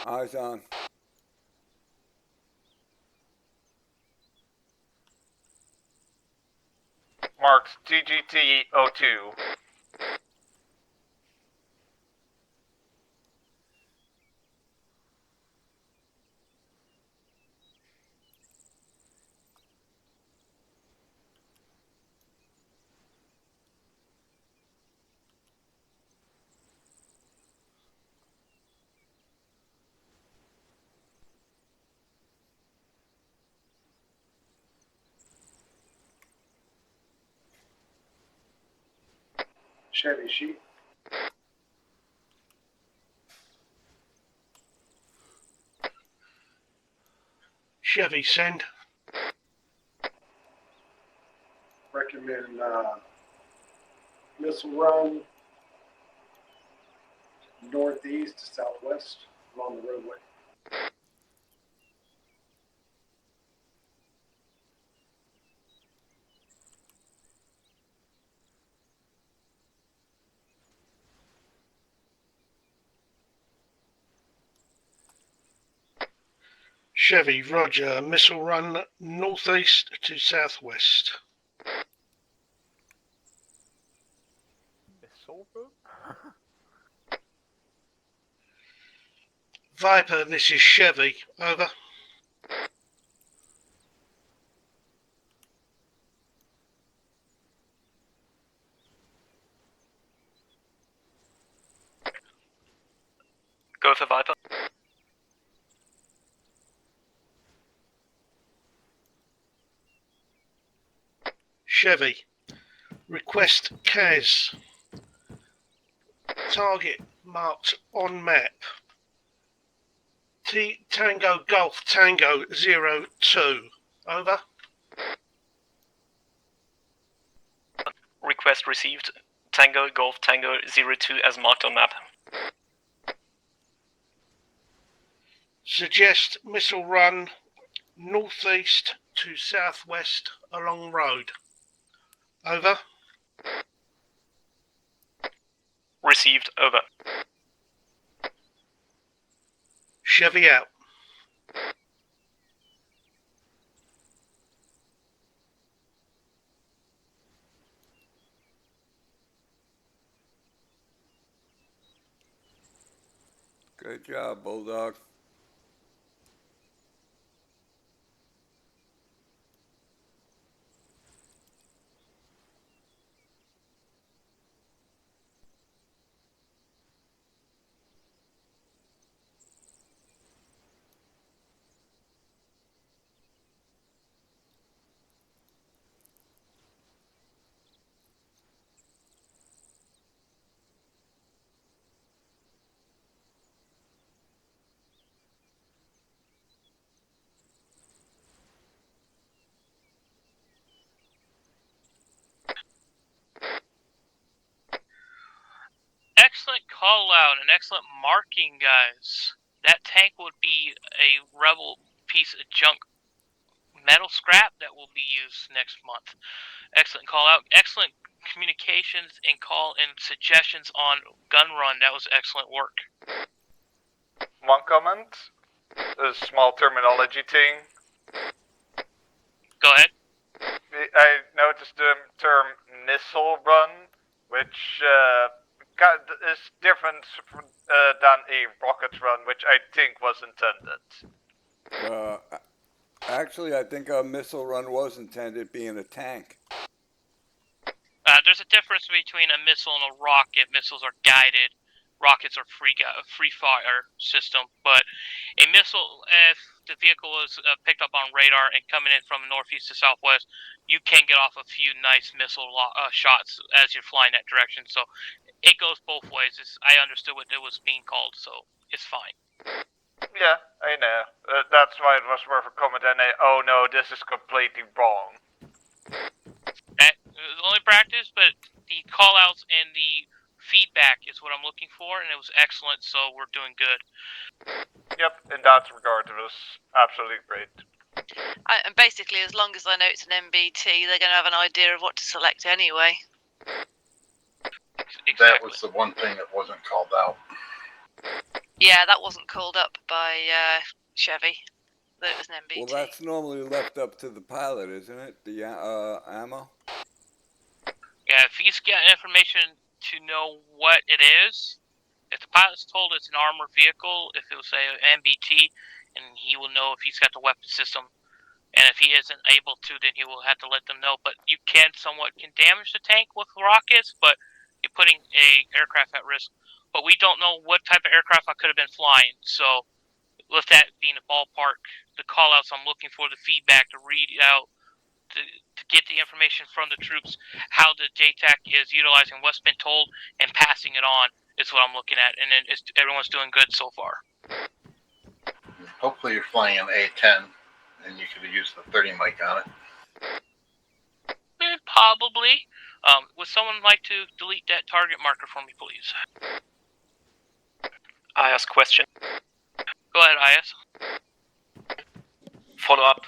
Speaker 1: Eyes on.
Speaker 10: Marked GGT-02.
Speaker 8: Chevy Sheep.
Speaker 9: Chevy send.
Speaker 8: Recommend missile run northeast to southwest along the roadway.
Speaker 9: Chevy, roger. Missile run northeast to southwest.
Speaker 10: Missile room?
Speaker 9: Viper, this is Chevy. Over.
Speaker 11: Go for Viper.
Speaker 9: Chevy, request CAS. Target marked on map. Tango Golf Tango 02. Over.
Speaker 11: Request received. Tango Golf Tango 02 as marked on map.
Speaker 9: Suggest missile run northeast to southwest along road. Over.
Speaker 12: Received. Over.
Speaker 13: Chevy out.
Speaker 1: Good job, Bulldog.
Speaker 11: Excellent call out and excellent marking, guys. That tank would be a rebel piece of junk metal scrap that will be used next month. Excellent call out. Excellent communications and call and suggestions on gun run. That was excellent work.
Speaker 10: One comment. A small terminology thing.
Speaker 11: Go ahead.
Speaker 10: I noticed the term missile run, which is different than a rocket run, which I think was intended.
Speaker 1: Actually, I think a missile run was intended being a tank.
Speaker 11: There's a difference between a missile and a rocket. Missiles are guided. Rockets are free fire system. But a missile, if the vehicle is picked up on radar and coming in from northeast to southwest, you can get off a few nice missile shots as you're flying that direction. So it goes both ways. I understood what it was being called, so it's fine.
Speaker 10: Yeah, I know. That's why it was worth a comment. And oh no, this is completely wrong.
Speaker 11: It was only practice, but the call-outs and the feedback is what I'm looking for, and it was excellent, so we're doing good.
Speaker 10: Yep, in that regard, it was absolutely great.
Speaker 4: And basically, as long as I know it's an MBT, they're going to have an idea of what to select anyway.
Speaker 11: Exactly.
Speaker 3: That was the one thing that wasn't called out.
Speaker 4: Yeah, that wasn't called up by Chevy. That it was an MBT.
Speaker 1: Well, that's normally left up to the pilot, isn't it? The ammo?
Speaker 11: Yeah, if he's got information to know what it is, if the pilot's told it's an armored vehicle, if it will say MBT, and he will know if he's got the weapon system. And if he isn't able to, then he will have to let them know. But you can damage the tank with rockets, but you're putting a aircraft at risk. But we don't know what type of aircraft I could have been flying. So with that being a ballpark, the call-outs I'm looking for, the feedback, to read out, to get the information from the troops, how the JTAC is utilizing what's been told and passing it on is what I'm looking at. And then everyone's doing good so far.
Speaker 3: Hopefully you're flying an A-10 and you could have used the 30 mic on it.
Speaker 11: Probably. Would someone like to delete that target marker for me, please?
Speaker 12: IS question.
Speaker 11: Go ahead, IS.
Speaker 12: Follow-up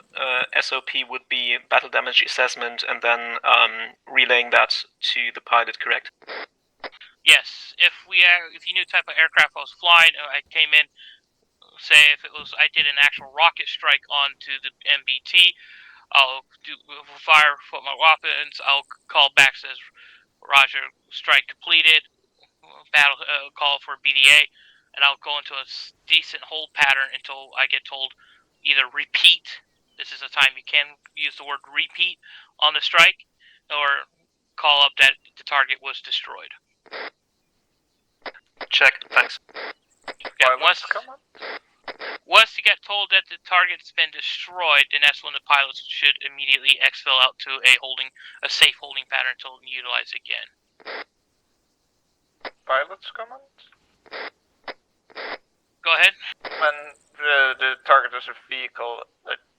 Speaker 12: SOP would be battle damage assessment and then relaying that to the pilot, correct?
Speaker 11: Yes. If you knew the type of aircraft I was flying, I came in, say if I did an actual rocket strike onto the MBT, I'll fire for my weapons. I'll call back, says Roger, strike completed, battle call for BDA, and I'll go into a decent hold pattern until I get told either repeat. This is a time you can use the word repeat on the strike, or call up that the target was destroyed.
Speaker 12: Check. Thanks.
Speaker 11: Yeah, once you get told that the target's been destroyed, then that's when the pilots should immediately exfil out to a safe holding pattern until utilized again.
Speaker 10: Pilot's comment?
Speaker 11: Go ahead.
Speaker 10: When the target is a vehicle,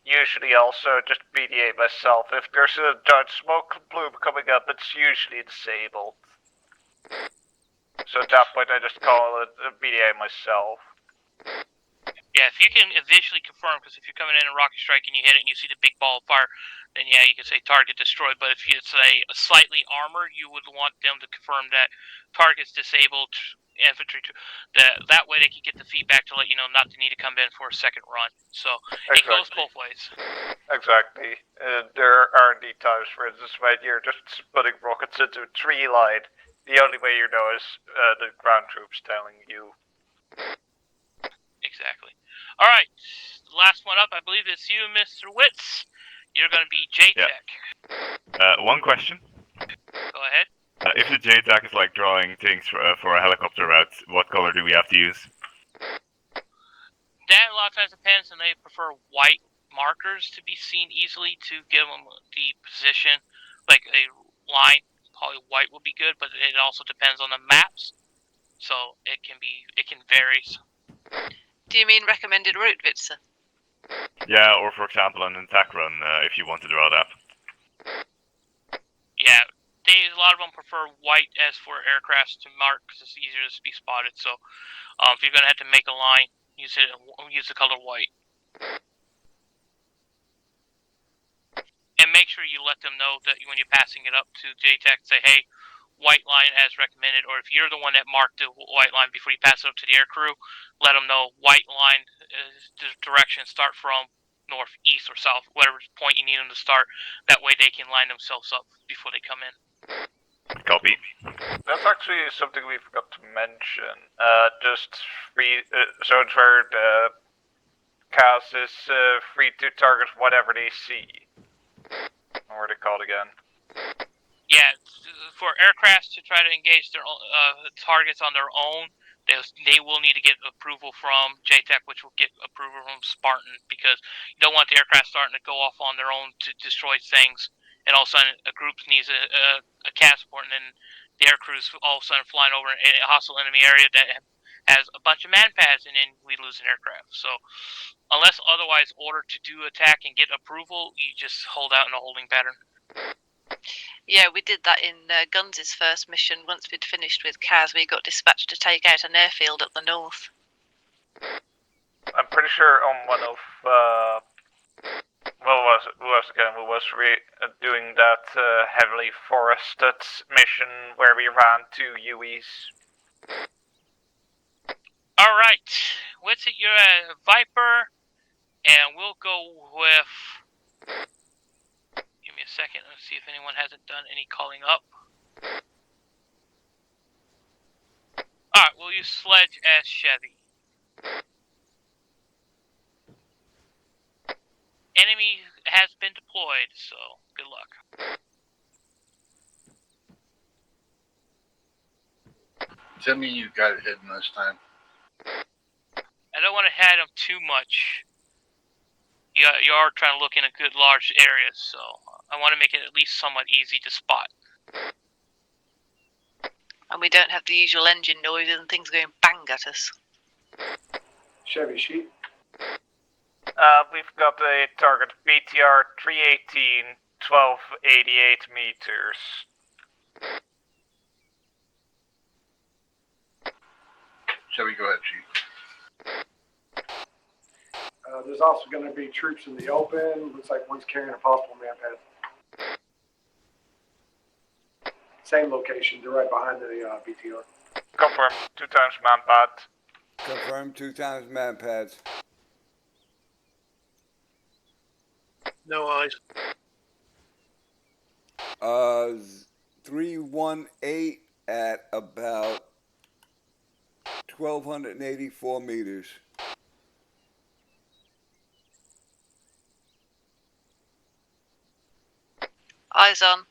Speaker 10: usually also just BDA myself. If there's a dark smoke plume coming up, it's usually disabled. So at that point I just call it a BDA myself.
Speaker 11: Yeah, if you can visually confirm, because if you're coming in a rocket strike and you hit it and you see the big ball of fire, then yeah, you can say target destroyed. But if it's a slightly armored, you would want them to confirm that target's disabled, infantry. That way they can get the feedback to let you know not to need to come in for a second run. So it goes both ways.
Speaker 10: Exactly. There are indeed times, for instance, when you're just putting rockets into a tree line. The only way you know is the ground troops telling you.
Speaker 11: Exactly. All right, the last one up, I believe it's you, Mr. Witz. You're going to be JTAC.
Speaker 7: One question.
Speaker 11: Go ahead.
Speaker 7: If the JTAC is like drawing things for a helicopter route, what color do we have to use?
Speaker 11: That a lot of times depends, and they prefer white markers to be seen easily to give them the position. Like a line, probably white will be good, but it also depends on the maps. So it can vary.
Speaker 4: Do you mean recommended route, Vitsa?
Speaker 7: Yeah, or for example an attack run if you want to draw that.
Speaker 11: Yeah, a lot of them prefer white as for aircrafts to mark because it's easier to be spotted. So if you're going to have to make a line, use the color white. And make sure you let them know that when you're passing it up to JTAC, say, hey, white line as recommended, or if you're the one that marked the white line before you pass it up to the air crew, let them know white line is the direction start from north, east, or south, whatever point you need them to start. That way they can line themselves up before they come in.
Speaker 7: Copy.
Speaker 10: That's actually something we forgot to mention. Just free zones where the CAS is free to target whatever they see. What are they called again?
Speaker 11: Yeah, for aircrafts to try to engage their targets on their own, they will need to get approval from JTAC, which will get approval from Spartan, because you don't want the aircraft starting to go off on their own to destroy things, and all of a sudden a group needs a CAS support, and then the air crews all of a sudden flying over a hostile enemy area that has a bunch of man pads, and then we lose an aircraft. So unless otherwise ordered to do attack and get approval, you just hold out in a holding pattern.
Speaker 4: Yeah, we did that in Guns' first mission. Once we'd finished with Kaz, we got dispatched to take out an airfield at the north.
Speaker 10: I'm pretty sure on one of who was doing that heavily forested mission where we ran 2 UEs.
Speaker 11: All right, what's it? You're a Viper, and we'll go with. Give me a second. Let's see if anyone hasn't done any calling up. Alright, we'll use Sledge as Chevy. Enemy has been deployed, so good luck.
Speaker 3: Does that mean you got it hidden this time?
Speaker 11: I don't want to head them too much. You are trying to look in a good large area, so I want to make it at least somewhat easy to spot.
Speaker 4: And we don't have the usual engine noises and things going bang at us.
Speaker 8: Chevy sheet.
Speaker 10: We've got a target BTR 318, 1288 meters.
Speaker 3: Chevy, go ahead, Chief.
Speaker 8: There's also going to be troops in the open. Looks like one's carrying a possible man pad. Same location. They're right behind the BTR.
Speaker 10: Confirm. 2 times man pad.
Speaker 1: Confirm 2 times man pads.
Speaker 13: No eyes.
Speaker 1: 318 at about 1,284 meters.
Speaker 4: Eyes on.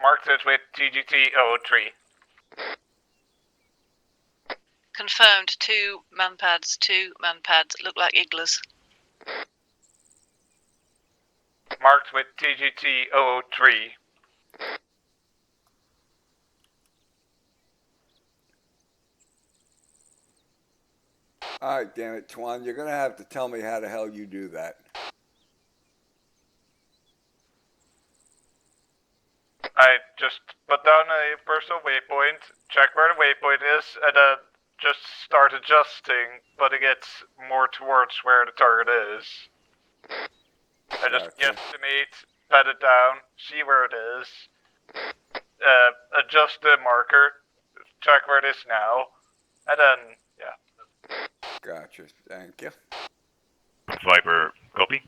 Speaker 10: Marked it with TGT 003.
Speaker 4: Confirmed 2 man pads, 2 man pads. Look like igloos.
Speaker 10: Marked with TGT 003.
Speaker 1: Alright, damn it, Twan, you're gonna have to tell me how the hell you do that.
Speaker 10: I just put down a personal waypoint, check where the waypoint is, and then just start adjusting, but it gets more towards where the target is. I just guesstimate, pet it down, see where it is, adjust the marker, check where it is now, and then, yeah.
Speaker 1: Gotcha. Thank you.
Speaker 7: Viper, copy.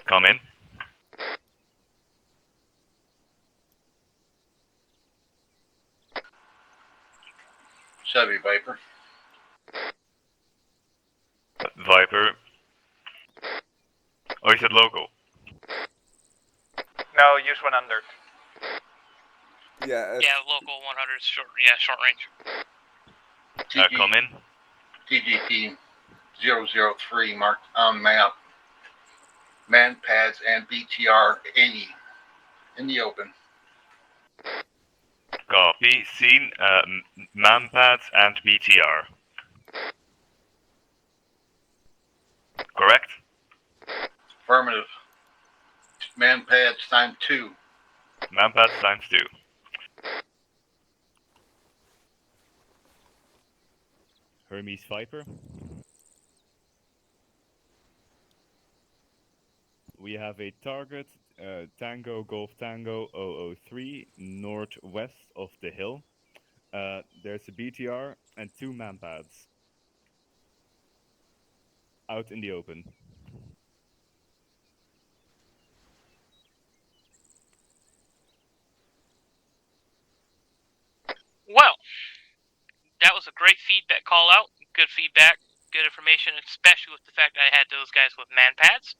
Speaker 7: Come in.
Speaker 3: Chevy Viper.
Speaker 7: Viper. Oh, you said local.
Speaker 10: No, use 100.
Speaker 1: Yeah.
Speaker 11: Yeah, local 100 short. Yeah, short range.
Speaker 7: Come in.
Speaker 3: TGP 003 marked on map. Man pads and BTR 80 in the open.
Speaker 7: Copy. Seen. Manpads and BTR. Correct?
Speaker 3: Affirmative. Man pads times 2.
Speaker 7: Manpads times 2. Hermes Viper. We have a target, Tango Golf Tango 003, northwest of the hill. There's a BTR and 2 manpads. Out in the open.
Speaker 11: Well, that was a great feedback call out. Good feedback, good information, especially with the fact that I had those guys with man pads.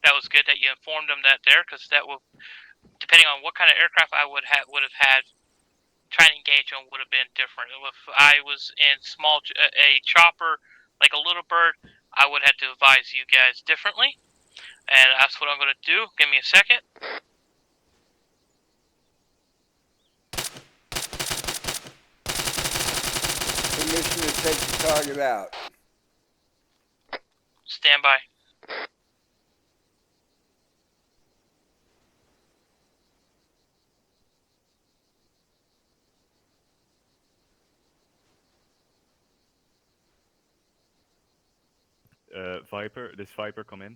Speaker 11: That was good that you informed them that there, because that will, depending on what kind of aircraft I would have had, trying to engage on would have been different. If I was in a chopper like a Little Bird, I would have to advise you guys differently, and that's what I'm going to do. Give me a second.
Speaker 1: Permission to take the target out.
Speaker 11: Stand by.
Speaker 7: Viper, this Viper, come in.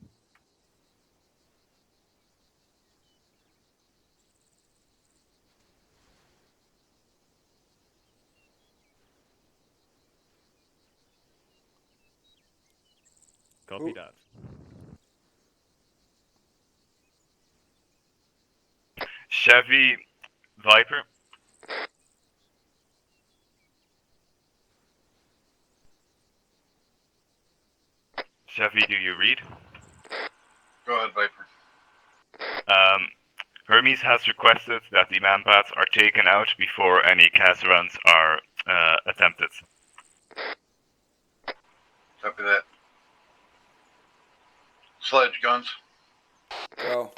Speaker 7: Copy that. Chevy Viper. Chevy, do you read?
Speaker 3: Go ahead, Viper.
Speaker 7: Hermes has requested that the manpads are taken out before any CAS runs are attempted.
Speaker 3: Copy that. Sledge guns.
Speaker 1: Go.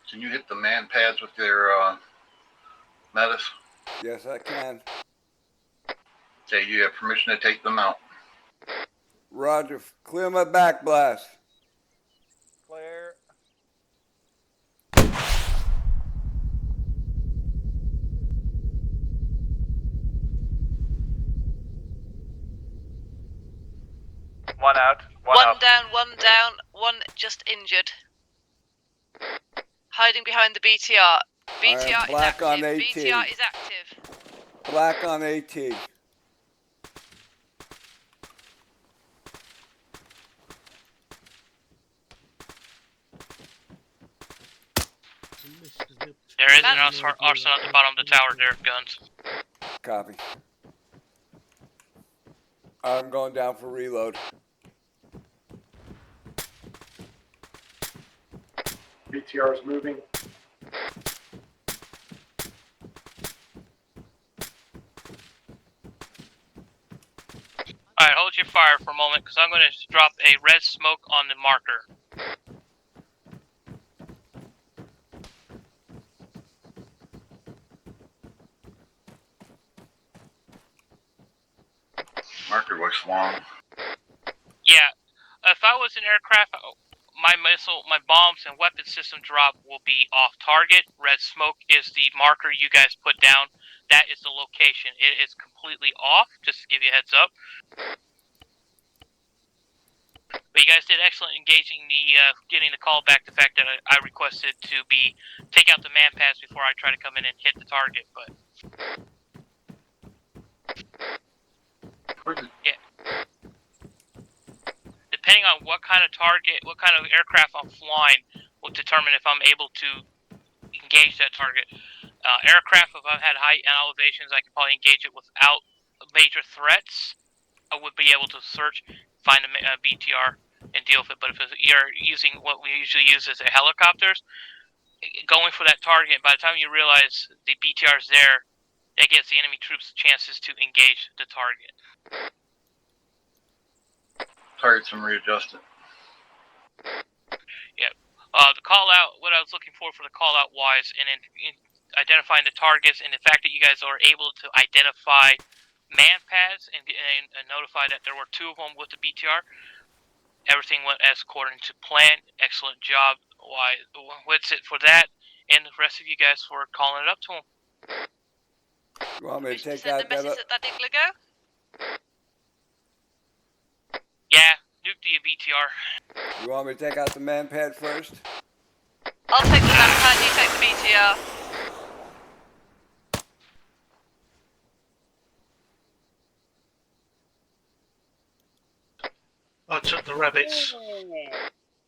Speaker 3: Can you hit the man pads with your metis?
Speaker 1: Yes, I can.
Speaker 3: Okay, you have permission to take them out.
Speaker 1: Roger. Clear my back blast.
Speaker 10: Clear. One out. One up.
Speaker 4: One down, one just injured. Hiding behind the BTR. BTR is
Speaker 1: black
Speaker 4: active.
Speaker 1: on AT.
Speaker 4: BTR is active.
Speaker 1: Black on AT.
Speaker 11: There is an arsenal at the bottom of the tower there, guns.
Speaker 1: Copy. I'm going down for reload.
Speaker 8: BTR is moving.
Speaker 11: Alright, hold your fire for a moment, because I'm going to drop a red smoke on the marker.
Speaker 3: Marker looks long.
Speaker 11: Yeah, if I was an aircraft, my bombs and weapon system drop will be off target. Red smoke is the marker you guys put down. That is the location. It is completely off, just to give you a heads up. But you guys did excellent engaging getting the call back. The fact that I requested to take out the man pads before I try to come in and hit the target, but yeah. Depending on what kind of target, what kind of aircraft I'm flying, will determine if I'm able to engage that target. Aircraft, if I've had high elevations, I could probably engage it without major threats. I would be able to search, find a BTR, and deal with it. But if you're using what we usually use as helicopters, going for that target, by the time you realize the BTR's there, that gives the enemy troops chances to engage the target.
Speaker 3: Targets and readjust it.
Speaker 11: Yep. The call out, what I was looking for the call out wise, and in identifying the targets, and the fact that you guys are able to identify man pads and notify that there were 2 of them with the BTR, everything went as according to plan. Excellent job. What's it for that, and the rest of you guys for calling it up to him.
Speaker 1: You want me to take
Speaker 4: Send
Speaker 1: out
Speaker 4: the message that Igloo go?
Speaker 11: Yeah, nuke the BTR.
Speaker 1: You want me to take out the man pad first?
Speaker 4: I'll take the man pad, you take the BTR.
Speaker 13: I took the rabbits.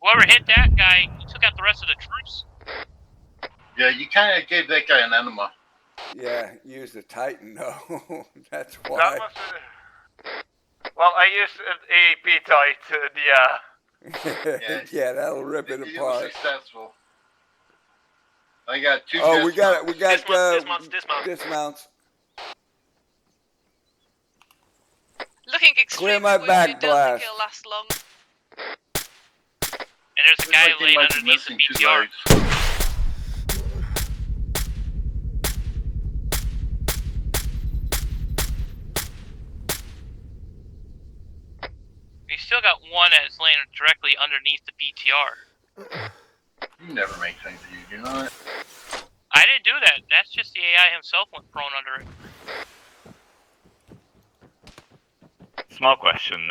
Speaker 11: Whoever hit that guy, you took out the rest of the troops.
Speaker 3: Yeah, you kind of gave that guy an enema.
Speaker 1: Yeah, use the Titan though. That's why.
Speaker 10: That must have... Well, I used a B-Tight, yeah.
Speaker 1: Yeah, that'll rip it
Speaker 3: He was
Speaker 1: apart.
Speaker 3: successful. I got 2
Speaker 1: Oh, we got dismounts.
Speaker 4: Looking extremely
Speaker 1: Clear my back
Speaker 4: wounded, don't
Speaker 1: blast.
Speaker 4: think he'll last long.
Speaker 11: And there's a guy laying underneath the BTR. You still got one that's laying directly underneath the BTR.
Speaker 3: You never make things easy, you know that?
Speaker 11: I didn't do that. That's just the AI himself went prone under it.
Speaker 7: Small question.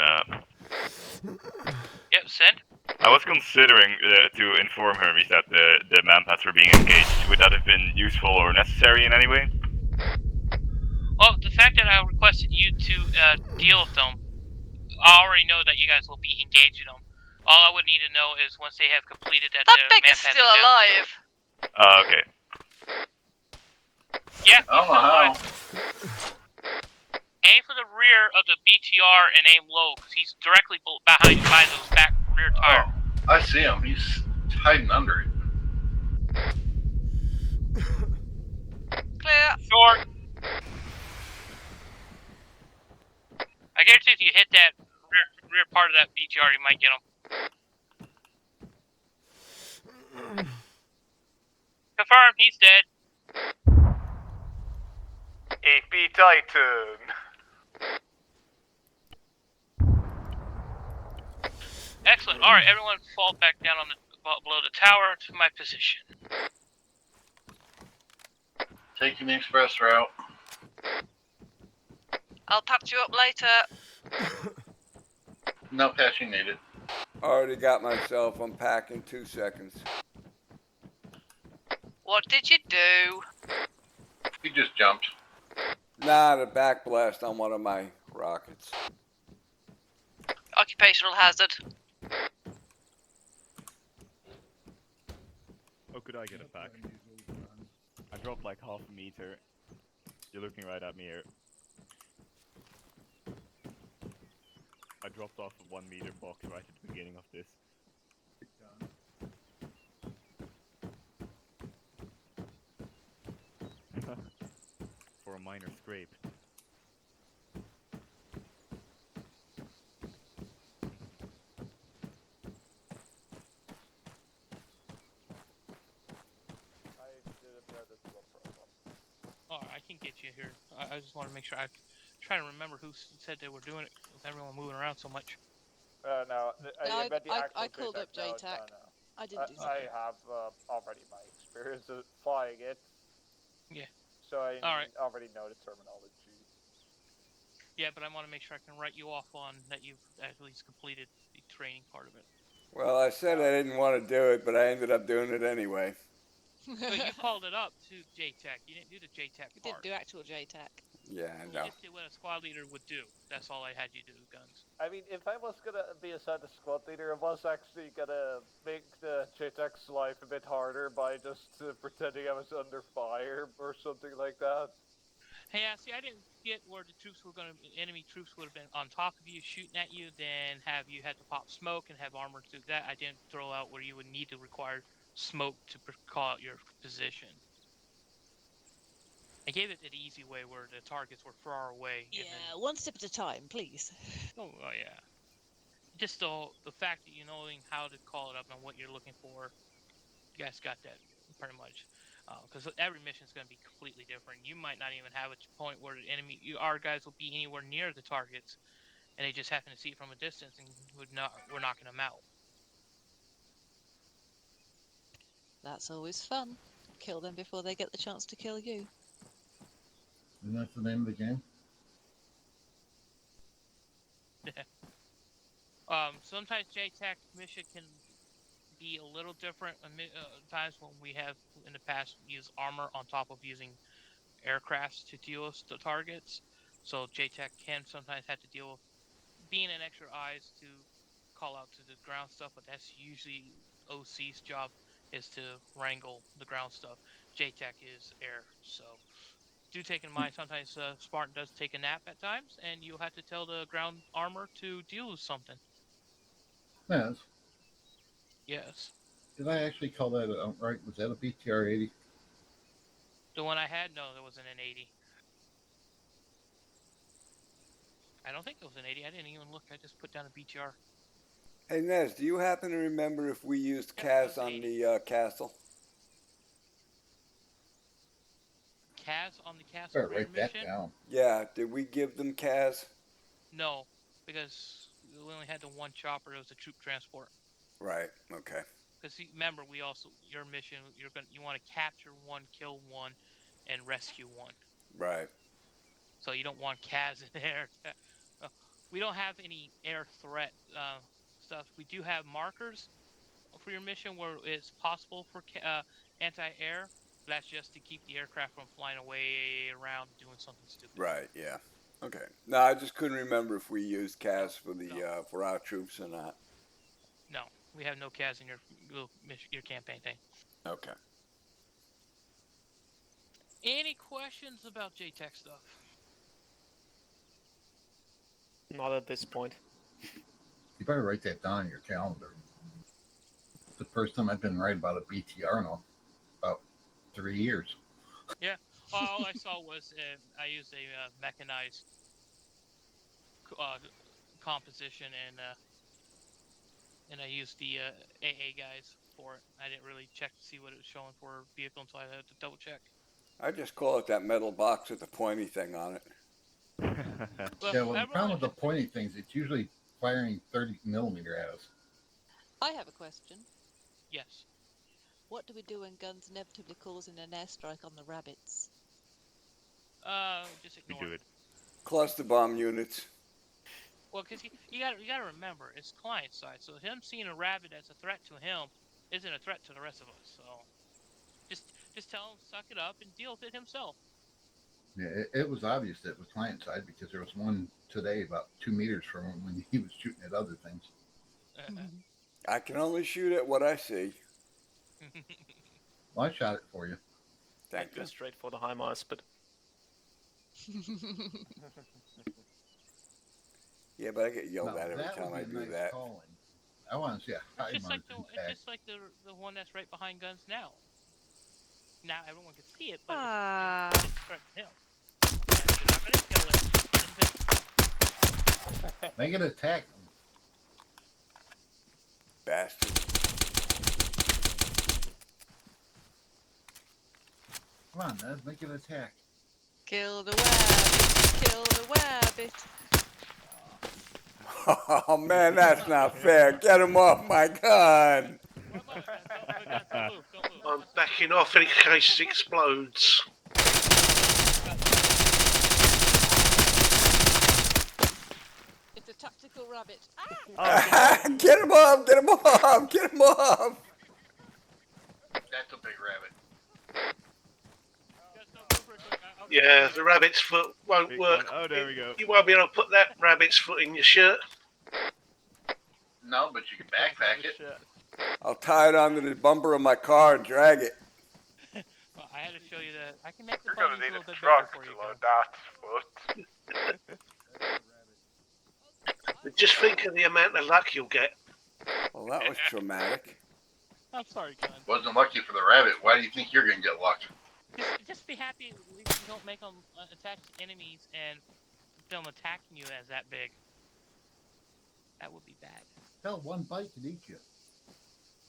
Speaker 11: Yep, send.
Speaker 7: I was considering to inform Hermes that the manpads were being engaged. Would that have been useful or necessary in any way?
Speaker 11: Well, the fact that I requested you to deal with them, I already know that you guys will be engaging them. All I would need to know is once they have completed that.
Speaker 4: That Becca's still alive.
Speaker 7: Okay.
Speaker 11: Yeah,
Speaker 3: I don't know how.
Speaker 11: Aim for the rear of the BTR and aim low, because he's directly behind by those back rear tire.
Speaker 3: Oh, I see him. He's hiding under it.
Speaker 4: Clear.
Speaker 11: Short. I guarantee if you hit that rear part of that BTR, you might get him. Confirmed, he's dead.
Speaker 10: A B-Titan.
Speaker 11: Excellent. Alright, everyone fall back down on below the tower to my position.
Speaker 3: Taking the express route.
Speaker 4: I'll patch you up later.
Speaker 3: No patching needed.
Speaker 1: Already got myself unpacking 2 seconds.
Speaker 4: What did you do?
Speaker 3: He just jumped.
Speaker 1: Nah, the back blast on one of my rockets.
Speaker 4: Occupational hazard.
Speaker 7: Oh, could I get it back? I dropped like half a meter. You're looking right at me here. I dropped off a 1 meter box right at the beginning of this. For a minor scrape.
Speaker 6: Alright, I can get you here. I just want to make sure. I'm trying to remember who said they were doing it with everyone moving around so much.
Speaker 10: No,
Speaker 4: No,
Speaker 10: you meant the actual
Speaker 4: I called up
Speaker 10: JTAC.
Speaker 4: JTAC.
Speaker 10: No.
Speaker 4: I didn't do
Speaker 10: I
Speaker 4: that.
Speaker 10: have already my experience of flying it.
Speaker 6: Yeah.
Speaker 10: So I
Speaker 6: Alright.
Speaker 10: already know the terminology.
Speaker 6: Yeah, but I want to make sure I can write you off on that you've at least completed the training part of it.
Speaker 1: Well, I said I didn't want to do it, but I ended up doing it anyway.
Speaker 6: But you called it up to JTAC. You didn't do the JTAC
Speaker 4: We
Speaker 6: part.
Speaker 4: didn't do actual JTAC.
Speaker 1: Yeah, I
Speaker 6: You
Speaker 1: know.
Speaker 6: just did what a squad leader would do. That's all I had you do, Guns.
Speaker 10: I mean, if I was gonna be assigned a squad leader, I was actually gonna make the JTAC's life a bit harder by just pretending I was under fire or something like that.
Speaker 6: Hey, see, I didn't get where the troops were gonna. Enemy troops would have been on top of you, shooting at you. Then have you had to pop smoke and have armor to that. I didn't throw out where you would need to require smoke to call out your position. I gave it the easy way where the targets were far away.
Speaker 4: Yeah,
Speaker 6: and
Speaker 4: one step at a time, please.
Speaker 6: then, oh yeah. Just the fact that you knowing how to call it up and what you're looking for, you guys got that pretty much. Because every mission is going to be completely different. You might not even have a point where the enemy, our guys will be anywhere near the targets, and they just happen to see it from a distance, and we're knocking them out.
Speaker 4: That's always fun. Kill them before they get the chance to kill you.
Speaker 3: Isn't that the name of the game?
Speaker 6: Sometimes JTAC mission can be a little different. Times when we have in the past used armor on top of using aircrafts to deal with the targets. So JTAC can sometimes have to deal with being an extra eyes to call out to the ground stuff, but that's usually OC's job is to wrangle the ground stuff. JTAC is air, so do take in mind sometimes Spartan does take a nap at times, and you'll have to tell the ground armor to deal with something.
Speaker 3: Yes.
Speaker 6: Yes.
Speaker 3: Did I actually call that right? Was that a BTR 80?
Speaker 6: The one I had, no, there wasn't an 80. I don't think it was an 80. I didn't even look. I just put down a BTR.
Speaker 1: Hey, Nez, do you happen to remember if we used Kaz on the castle?
Speaker 6: Kaz on the castle
Speaker 3: Better
Speaker 6: rear
Speaker 3: write that
Speaker 6: mission?
Speaker 3: down.
Speaker 1: Yeah, did we give them Kaz?
Speaker 6: No, because we only had the one chopper. It was a troop transport.
Speaker 1: Right, okay.
Speaker 6: Because remember, your mission, you want to capture one, kill one, and rescue one.
Speaker 1: Right.
Speaker 6: So you don't want Kaz in there. We don't have any air threat stuff. We do have markers for your mission where it's possible for anti-air. That's just to keep the aircraft from flying away around doing something stupid.
Speaker 1: Right, yeah. Okay. No, I just couldn't remember if we used Kaz for the for our troops or not.
Speaker 6: No, we have no Kaz in your campaign thing.
Speaker 1: Okay.
Speaker 6: Any questions about JTAC stuff?
Speaker 2: Not at this point.
Speaker 3: You better write that down on your calendar. It's the first time I've been right about a BTR in about 3 years.
Speaker 6: Yeah. All I saw was I used a mechanized composition and I used the AA guys for it. I didn't really check to see what it was showing for a vehicle until I had to double check.
Speaker 1: I just call it that metal box with the pointy thing on it.
Speaker 3: Yeah, well, the problem with the pointy things, it's usually firing 30 millimeter at us.
Speaker 4: I have a question.
Speaker 6: Yes.
Speaker 4: What do we do when guns inevitably calls in an airstrike on the rabbits?
Speaker 6: Just ignore
Speaker 7: do
Speaker 6: it.
Speaker 1: Cluster bomb units.
Speaker 6: Well, because you gotta remember, it's client side, so him seeing a rabbit as a threat to him isn't a threat to the rest of us. So just tell him suck it up and deal with it himself.
Speaker 3: Yeah, it was obvious that it was client side because there was one today about 2 meters from him when he was shooting at other things.
Speaker 1: I can only shoot at what I see.
Speaker 3: Well, I shot it for you.
Speaker 1: Thank
Speaker 2: Go
Speaker 1: you.
Speaker 2: straight for the HIMARS, but
Speaker 1: Yeah, but I get yelled
Speaker 3: Now,
Speaker 1: at every
Speaker 3: that
Speaker 1: time
Speaker 3: would
Speaker 1: I
Speaker 3: be
Speaker 1: do
Speaker 3: a nice
Speaker 1: that.
Speaker 3: calling. I want to see a high
Speaker 6: It's
Speaker 3: margin
Speaker 6: just like the one that's right behind Guns now. Now everyone can see it, but
Speaker 4: Ah.
Speaker 6: it's a threat to him. And you're not gonna kill it.
Speaker 3: Make it attack.
Speaker 1: Bastard.
Speaker 3: Come on, Ned, make it attack.
Speaker 4: Kill the rabbit. Kill the rabbit.
Speaker 1: Oh man, that's not fair. Get him off my gun.
Speaker 13: I'm backing off in case it explodes.
Speaker 4: It's a tactical rabbit.
Speaker 1: Get him off! Get him off! Get him off!
Speaker 14: That's a big rabbit.
Speaker 13: Yeah, the rabbit's foot won't
Speaker 7: Big
Speaker 13: work.
Speaker 7: one. Oh, there we go.
Speaker 13: You won't be able to put that rabbit's foot in your shirt.
Speaker 14: No, but you can backpack it.
Speaker 1: I'll tie it onto the bumper of my car and drag it.
Speaker 6: Well, I had to show you that. I can make the
Speaker 10: You're gonna
Speaker 6: bunnies
Speaker 10: need
Speaker 6: a little
Speaker 10: a
Speaker 6: bit
Speaker 10: truck
Speaker 6: bigger for
Speaker 10: to
Speaker 6: you.
Speaker 10: load that foot.
Speaker 13: Just think of the amount of luck you'll get.
Speaker 1: Well, that was traumatic.
Speaker 6: I'm sorry, Gun.
Speaker 14: Wasn't lucky for the rabbit. Why do you think you're gonna get lucky?
Speaker 6: Just be happy we don't make them attack enemies and them attacking you as that big. That would be bad.
Speaker 3: Hell, one bite could eat you.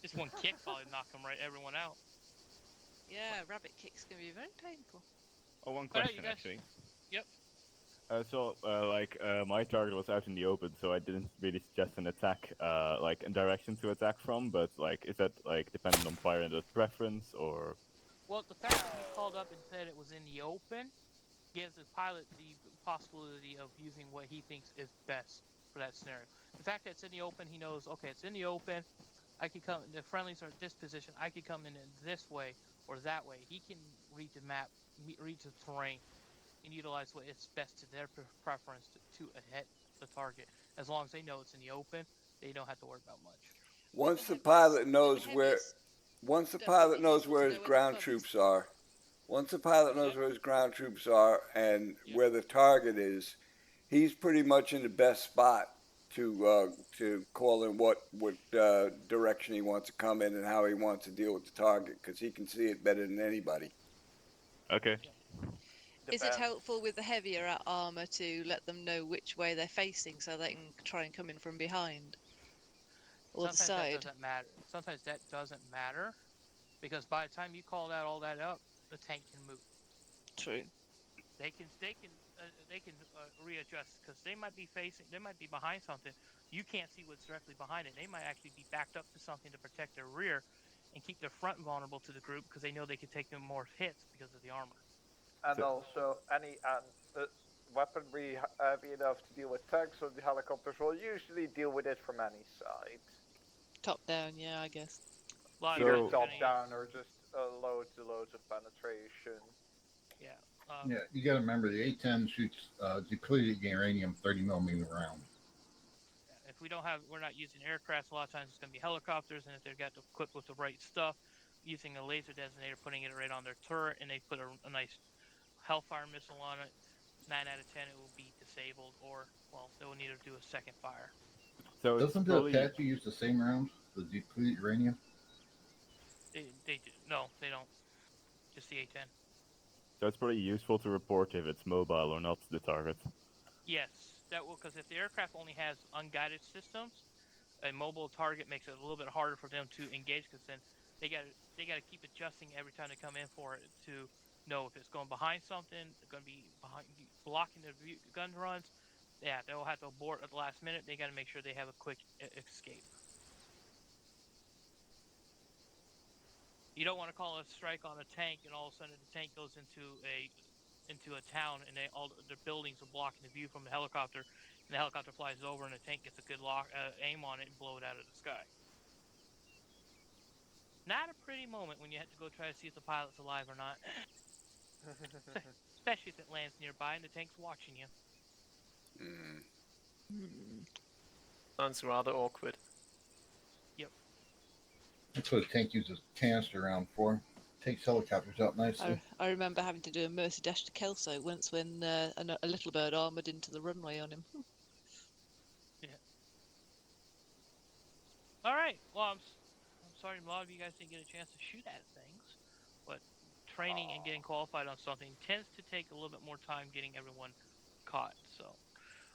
Speaker 6: Just one kick probably knock everyone out.
Speaker 4: Yeah, rabbit kicks can be very painful.
Speaker 7: Oh, one
Speaker 6: Alright,
Speaker 7: question
Speaker 6: you guys-
Speaker 7: actually.
Speaker 6: Yep.
Speaker 7: My target was out in the open, so I didn't really suggest an attack, like a direction to attack from. But like, is that like dependent on pilot's preference or?
Speaker 6: Well, the fact that he called up and said it was in the open gives the pilot the possibility of using what he thinks is best for that scenario. The fact that it's in the open, he knows, okay, it's in the open. I could come. The friendlies are at this position. I could come in this way or that way. He can read the map, read the terrain, and utilize what is best to their preference to hit the target. As long as they know it's in the open, they don't have to worry about much.
Speaker 1: Once the pilot knows where his ground troops are, and where the target is, he's pretty much in the best spot to call in what direction he wants to come in and how he wants to deal with the target, because he can see it better than anybody.
Speaker 7: Okay.
Speaker 4: Is it helpful with the heavier armor to let them know which way they're facing so they can try and come in from behind? Or the
Speaker 6: Sometimes
Speaker 4: side?
Speaker 6: that doesn't matter. Sometimes that doesn't matter, because by the time you call all that up, the tank can move.
Speaker 4: True.
Speaker 6: They can readjust, because they might be behind something. You can't see what's directly behind it. They might actually be backed up to something to protect their rear, and keep their front vulnerable to the group because they know they can take them more hits because of the armor.
Speaker 10: And also, any weaponry heavy enough to deal with tanks or the helicopters will usually deal with it from any side.
Speaker 4: Top down, yeah, I guess.
Speaker 10: Either top down or just loads and loads of penetration.
Speaker 6: Yeah.
Speaker 3: Yeah, you got to remember the A-10 shoots depleted uranium 30mm round.
Speaker 6: If we're not using aircraft, a lot of times it's going to be helicopters, and if they've got equipped with the right stuff, using a laser designator, putting it right on their turret, and they put a nice Hellfire missile on it, 9 out of 10 it will be disabled, or, well, they will need to do a second fire.
Speaker 7: So
Speaker 3: doesn't the Apache use the same rounds, the depleted uranium?
Speaker 6: They do. No, they don't. Just the A-10.
Speaker 7: So it's pretty useful to report if it's mobile or not the target.
Speaker 6: Yes, that will, because if the aircraft only has unguided systems, a mobile target makes it a little bit harder for them to engage, because then they got to keep adjusting every time they come in for it to know if it's going behind something, they're going to be blocking the gun runs. Yeah, they'll have to abort at the last minute. They got to make sure they have a quick escape. You don't want to call a strike on a tank, and all of a sudden the tank goes into a town, and all the buildings are blocking the view from the helicopter, and the helicopter flies over, and the tank gets a good aim on it and blow it out of the sky. Not a pretty moment when you have to go try to see if the pilot's alive or not. Especially if it lands nearby and the tank's watching you.
Speaker 2: Sounds rather awkward.
Speaker 6: Yep.
Speaker 3: That's what a tank uses canister round for. Takes helicopters out nicely.
Speaker 4: I remember having to do a Mercy Dash to Kelso once when a little bird armoured into the runway on him.
Speaker 6: Yeah. Alright, well, I'm sorry a lot of you guys didn't get a chance to shoot at things, but training and getting qualified on something tends to take a little bit more time getting everyone caught. So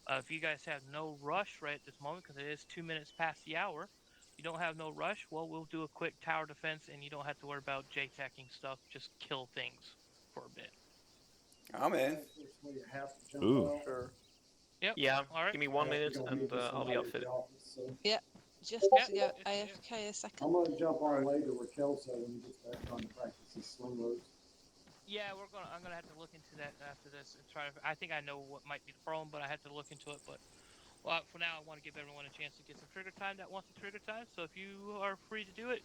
Speaker 6: if you guys have no rush right at this moment, because it is 2 minutes past the hour, you don't have no rush, well, we'll do a quick tower defense, and you don't have to worry about J-tacking stuff. Just kill things for a bit.
Speaker 1: I'm in.
Speaker 8: Where you have to jump
Speaker 7: Ooh.
Speaker 8: off.
Speaker 10: Sure.
Speaker 6: Yep.
Speaker 2: Yeah.
Speaker 6: All right.
Speaker 2: Give me 1 minute
Speaker 8: You're gonna
Speaker 2: and
Speaker 8: meet with
Speaker 2: I'll be
Speaker 8: somebody at
Speaker 2: outfitted.
Speaker 8: the office, so
Speaker 4: Yep. Just need to go
Speaker 6: Yep.
Speaker 4: AFK a second.
Speaker 8: I'm gonna jump on later with Kelso when he gets back on to practice his sling loads.
Speaker 6: Yeah, I'm gonna have to look into that after this and try to. I think I know what might be the problem, but I have to look into it. But well, for now, I want to give everyone a chance to get some trigger time that wants the trigger time. So if you are free to do it,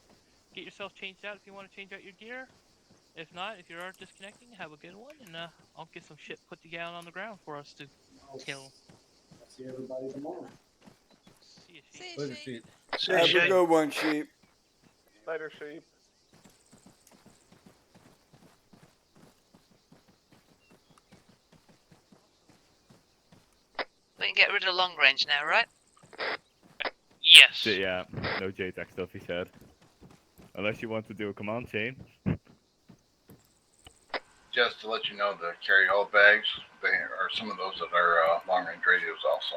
Speaker 6: get yourself changed out if you want to change out your gear. If not, if you are disconnecting, have a good one, and I'll get some shit put together on the ground for us to kill.
Speaker 8: I'll see everybody tomorrow.
Speaker 6: See you,
Speaker 4: See you,
Speaker 3: Later,
Speaker 4: sheep.
Speaker 3: sheep.
Speaker 1: Have a good one, sheep.
Speaker 10: Later, sheep.
Speaker 4: We can get rid of long range now, right?
Speaker 11: Yes.
Speaker 7: Yeah, no JTAC stuff, he said. Unless you want to do a command chain.
Speaker 14: Just to let you know, the carry all bags, they are some of those that are long range radios also.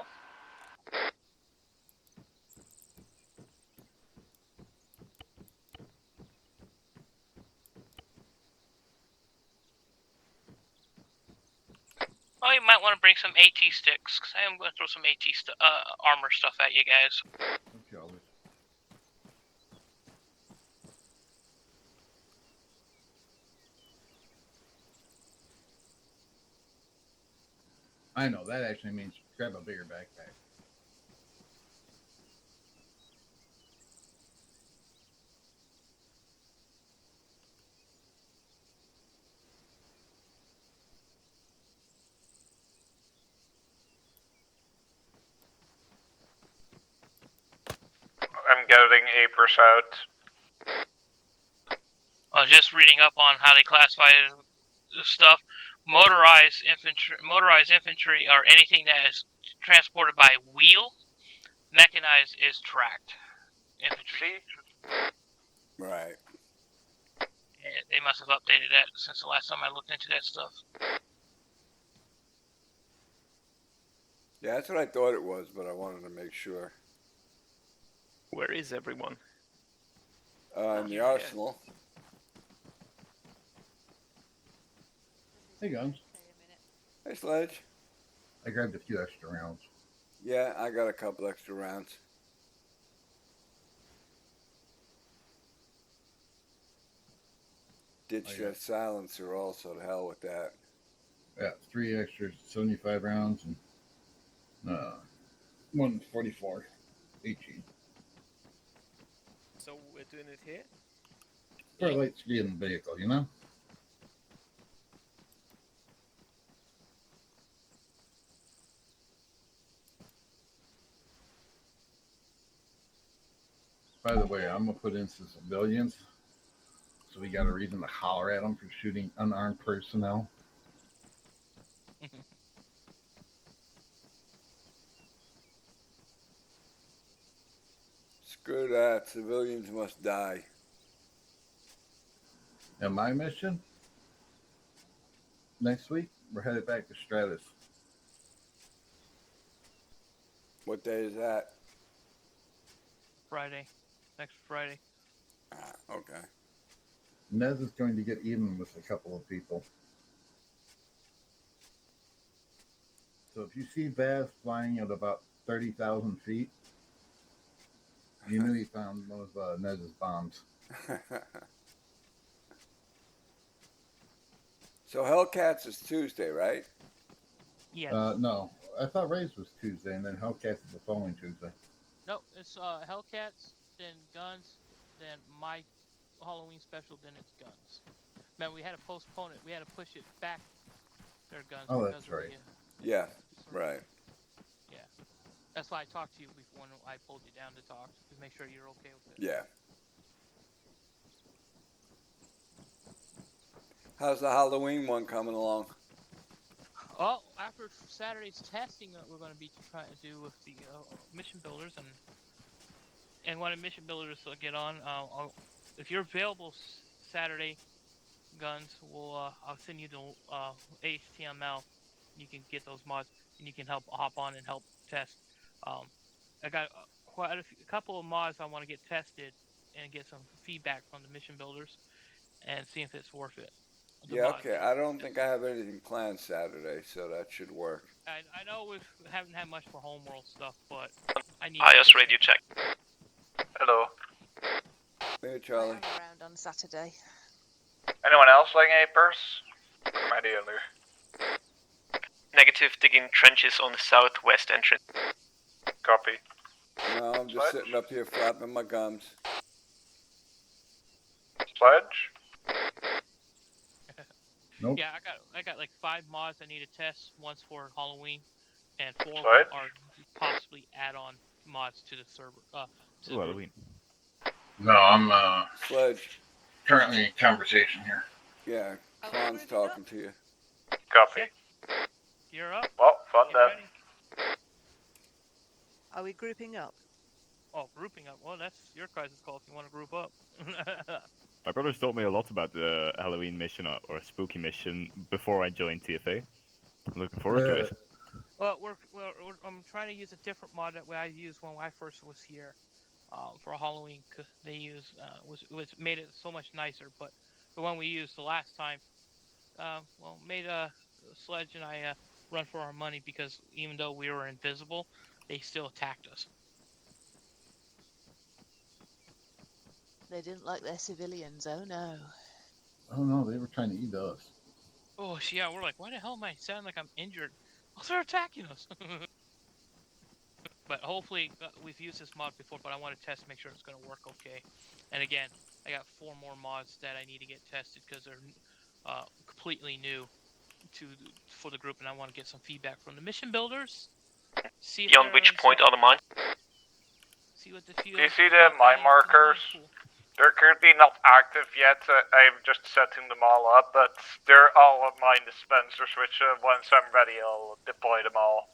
Speaker 11: Oh, you might want to bring some AT sticks, because I am going to throw some armor stuff at you guys.
Speaker 3: Okay, always. I know, that actually means grab a bigger backpack.
Speaker 10: I'm getting Apris out.
Speaker 11: I was just reading up on how they classify this stuff. Motorized infantry are anything that is transported by wheel. Mechanized is tracked infantry.
Speaker 1: Right.
Speaker 11: They must have updated that since the last time I looked into that stuff.
Speaker 1: Yeah, that's what I thought it was, but I wanted to make sure.
Speaker 2: Where is everyone?
Speaker 1: In the arsenal.
Speaker 3: Hey, Guns.
Speaker 1: Hey, Sledge.
Speaker 3: I grabbed a few extra rounds.
Speaker 1: Yeah, I got a couple extra rounds. Ditch that silencer also, to hell with that.
Speaker 3: Yeah, 3 extra 75 rounds and 144 HE.
Speaker 2: So we're doing it here?
Speaker 3: For a light civilian vehicle, you know? By the way, I'm going to put in some civilians, so we got a reason to holler at them for shooting unarmed personnel.
Speaker 1: Screw that. Civilians must die.
Speaker 3: And my mission? Next week, we're headed back to Stratus.
Speaker 1: What day is that?
Speaker 6: Friday. Next Friday.
Speaker 1: Okay.
Speaker 3: Nez is going to get even with a couple of people. So if you see Vaz flying at about 30,000 feet, you knew he found one of Nez's bombs.
Speaker 1: So Hellcats is Tuesday, right?
Speaker 6: Yes.
Speaker 3: No, I thought Rays was Tuesday, and then Hellcats is the following Tuesday.
Speaker 6: No, it's Hellcats, then Guns, then my Halloween special, then it's Guns. Man, we had to postpone it. We had to push it back. Their Guns.
Speaker 3: Oh,
Speaker 6: because
Speaker 3: that's
Speaker 6: of
Speaker 3: right.
Speaker 1: Yeah, right.
Speaker 6: Yeah. That's why I talked to you before when I pulled you down to talk, to make sure you're okay with it.
Speaker 1: Yeah. How's the Halloween one coming along?
Speaker 6: Well, after Saturday's testing that we're going to be trying to do with the mission builders, and when the mission builders get on, if you're available Saturday, Guns, I'll send you the HTML. You can get those mods, and you can hop on and help test. I got quite a couple of mods I want to get tested and get some feedback from the mission builders, and see if it's worth it. the
Speaker 1: Yeah,
Speaker 6: mod.
Speaker 1: okay. I don't think I have anything planned Saturday, so that should work.
Speaker 6: I know we haven't had much for Homeworld stuff, but I need.
Speaker 12: iOS radio check.
Speaker 10: Hello.
Speaker 1: Hey, Charlie.
Speaker 4: I'm around on Saturday.
Speaker 10: Anyone else like apers? My dealer.
Speaker 12: Negative, digging trenches on the southwest entrance.
Speaker 10: Copy.
Speaker 1: No, I'm just sitting up here flapping my gums.
Speaker 10: Sledge?
Speaker 3: Nope.
Speaker 6: Yeah, I got like 5 mods I need to test. One's for Halloween, and 4
Speaker 10: Sledge?
Speaker 6: are possibly add-on mods to the server. To the
Speaker 7: Halloween.
Speaker 3: No, I'm
Speaker 1: Sledge.
Speaker 3: currently in conversation here.
Speaker 1: Yeah, Kron's talking to you.
Speaker 10: Copy.
Speaker 6: You're up.
Speaker 10: Well, fun
Speaker 6: Get
Speaker 10: then.
Speaker 6: ready.
Speaker 4: Are we grouping up?
Speaker 6: Oh, grouping up. Well, that's your guys' call if you want to group up.
Speaker 7: My brothers told me a lot about the Halloween mission or spooky mission before I joined TFA. I'm looking forward to it.
Speaker 6: Well, I'm trying to use a different mod that way I used when I first was here for Halloween, because they use made it so much nicer. But the one we used the last time, made Sledge and I run for our money, because even though we were invisible, they still attacked us.
Speaker 4: They didn't like their civilians, oh no.
Speaker 3: Oh no, they were trying to eat us.
Speaker 6: Oh, yeah, we're like, why the hell am I sounding like I'm injured? Oh, they're attacking us. But hopefully, we've used this mod before, but I want to test to make sure it's going to work okay. And again, I got 4 more mods that I need to get tested, because they're completely new for the group, and I want to get some feedback from the mission builders. See if
Speaker 12: Beyond which point are the mines?
Speaker 6: See what the
Speaker 10: Do you see the mine markers? They're currently not active yet. I'm just setting them all up, but they're all at mine dispensers, which once I'm ready, I'll deploy them all.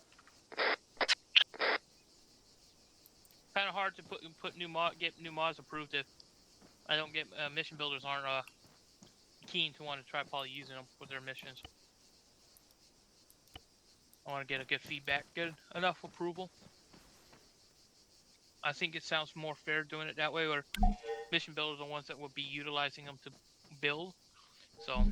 Speaker 6: Kind of hard to get new mods approved if I don't get mission builders aren't keen to want to try probably using them for their missions. I want to get a good feedback, good enough approval. I think it sounds more fair doing it that way, where mission builders are the ones that would be utilizing them to build. So.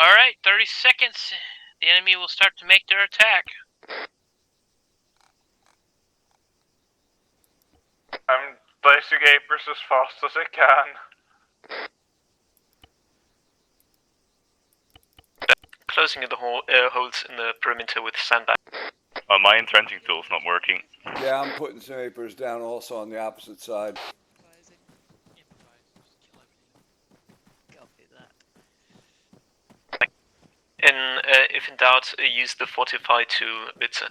Speaker 11: Alright, 30 seconds. The enemy will start to make their attack.
Speaker 10: I'm placing apers as fast as I can.
Speaker 12: Closing the holes in the perimeter with sandbag.
Speaker 7: My entrenching tool's not working.
Speaker 1: Yeah, I'm putting some apers down also on the opposite side.
Speaker 4: Copy that.
Speaker 12: And if in doubt, use the Fortify to Bitzer.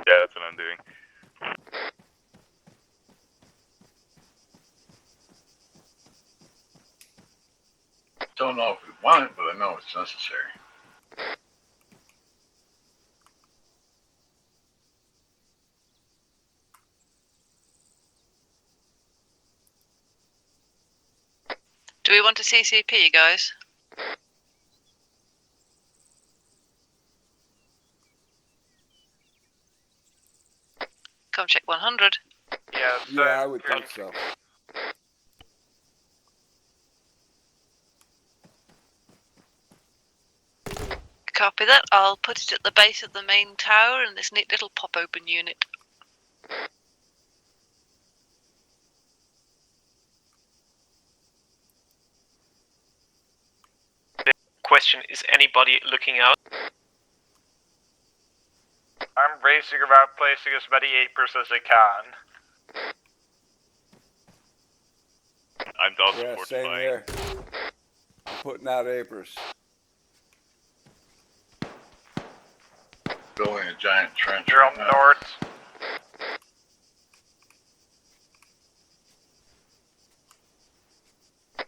Speaker 7: Yeah, that's what I'm doing.
Speaker 3: Don't know if we want it, but I know it's necessary.
Speaker 4: Do we want to CCP, guys? Come check 100.
Speaker 10: Yes,
Speaker 1: Yeah, I would think so.
Speaker 4: Copy that. I'll put it at the base of the main tower in this neat little pop-open unit.
Speaker 12: question, is anybody looking out?
Speaker 10: I'm racing around placing as many apers as I can.
Speaker 7: I'm also
Speaker 1: Yeah, same
Speaker 7: fortifying.
Speaker 1: here. Putting out apers.
Speaker 14: Building a giant trench.
Speaker 10: You're on
Speaker 14: right now.
Speaker 10: north.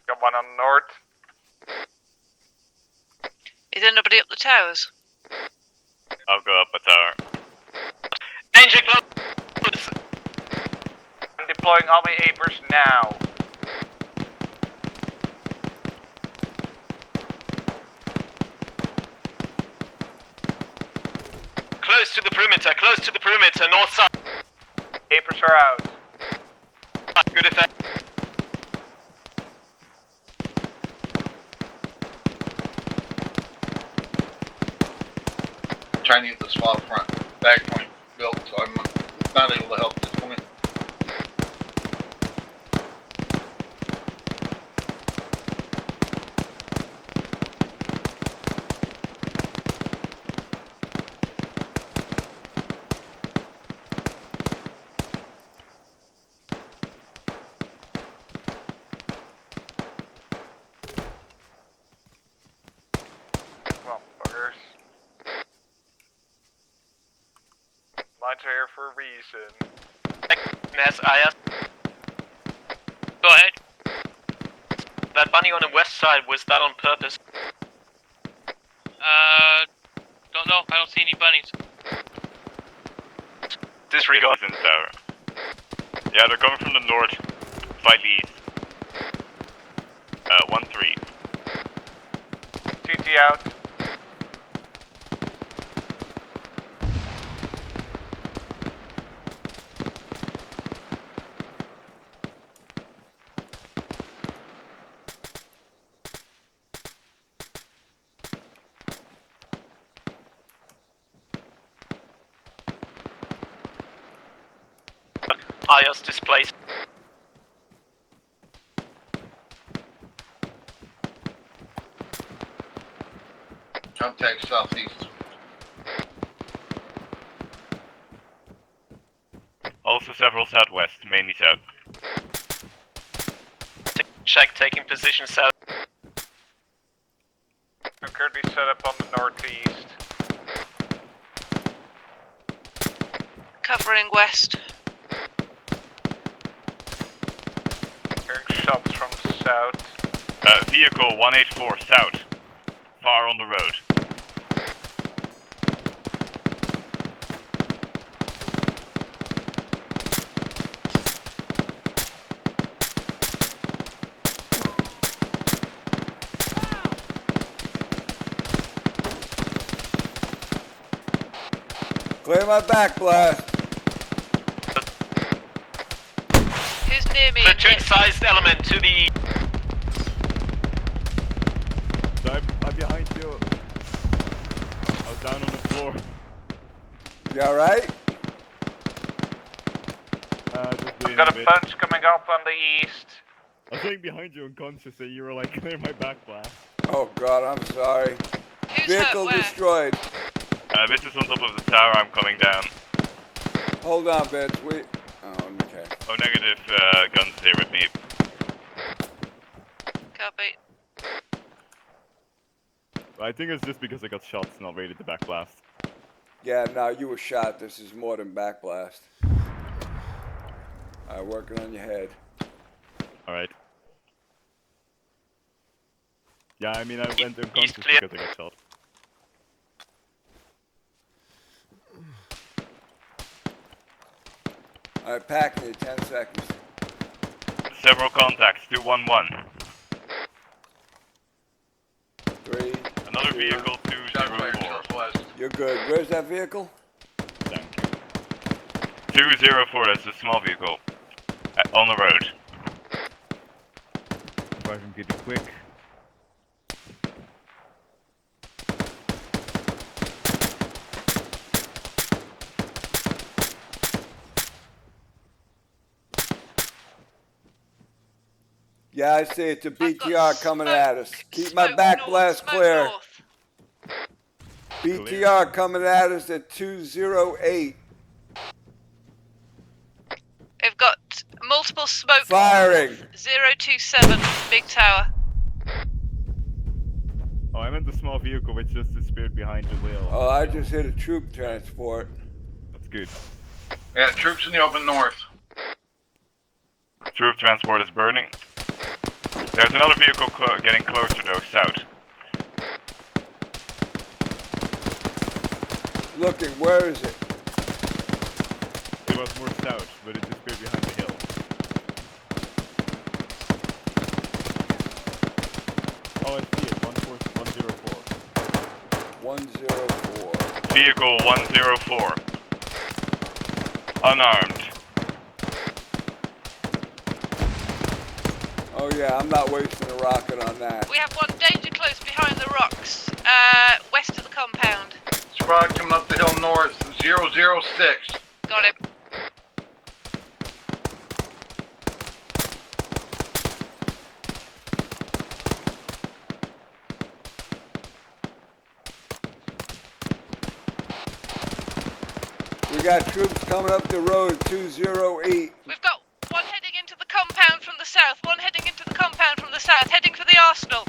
Speaker 10: Got one on north.
Speaker 4: Is there nobody up the towers?
Speaker 7: I'll go up a tower.
Speaker 12: Danger close!
Speaker 10: I'm deploying all my apers now.
Speaker 12: Close to the perimeter, north-south.
Speaker 10: Apers are out.
Speaker 12: Good effect.
Speaker 14: Trying to get the small front back point built, so I'm not able to help at this point.
Speaker 10: Well, buggers. Lights are here for a reason.
Speaker 12: Yes, I asked. Go ahead. That bunny on the west side, was that on purpose?
Speaker 6: Don't know. I don't see any bunnies.
Speaker 12: Disregard.
Speaker 7: In the tower. Yeah, they're coming from the north, slightly east. 1-3.
Speaker 10: TT out.
Speaker 12: IOS displaced.
Speaker 14: Contact southeast.
Speaker 7: Also several southwest, mainly south.
Speaker 12: Check taking position south.
Speaker 10: I'm currently set up on the northeast.
Speaker 4: Covering west.
Speaker 10: Hearing shots from south.
Speaker 7: Vehicle 184 south. Far on the road.
Speaker 1: Clear my back blast.
Speaker 4: Who's near me?
Speaker 12: Platoon-sized element to the east.
Speaker 7: I'm behind you. I was down on the floor.
Speaker 1: You alright?
Speaker 7: Just bleeding
Speaker 10: Got
Speaker 7: a
Speaker 10: a
Speaker 7: bit.
Speaker 10: bunch coming up on the east.
Speaker 7: I was sitting behind you unconscious, so you were like, clear my back blast.
Speaker 1: Oh god, I'm sorry.
Speaker 4: Who's
Speaker 1: Vehicle
Speaker 4: hurt where?
Speaker 1: destroyed.
Speaker 7: This is on top of the tower, I'm coming down.
Speaker 1: Hold on, bitch. Oh, okay.
Speaker 7: Oh, negative, guns here with me.
Speaker 4: Copy.
Speaker 7: I think it's just because I got shots, not really the back blast.
Speaker 1: Yeah, no, you were shot. This is more than back blast. Alright, working on your head.
Speaker 7: Alright. Yeah, I mean, I went unconscious because I got shot.
Speaker 1: Alright, pack me, 10 seconds.
Speaker 7: Several contacts, 211.
Speaker 1: 3.
Speaker 7: Another vehicle, 204.
Speaker 1: You're good. Where's that vehicle?
Speaker 7: Thank you. 204, that's a small vehicle. On the road. If I can get it quick.
Speaker 1: Yeah, I see it's a
Speaker 4: I've got
Speaker 1: BTR coming
Speaker 4: smoke-
Speaker 1: at us. Keep my
Speaker 4: smoke
Speaker 1: back
Speaker 4: north,
Speaker 1: blast
Speaker 4: smoke
Speaker 1: clear.
Speaker 4: north.
Speaker 1: BTR coming at us at 208.
Speaker 4: We've got multiple smoke.
Speaker 1: Firing.
Speaker 4: 027, big tower.
Speaker 7: Oh, I'm in the small vehicle which just disappeared behind the wheel.
Speaker 1: Oh, I just hit a troop transport.
Speaker 7: That's good.
Speaker 14: Yeah, troops in the open north.
Speaker 15: Troop transport is burning. There's another vehicle getting closer though, south.
Speaker 1: Looking, where is it?
Speaker 7: It was more south, but it disappeared behind the hill. Oh, I see it. 104.
Speaker 1: 104.
Speaker 15: Vehicle 104. Unarmed.
Speaker 1: Oh yeah, I'm not wasting a rocket on that.
Speaker 4: We have one danger close behind the rocks, west of the compound.
Speaker 14: Squad coming up the hill north, 006.
Speaker 4: Got him.
Speaker 1: We got troops coming up the road at 208.
Speaker 4: We've got one heading into the compound from the south, one heading into the compound from the south, heading for the arsenal.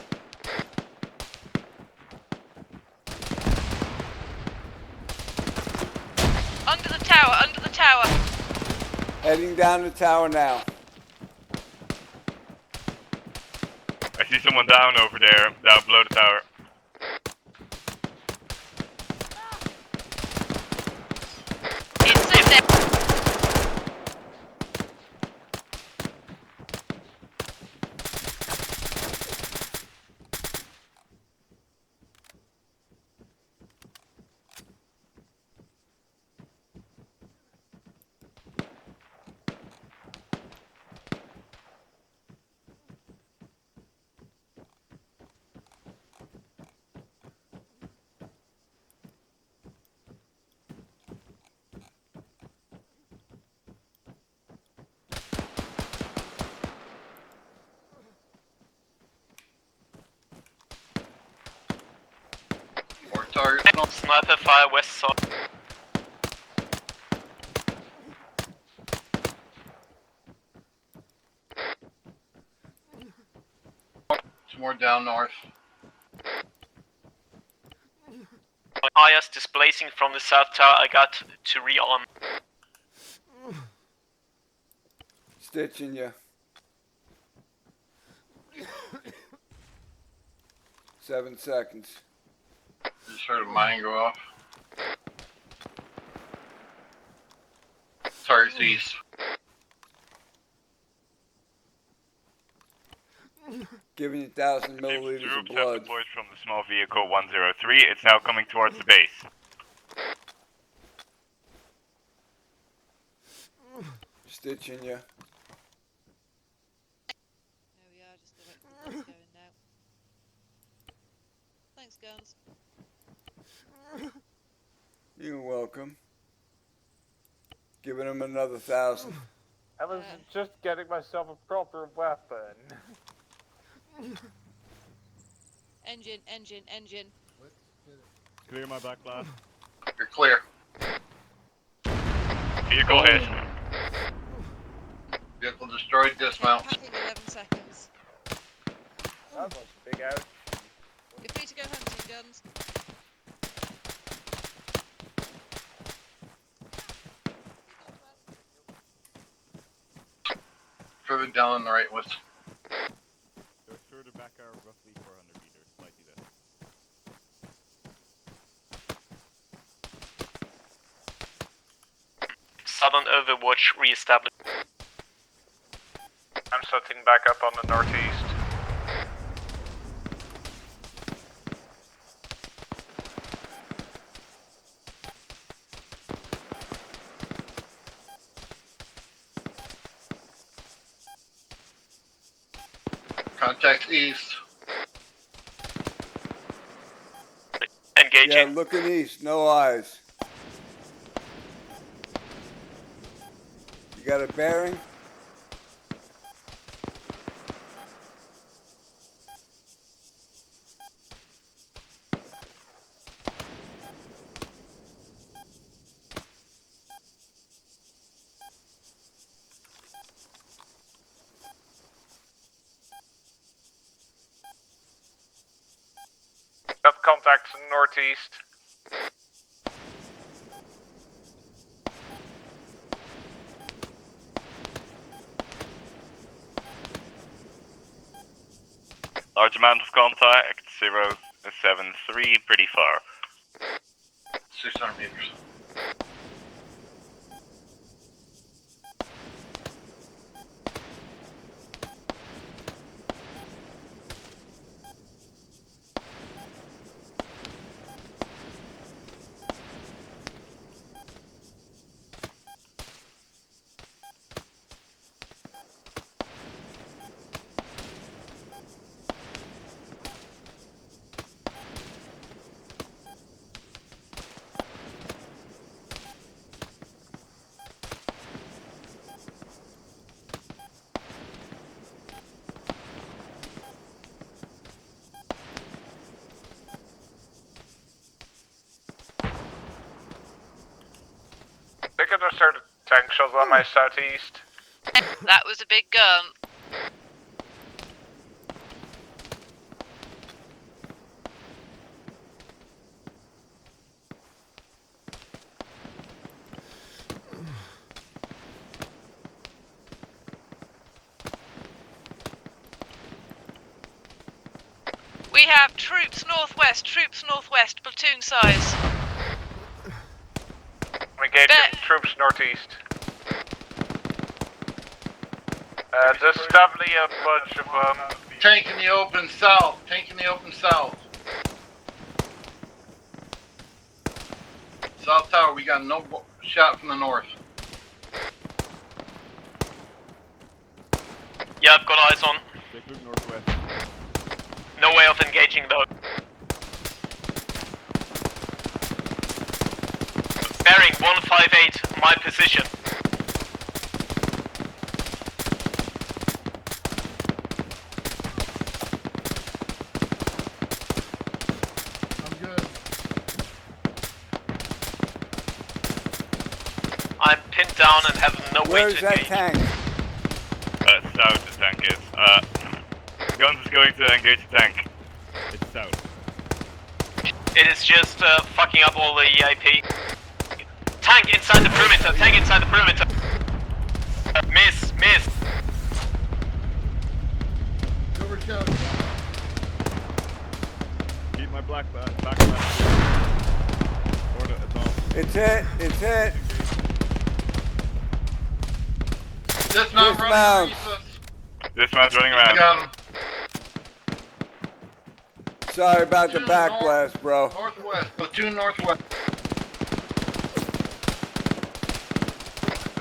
Speaker 4: Under the tower, under the tower.
Speaker 1: Heading down the tower now.
Speaker 15: I see someone down over there, down below the tower.
Speaker 4: It's in there.
Speaker 14: More targets.
Speaker 12: Sniper fire west side.
Speaker 14: Some more down north.
Speaker 12: IS displacing from the south tower. I got to rearm.
Speaker 1: Stitching you. 7 seconds.
Speaker 14: Just heard a mine go off. Targets east.
Speaker 1: Giving you 1,000 milliliters of
Speaker 15: Troops have
Speaker 1: blood.
Speaker 15: deployed from the small vehicle 103. It's now coming towards the base.
Speaker 1: Stitching you.
Speaker 4: There we are, just the way it's going now. Thanks, guns.
Speaker 1: You're welcome. Giving him another 1,000.
Speaker 10: I was just getting myself a proper weapon.
Speaker 4: Engine, engine, engine.
Speaker 7: Clear my back blast.
Speaker 14: You're clear.
Speaker 15: Vehicle hit.
Speaker 14: Vehicle destroyed, dismount.
Speaker 4: Packing 11 seconds.
Speaker 10: That was a big out.
Speaker 4: You're free to go hunting, guns.
Speaker 14: Further down on the right was.
Speaker 7: Those further back are roughly 400 meters, slightly less.
Speaker 12: Southern Overwatch re-established.
Speaker 10: I'm setting back up on the northeast.
Speaker 14: Contact east.
Speaker 12: Engaging.
Speaker 1: Yeah, looking east, no eyes. You got a bearing?
Speaker 10: contacts northeast.
Speaker 15: Large amount of contact, 073, pretty far.
Speaker 14: 600 meters.
Speaker 10: I think I just heard a tank shells on my southeast.
Speaker 4: That was a big gun. We have troops northwest, platoon size.
Speaker 10: I'm engaging troops northeast. There's definitely a bunch of
Speaker 14: Tank in the open south. Tank in the open south. South tower, we got no shot from the north.
Speaker 12: Yeah, I've got eyes on.
Speaker 7: Take look northwest.
Speaker 12: No way of engaging though. Bearing 158, my position.
Speaker 14: I'm good.
Speaker 12: I'm pinned down and have no way
Speaker 1: Where's
Speaker 12: to
Speaker 1: that
Speaker 12: engage.
Speaker 1: tank?
Speaker 15: South the tank is. Guns is going to engage the tank. It's south.
Speaker 12: It is just fucking up all the EIP. Tank inside the perimeter, tank inside the perimeter. Miss.
Speaker 14: Overshot.
Speaker 7: Keep my black back. Order advance.
Speaker 1: It's hit.
Speaker 14: Dismount,
Speaker 1: Dismount.
Speaker 14: running.
Speaker 15: This man's running around.
Speaker 14: Got him.
Speaker 1: Sorry about the backblast, bro.
Speaker 14: Northwest. Platoon northwest.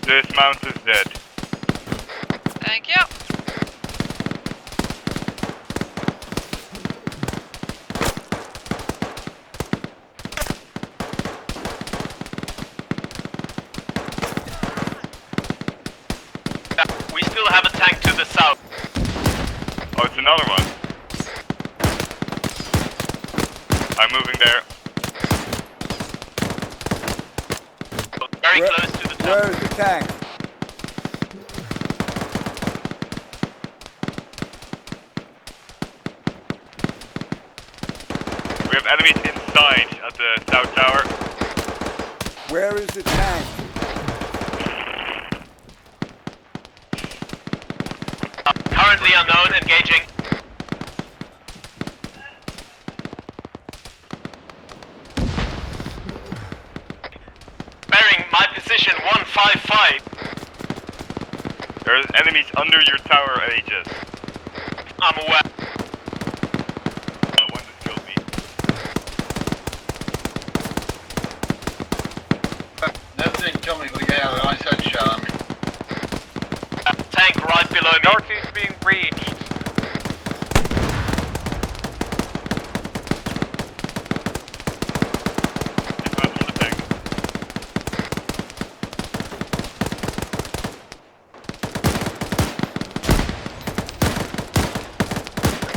Speaker 15: This mount is dead.
Speaker 4: Thank you.
Speaker 12: We still have a tank to the south.
Speaker 15: Oh, it's another one. I'm moving there.
Speaker 12: Very
Speaker 1: Where-
Speaker 12: close to the top.
Speaker 1: Where's the tank?
Speaker 15: We have enemies inside at the south tower.
Speaker 1: Where is the tank?
Speaker 12: Currently unknown, engaging. Bearing my position 155.
Speaker 15: There are enemies under your tower, Aegis.
Speaker 12: I'm aware.
Speaker 15: One just killed me.
Speaker 14: That didn't kill me, but yeah, the nice headshot on me.
Speaker 12: Tank right below me.
Speaker 10: Northeast being breached.
Speaker 15: Dismantle the tank.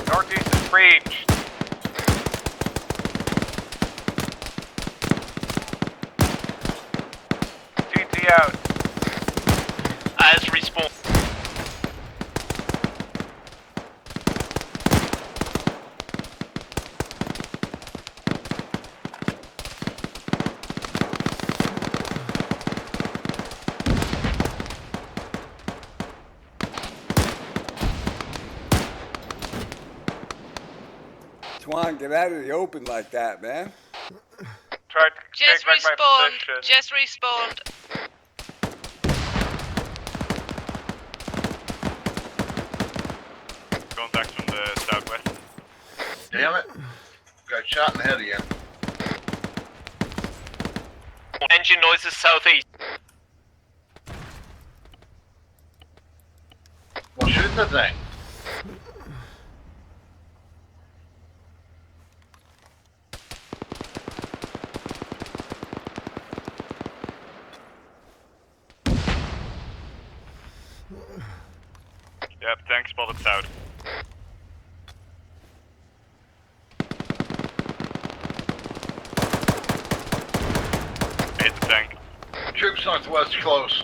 Speaker 10: Northeast is breached. TT out.
Speaker 12: As respawn.
Speaker 1: Swan, get out of the open like that, man.
Speaker 10: Try to
Speaker 4: Just
Speaker 10: take back my
Speaker 4: respawned.
Speaker 10: position.
Speaker 4: Just respawned.
Speaker 15: Contact from the southwest.
Speaker 14: Damn it. Got shot in the head again.
Speaker 12: Engine noises southeast.
Speaker 14: Well, shoot the thing.
Speaker 15: Yep, tank spotted south. Hit the tank.
Speaker 14: Troops northwest close.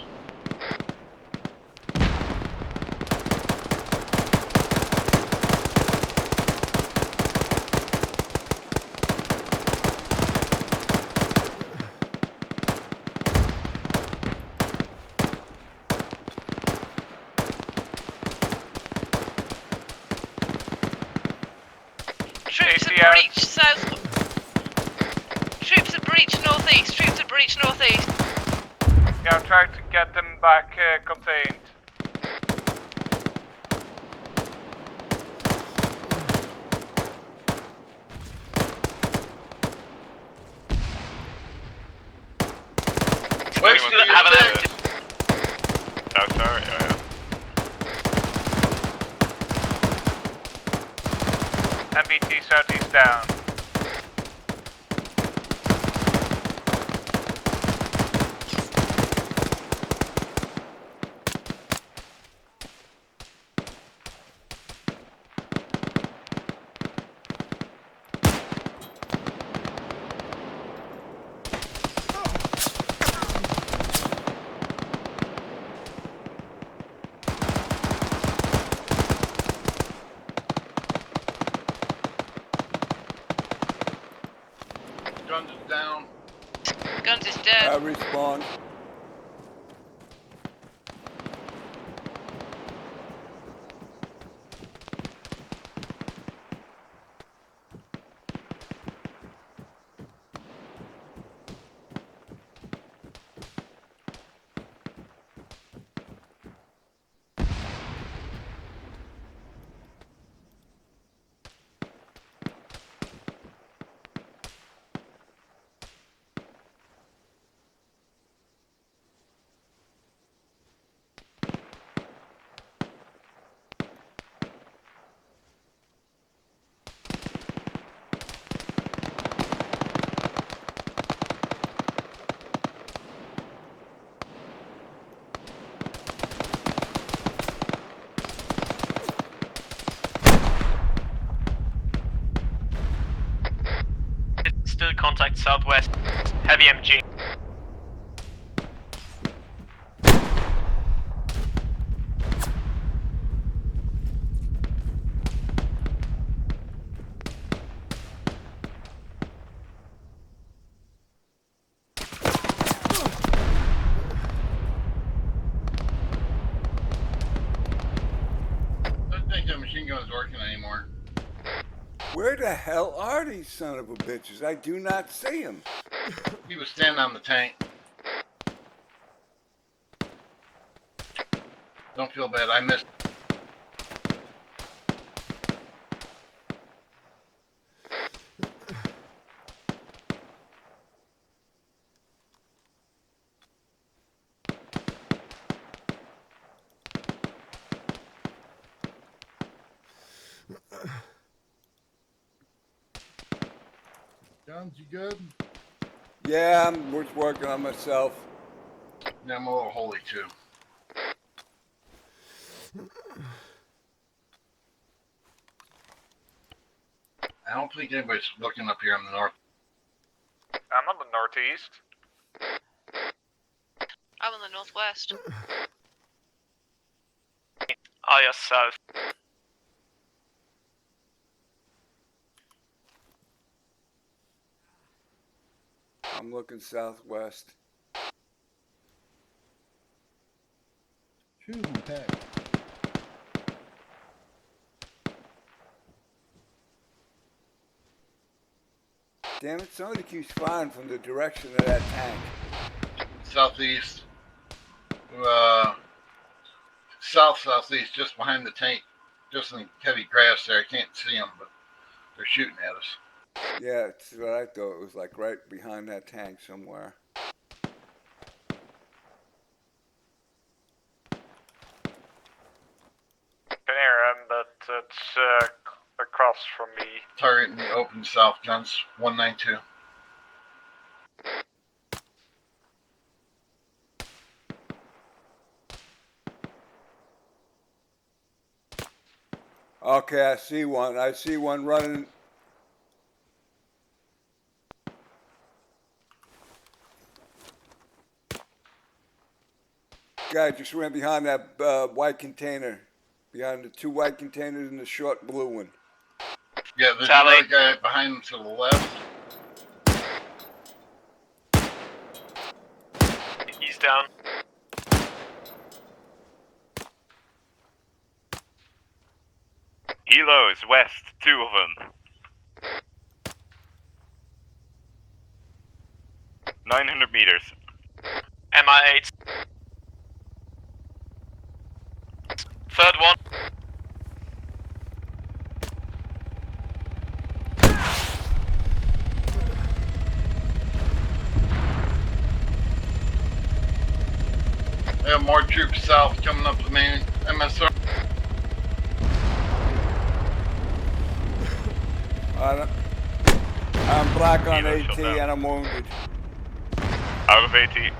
Speaker 4: Troops have breached south. Troops have breached northeast. Troops have breached northeast.
Speaker 10: Yeah, I'm trying to get them back contained.
Speaker 12: We still have an active.
Speaker 15: South tower, yeah.
Speaker 10: MBT southeast down.
Speaker 14: Guns is down.
Speaker 4: Guns is dead.
Speaker 1: Respawn.
Speaker 12: Still contact southwest. Heavy MG.
Speaker 14: I don't think that machine gun is working anymore.
Speaker 1: Where the hell are these son of a bitches? I do not see them.
Speaker 14: He was standing on the tank. Don't feel bad, I missed.
Speaker 3: Guns, you good?
Speaker 1: Yeah, I'm just working on myself.
Speaker 14: Yeah, I'm a little holy too. I don't think anybody's looking up here on the north.
Speaker 10: I'm on the northeast.
Speaker 4: I'm on the northwest.
Speaker 12: Oh, yes, south.
Speaker 1: I'm looking southwest.
Speaker 3: Choose and tag.
Speaker 1: Damn it, somebody keeps firing from the direction of that tank.
Speaker 3: Southeast. Southeast, just behind the tank. Just in heavy grass there. I can't see them, but they're shooting at us.
Speaker 1: Yeah, it's what I thought. It was like right behind that tank somewhere.
Speaker 10: but it's across from me.
Speaker 3: Target in the open south, guns 192.
Speaker 1: Okay, I see one. I see one running. Guy just ran behind that white container. Behind the two white containers and the short blue one.
Speaker 3: Yeah, there's another guy behind him to the left.
Speaker 12: He's down.
Speaker 15: Helos west, 2 of them. 900 meters.
Speaker 12: MI8. Third one.
Speaker 3: We have more troops south coming up the main MSR.
Speaker 1: I'm black on AT and I'm wounded.
Speaker 15: Out of AT.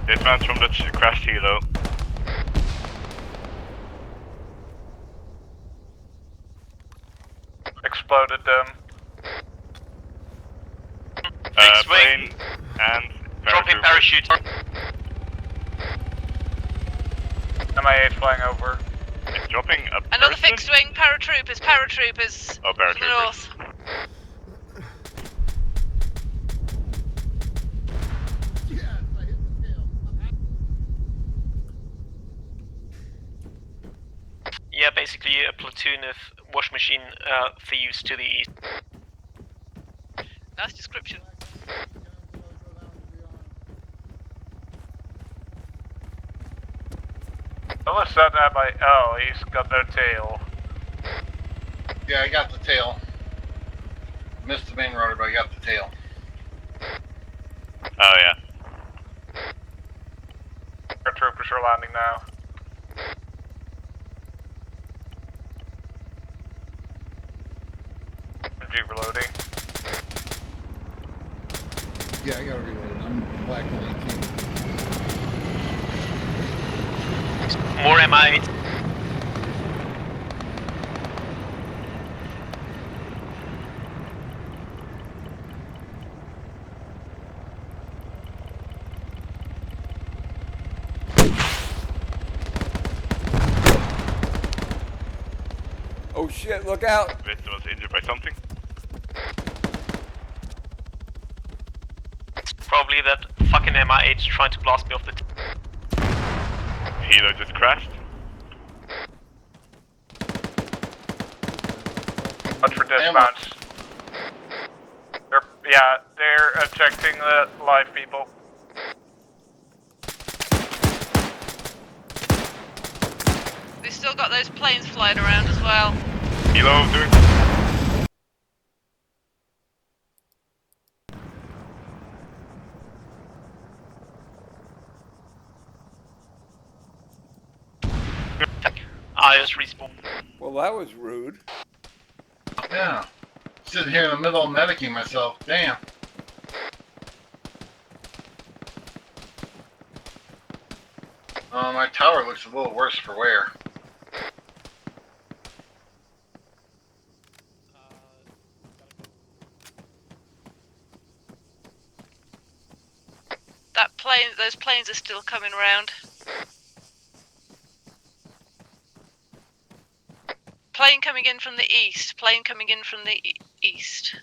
Speaker 15: This man's from the crashed helo.
Speaker 10: Exploded them.
Speaker 15: Plane and
Speaker 12: dropping parachute.
Speaker 10: MI8 flying over.
Speaker 15: It's dropping a
Speaker 4: Another
Speaker 15: person?
Speaker 4: fixed wing, paratroopers.
Speaker 15: Oh,
Speaker 4: To the
Speaker 15: paratroopers.
Speaker 4: north.
Speaker 12: Yeah, basically a platoon of wash machine thieves to the east.
Speaker 4: Nice description.
Speaker 10: Unless that MI... Oh, he's got no tail.
Speaker 3: Yeah, I got the tail. Missed the main rotor, but I got the tail.
Speaker 15: Oh, yeah.
Speaker 10: Our troopers are landing now. MG reloading.
Speaker 3: Yeah, I got it reloaded. I'm black on 18.
Speaker 12: More MI8.
Speaker 1: Oh shit, look out!
Speaker 15: Vista was injured by something.
Speaker 12: Probably that fucking MI8 trying to blast me off the
Speaker 15: Helo just crashed.
Speaker 10: Watch for dispatch. They're ejecting the live people.
Speaker 4: We've still got those planes flying around as well.
Speaker 15: Helo doing.
Speaker 12: I just respawned.
Speaker 1: Well, that was rude.
Speaker 3: Yeah. Sitting here in the middle of medicing myself. Damn. My tower looks a little worse for wear.
Speaker 4: Those planes are still coming around. Plane coming in from the east. Plane coming in from the east.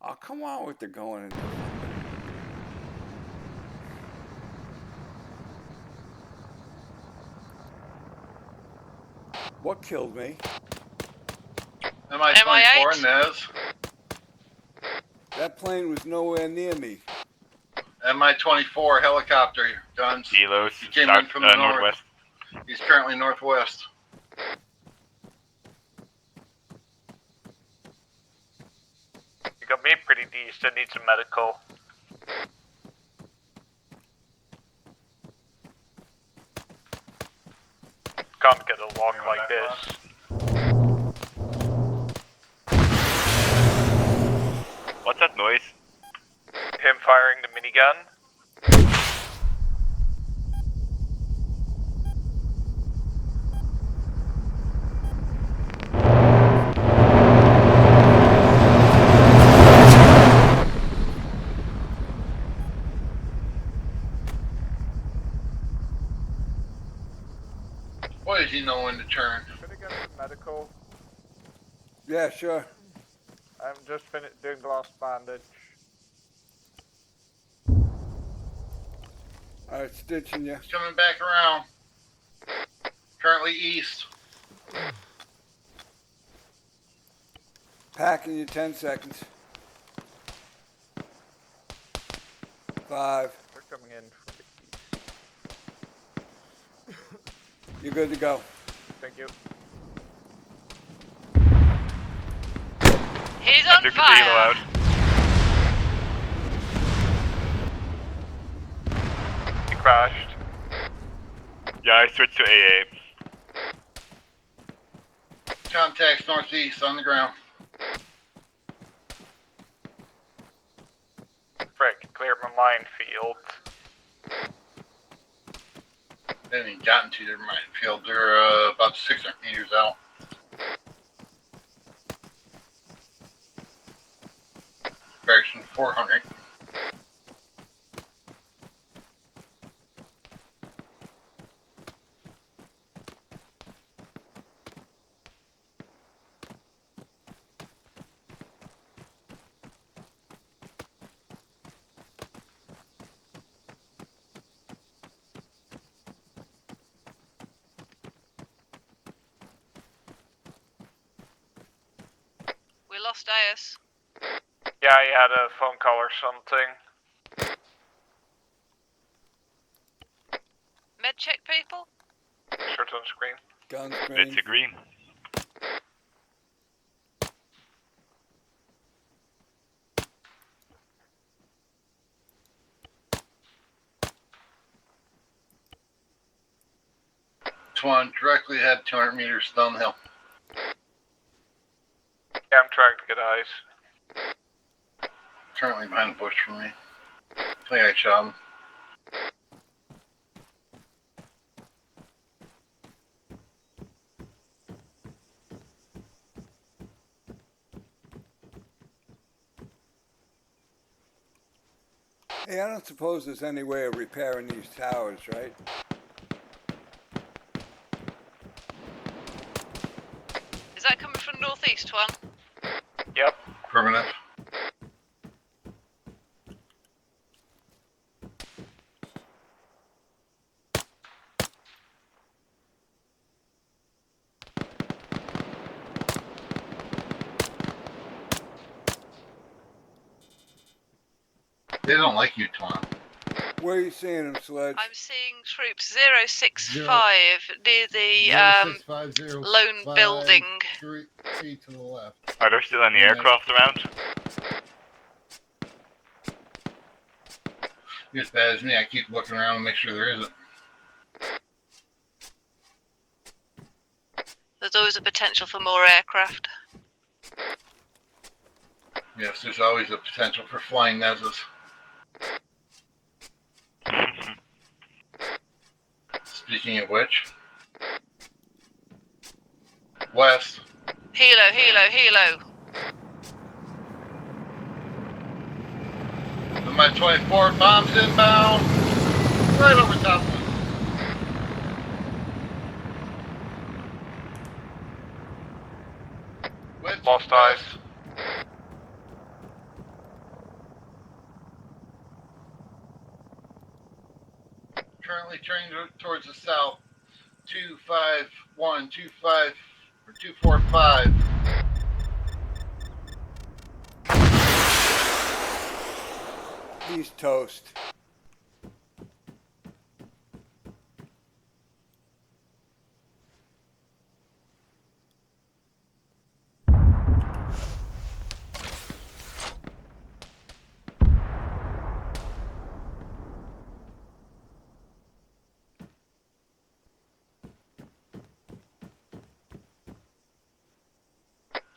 Speaker 1: Oh, come on with the going in. What killed me?
Speaker 14: MI-24, Nez.
Speaker 1: That plane was nowhere near me.
Speaker 14: MI-24 helicopter, guns.
Speaker 15: Kilos,
Speaker 14: He came
Speaker 15: south,
Speaker 14: in from the north.
Speaker 15: northwest.
Speaker 14: He's currently northwest.
Speaker 10: You got me pretty decent. I need some medical. Can't get a walk like this.
Speaker 15: What's that noise?
Speaker 10: Him firing the minigun.
Speaker 14: Boy, does he know when to turn.
Speaker 10: Could I get some medical?
Speaker 1: Yeah, sure.
Speaker 10: I'm just doing the last bandage.
Speaker 1: Alright, stitching you.
Speaker 14: He's coming back around. Currently east.
Speaker 1: Packing you 10 seconds. 5.
Speaker 10: They're coming in.
Speaker 1: You're good to go.
Speaker 10: Thank you.
Speaker 4: He's on
Speaker 15: Took the
Speaker 4: fire.
Speaker 15: kilo out.
Speaker 10: He crashed.
Speaker 15: Yeah, I switched to AA.
Speaker 14: Contacts northeast on the ground.
Speaker 10: Frick, cleared my minefield.
Speaker 14: They haven't even gotten to their minefield. They're about 600 meters out. Direction 400.
Speaker 4: We lost Ayers.
Speaker 10: Yeah, he had a phone call or something.
Speaker 4: Med check people?
Speaker 10: Shirt on screen.
Speaker 1: Guns
Speaker 15: It's a green.
Speaker 14: One directly ahead, 200 meters down the hill.
Speaker 10: Yeah, I'm trying to get eyes.
Speaker 14: Currently behind the bush for me. I think I shot him.
Speaker 1: Hey, I don't suppose there's any way of repairing these towers, right?
Speaker 4: Is that coming from northeast, one?
Speaker 10: Yep.
Speaker 14: Affirmative. They don't like you, Twan.
Speaker 1: Where are you seeing them, Sledge?
Speaker 4: I'm seeing troops 065 near the
Speaker 3: 0650,
Speaker 4: lone building.
Speaker 3: 3 to the left.
Speaker 15: Are there still any aircraft around?
Speaker 14: You're as bad as me. I keep looking around and make sure there isn't.
Speaker 4: There's always a potential for more aircraft.
Speaker 14: Yes, there's always a potential for flying Nezas. Speaking of which, West.
Speaker 4: Helo, helo, helo.
Speaker 14: With my 24 bombs inbound. Right over top of us.
Speaker 10: Lost eyes.
Speaker 14: Currently turning towards the south. 251, 25 or 245.
Speaker 1: He's toast.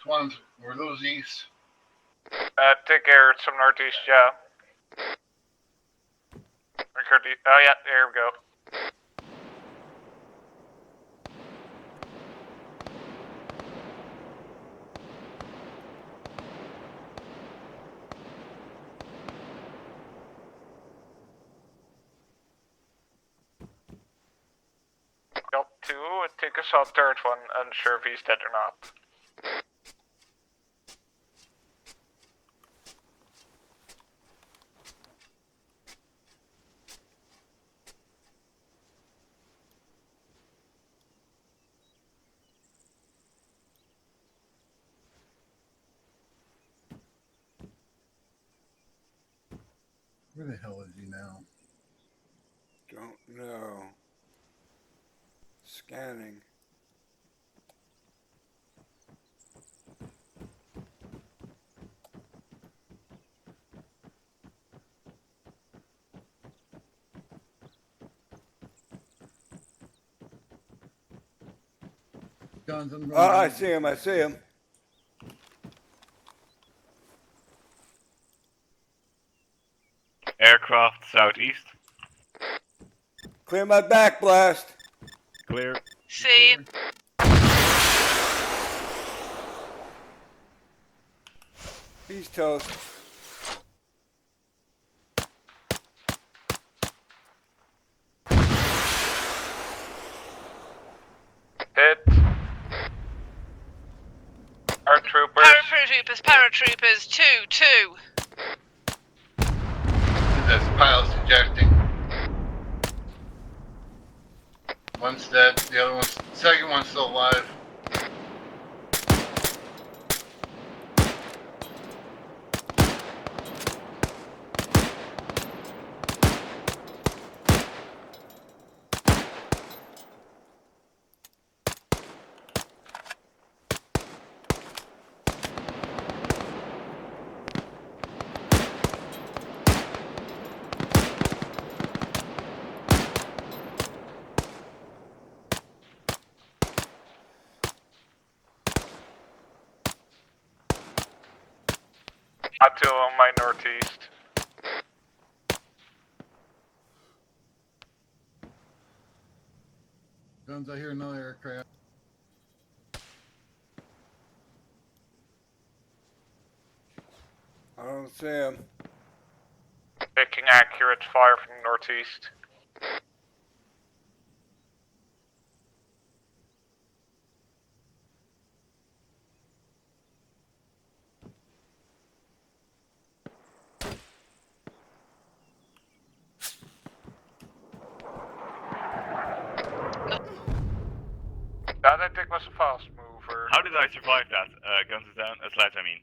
Speaker 14: Ones were those east.
Speaker 10: Take care, it's some northeast, yeah. Oh yeah, there we go. Got two, take us on third one, unsure if he's dead or not.
Speaker 3: Where the hell is he now?
Speaker 1: Don't know. Scanning.
Speaker 3: Guns, I'm going
Speaker 1: Oh, I
Speaker 3: down.
Speaker 1: see him. I see him.
Speaker 15: Aircraft southeast.
Speaker 1: Clear my back, blast.
Speaker 15: Clear.
Speaker 4: Seen.
Speaker 1: He's toast.
Speaker 10: Hit. Our troopers.
Speaker 4: Paratroopers, 2-2.
Speaker 14: That's pilots ejecting. One's dead. The other one's, second one's still alive.
Speaker 10: Got two on my northeast.
Speaker 3: Guns, I hear another aircraft.
Speaker 1: I don't see him.
Speaker 10: Taking accurate fire from northeast. That I think was a fast mover.
Speaker 15: How did I survive that? Guns is down. Sledge, I mean.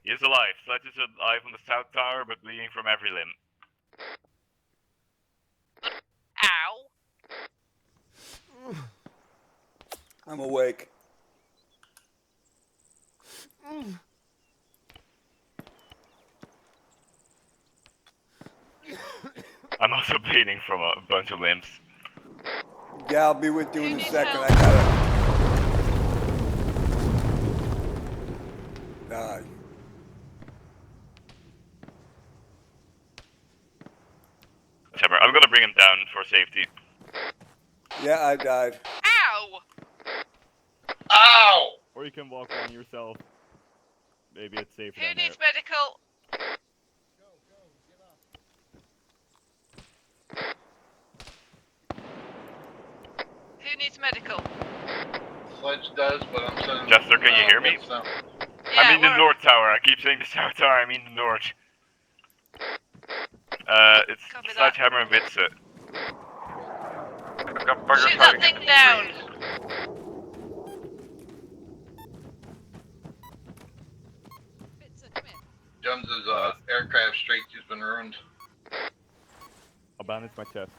Speaker 15: He is alive. Sledge is alive on the south tower, but bleeding from every limb.
Speaker 4: Ow.
Speaker 1: I'm awake.
Speaker 15: I'm also bleeding from a bunch of limbs.
Speaker 1: Yeah, I'll be with you in a second. I gotta.
Speaker 15: Shepard, I'm gonna bring him down for safety.
Speaker 1: Yeah, I died.
Speaker 4: Ow!
Speaker 7: Or you can walk down yourself. Maybe it's safer
Speaker 4: Who
Speaker 7: down
Speaker 4: needs
Speaker 7: there.
Speaker 4: medical? Who needs medical?
Speaker 14: Sledge does, but I'm sending.
Speaker 15: Jester, can you hear me?
Speaker 14: against them.
Speaker 15: I mean the north tower. I keep saying the south tower. I mean the north. It's
Speaker 4: Copy that.
Speaker 15: Sledgehammer and Witse.
Speaker 10: I've got burger
Speaker 4: Shoot that
Speaker 10: fighting in
Speaker 4: thing
Speaker 10: the
Speaker 4: down.
Speaker 10: trees.
Speaker 4: Bitzer, come here.
Speaker 14: Jones's aircraft streak has been ruined.
Speaker 7: I'll bandage my chest.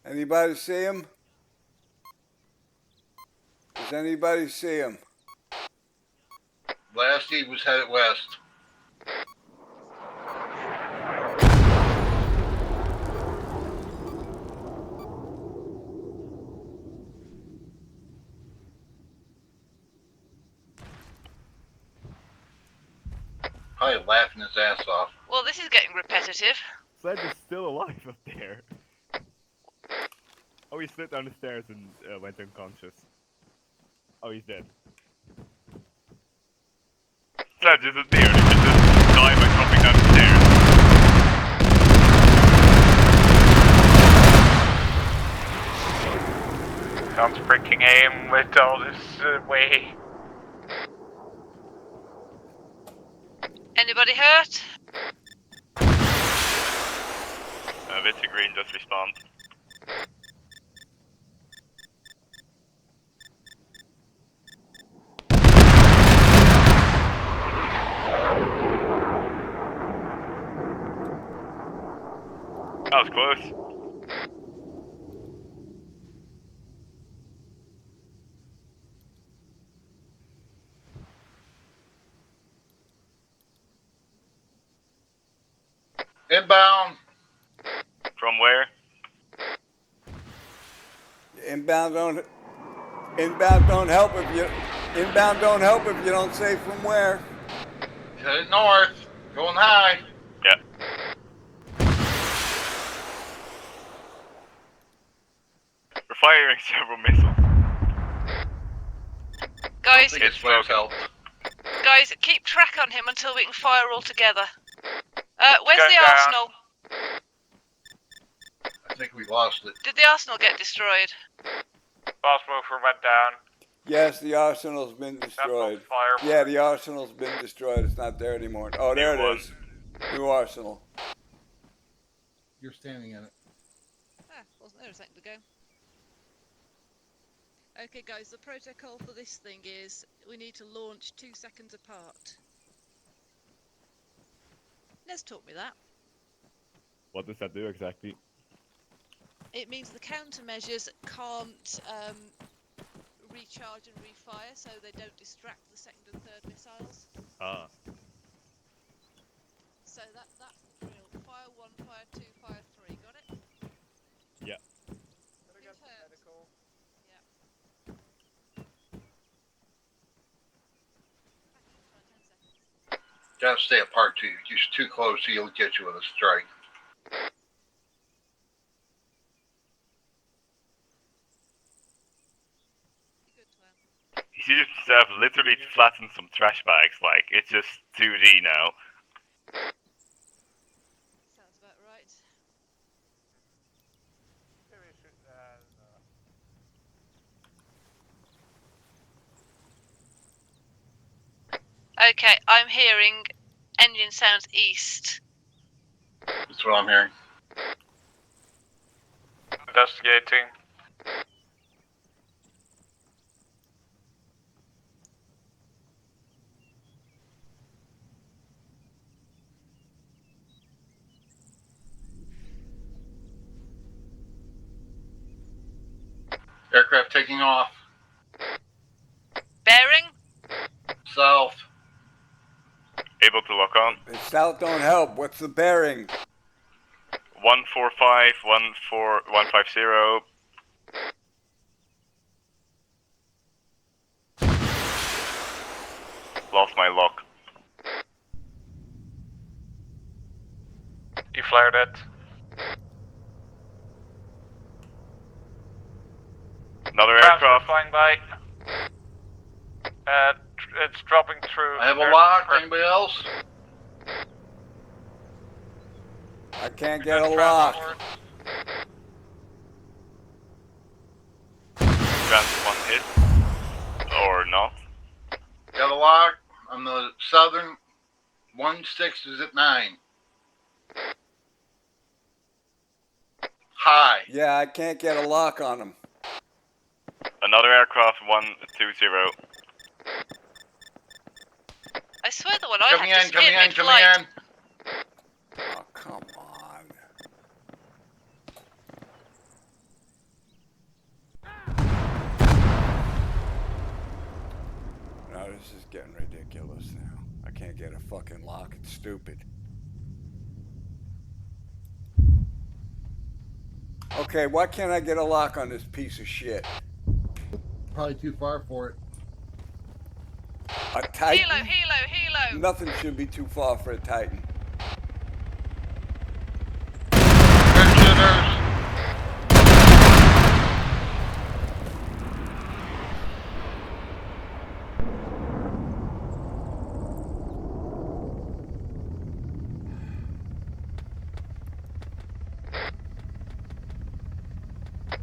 Speaker 1: Anybody see him? Does anybody see him?
Speaker 14: Last he was headed west. Probably laughing his ass off.
Speaker 4: Well, this is getting repetitive.
Speaker 7: Sledge is still alive up there. Oh, he slid down the stairs and went unconscious. Oh, he's dead.
Speaker 15: Sledge isn't there. You can just die by dropping down the stairs.
Speaker 10: Sounds freaking aim with all this way.
Speaker 4: Anybody hurt?
Speaker 15: Witse Green just respawned. That was close.
Speaker 14: Inbound.
Speaker 15: From where?
Speaker 1: Inbound don't help if you don't say from where.
Speaker 14: Headed north. Going high.
Speaker 15: Yeah. We're firing several missiles.
Speaker 4: Guys,
Speaker 14: It's smoke helped.
Speaker 4: guys, keep track on him until we can fire all together. Where's
Speaker 10: Going
Speaker 4: the
Speaker 10: down.
Speaker 4: arsenal?
Speaker 14: I think we lost it.
Speaker 4: Did the arsenal get destroyed?
Speaker 10: Boss mover went down.
Speaker 1: Yes, the arsenal's been destroyed.
Speaker 10: Fire.
Speaker 1: Yeah, the arsenal's been destroyed. It's not there anymore. Oh, there
Speaker 15: New
Speaker 1: it is. New arsenal.
Speaker 3: You're standing in it.
Speaker 4: Ah, wasn't there a second ago. Okay, guys, the protocol for this thing is we need to launch 2 seconds apart. Let's taught me that.
Speaker 7: What does that do exactly?
Speaker 4: It means the countermeasures can't recharge and refire, so they don't distract the second and third missiles.
Speaker 7: Ah.
Speaker 4: So that's the drill. Fire 1, fire 2, fire 3. Got it?
Speaker 7: Yeah.
Speaker 4: Who's hurt? Yeah. Back in for 10 seconds.
Speaker 14: Gotta stay apart too. You're too close, he'll get you with a strike.
Speaker 4: Good plan.
Speaker 15: You seems to have literally flattened some trash bags. Like it's just 2D now.
Speaker 4: Sounds about right. Okay, I'm hearing engine sounds east.
Speaker 14: That's what I'm hearing.
Speaker 10: Investigating.
Speaker 14: Aircraft taking off.
Speaker 4: Bearing?
Speaker 14: South.
Speaker 15: Able to lock on.
Speaker 1: The south don't help. What's the bearing?
Speaker 15: 145, 14150. Lost my lock.
Speaker 10: You flared it.
Speaker 15: Another
Speaker 10: Traffic by. It's dropping through.
Speaker 14: I have a lock. Anybody else?
Speaker 1: I can't get a lock.
Speaker 15: Grant one hit. Or not.
Speaker 14: Got a lock on the southern. 1-6 is at 9. High.
Speaker 1: Yeah, I can't get a lock on them.
Speaker 15: Another aircraft 120.
Speaker 4: I swear the one I
Speaker 14: Coming
Speaker 4: had
Speaker 14: in,
Speaker 4: just
Speaker 14: coming
Speaker 4: hit
Speaker 14: in, coming
Speaker 4: mid-flight.
Speaker 14: in.
Speaker 1: Oh, come on. Now this is getting ridiculous now. I can't get a fucking lock. It's stupid. Okay, why can't I get a lock on this piece of shit?
Speaker 3: Probably too far for it.
Speaker 1: A Titan?
Speaker 4: Helo.
Speaker 1: Nothing should be too far for a Titan.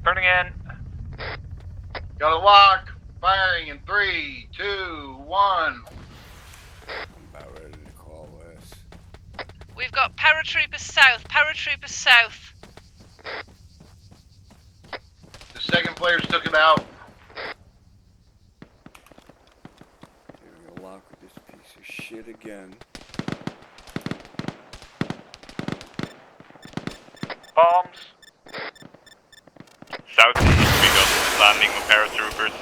Speaker 10: Turning in.
Speaker 14: Got a lock. Firing in 3, 2, 1.
Speaker 1: I'm about ready to call this.
Speaker 4: We've got paratroopers south.
Speaker 14: The second players took it out.
Speaker 1: Giving a lock with this piece of shit again.
Speaker 10: Bombs.
Speaker 15: Southeast, we got landing of paratroopers.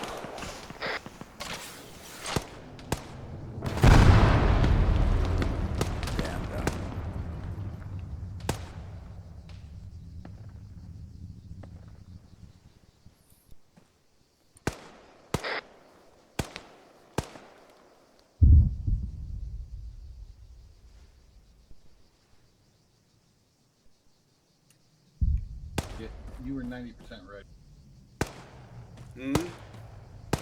Speaker 3: Yeah, you were 90% red.
Speaker 1: Hmm?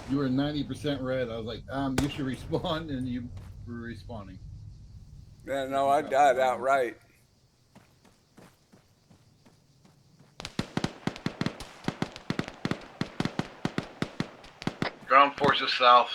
Speaker 3: You were 90% red. I was like, you should respawn, and you were respawning.
Speaker 1: Yeah, no, I died outright.
Speaker 14: Ground forces south.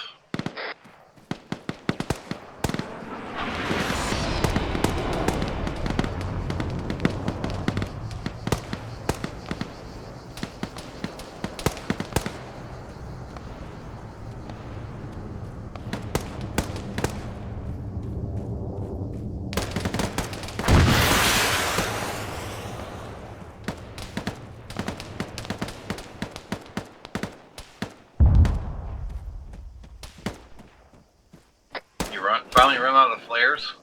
Speaker 14: Finally run out of flares.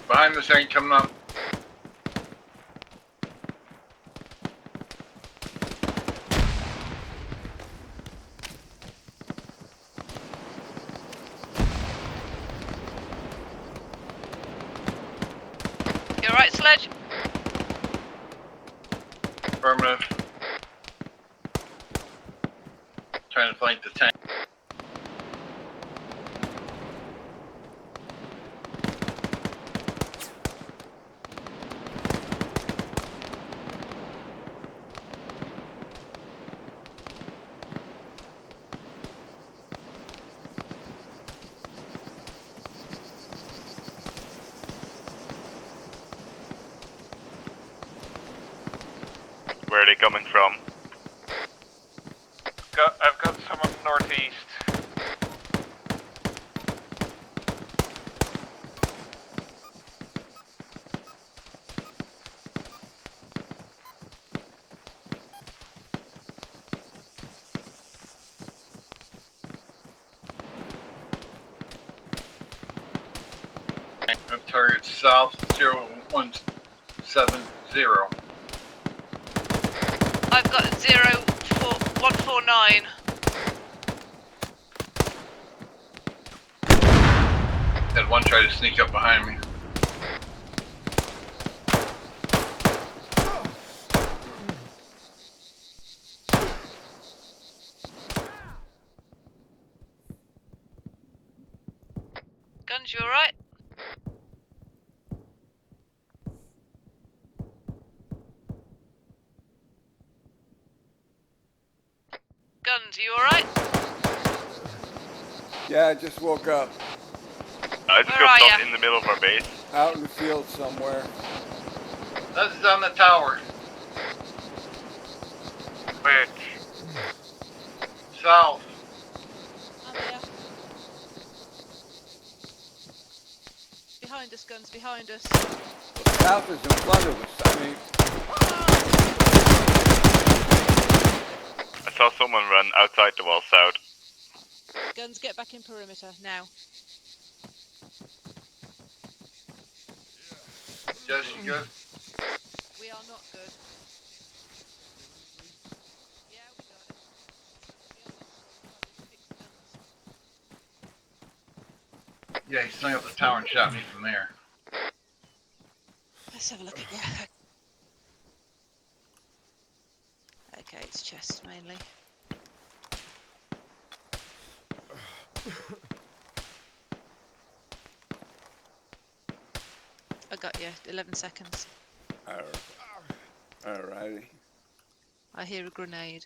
Speaker 14: Behind this ain't coming up.
Speaker 4: You alright, Sledge?
Speaker 14: Affirmative. Trying to flank the tank.
Speaker 15: Where are they coming from?
Speaker 10: I've got someone northeast.
Speaker 14: Target south 0170.
Speaker 4: I've got 149.
Speaker 14: Had one try to sneak up behind me.
Speaker 4: Guns, you alright? Guns, you alright?
Speaker 1: Yeah, I just woke up.
Speaker 15: I just
Speaker 4: Where
Speaker 15: got
Speaker 4: are
Speaker 15: stopped
Speaker 4: ya?
Speaker 15: in the middle of our base.
Speaker 1: Out in the field somewhere.
Speaker 14: This is on the tower.
Speaker 10: Which?
Speaker 14: South.
Speaker 4: I'm here. Behind us, Guns, behind us.
Speaker 1: South is in front of us. I mean,
Speaker 15: I saw someone run outside the wall south.
Speaker 4: Guns, get back in perimeter, now.
Speaker 14: Jess, you good?
Speaker 4: We are not good. Yeah, we got it. We are not good. Fix Guns.
Speaker 14: Yeah, he snuck up the tower and shot me from there.
Speaker 4: Let's have a look at you. Okay, it's chest mainly. I got you. 11 seconds.
Speaker 1: alrighty.
Speaker 4: I hear a grenade.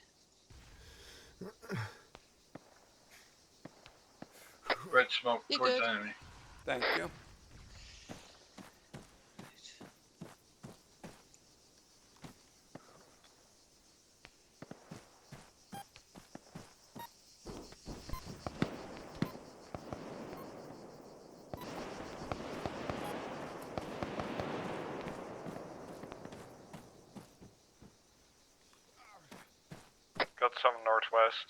Speaker 14: Red smoke
Speaker 4: You
Speaker 14: towards
Speaker 4: good?
Speaker 14: the enemy.
Speaker 1: Thank you.
Speaker 10: Got some northwest.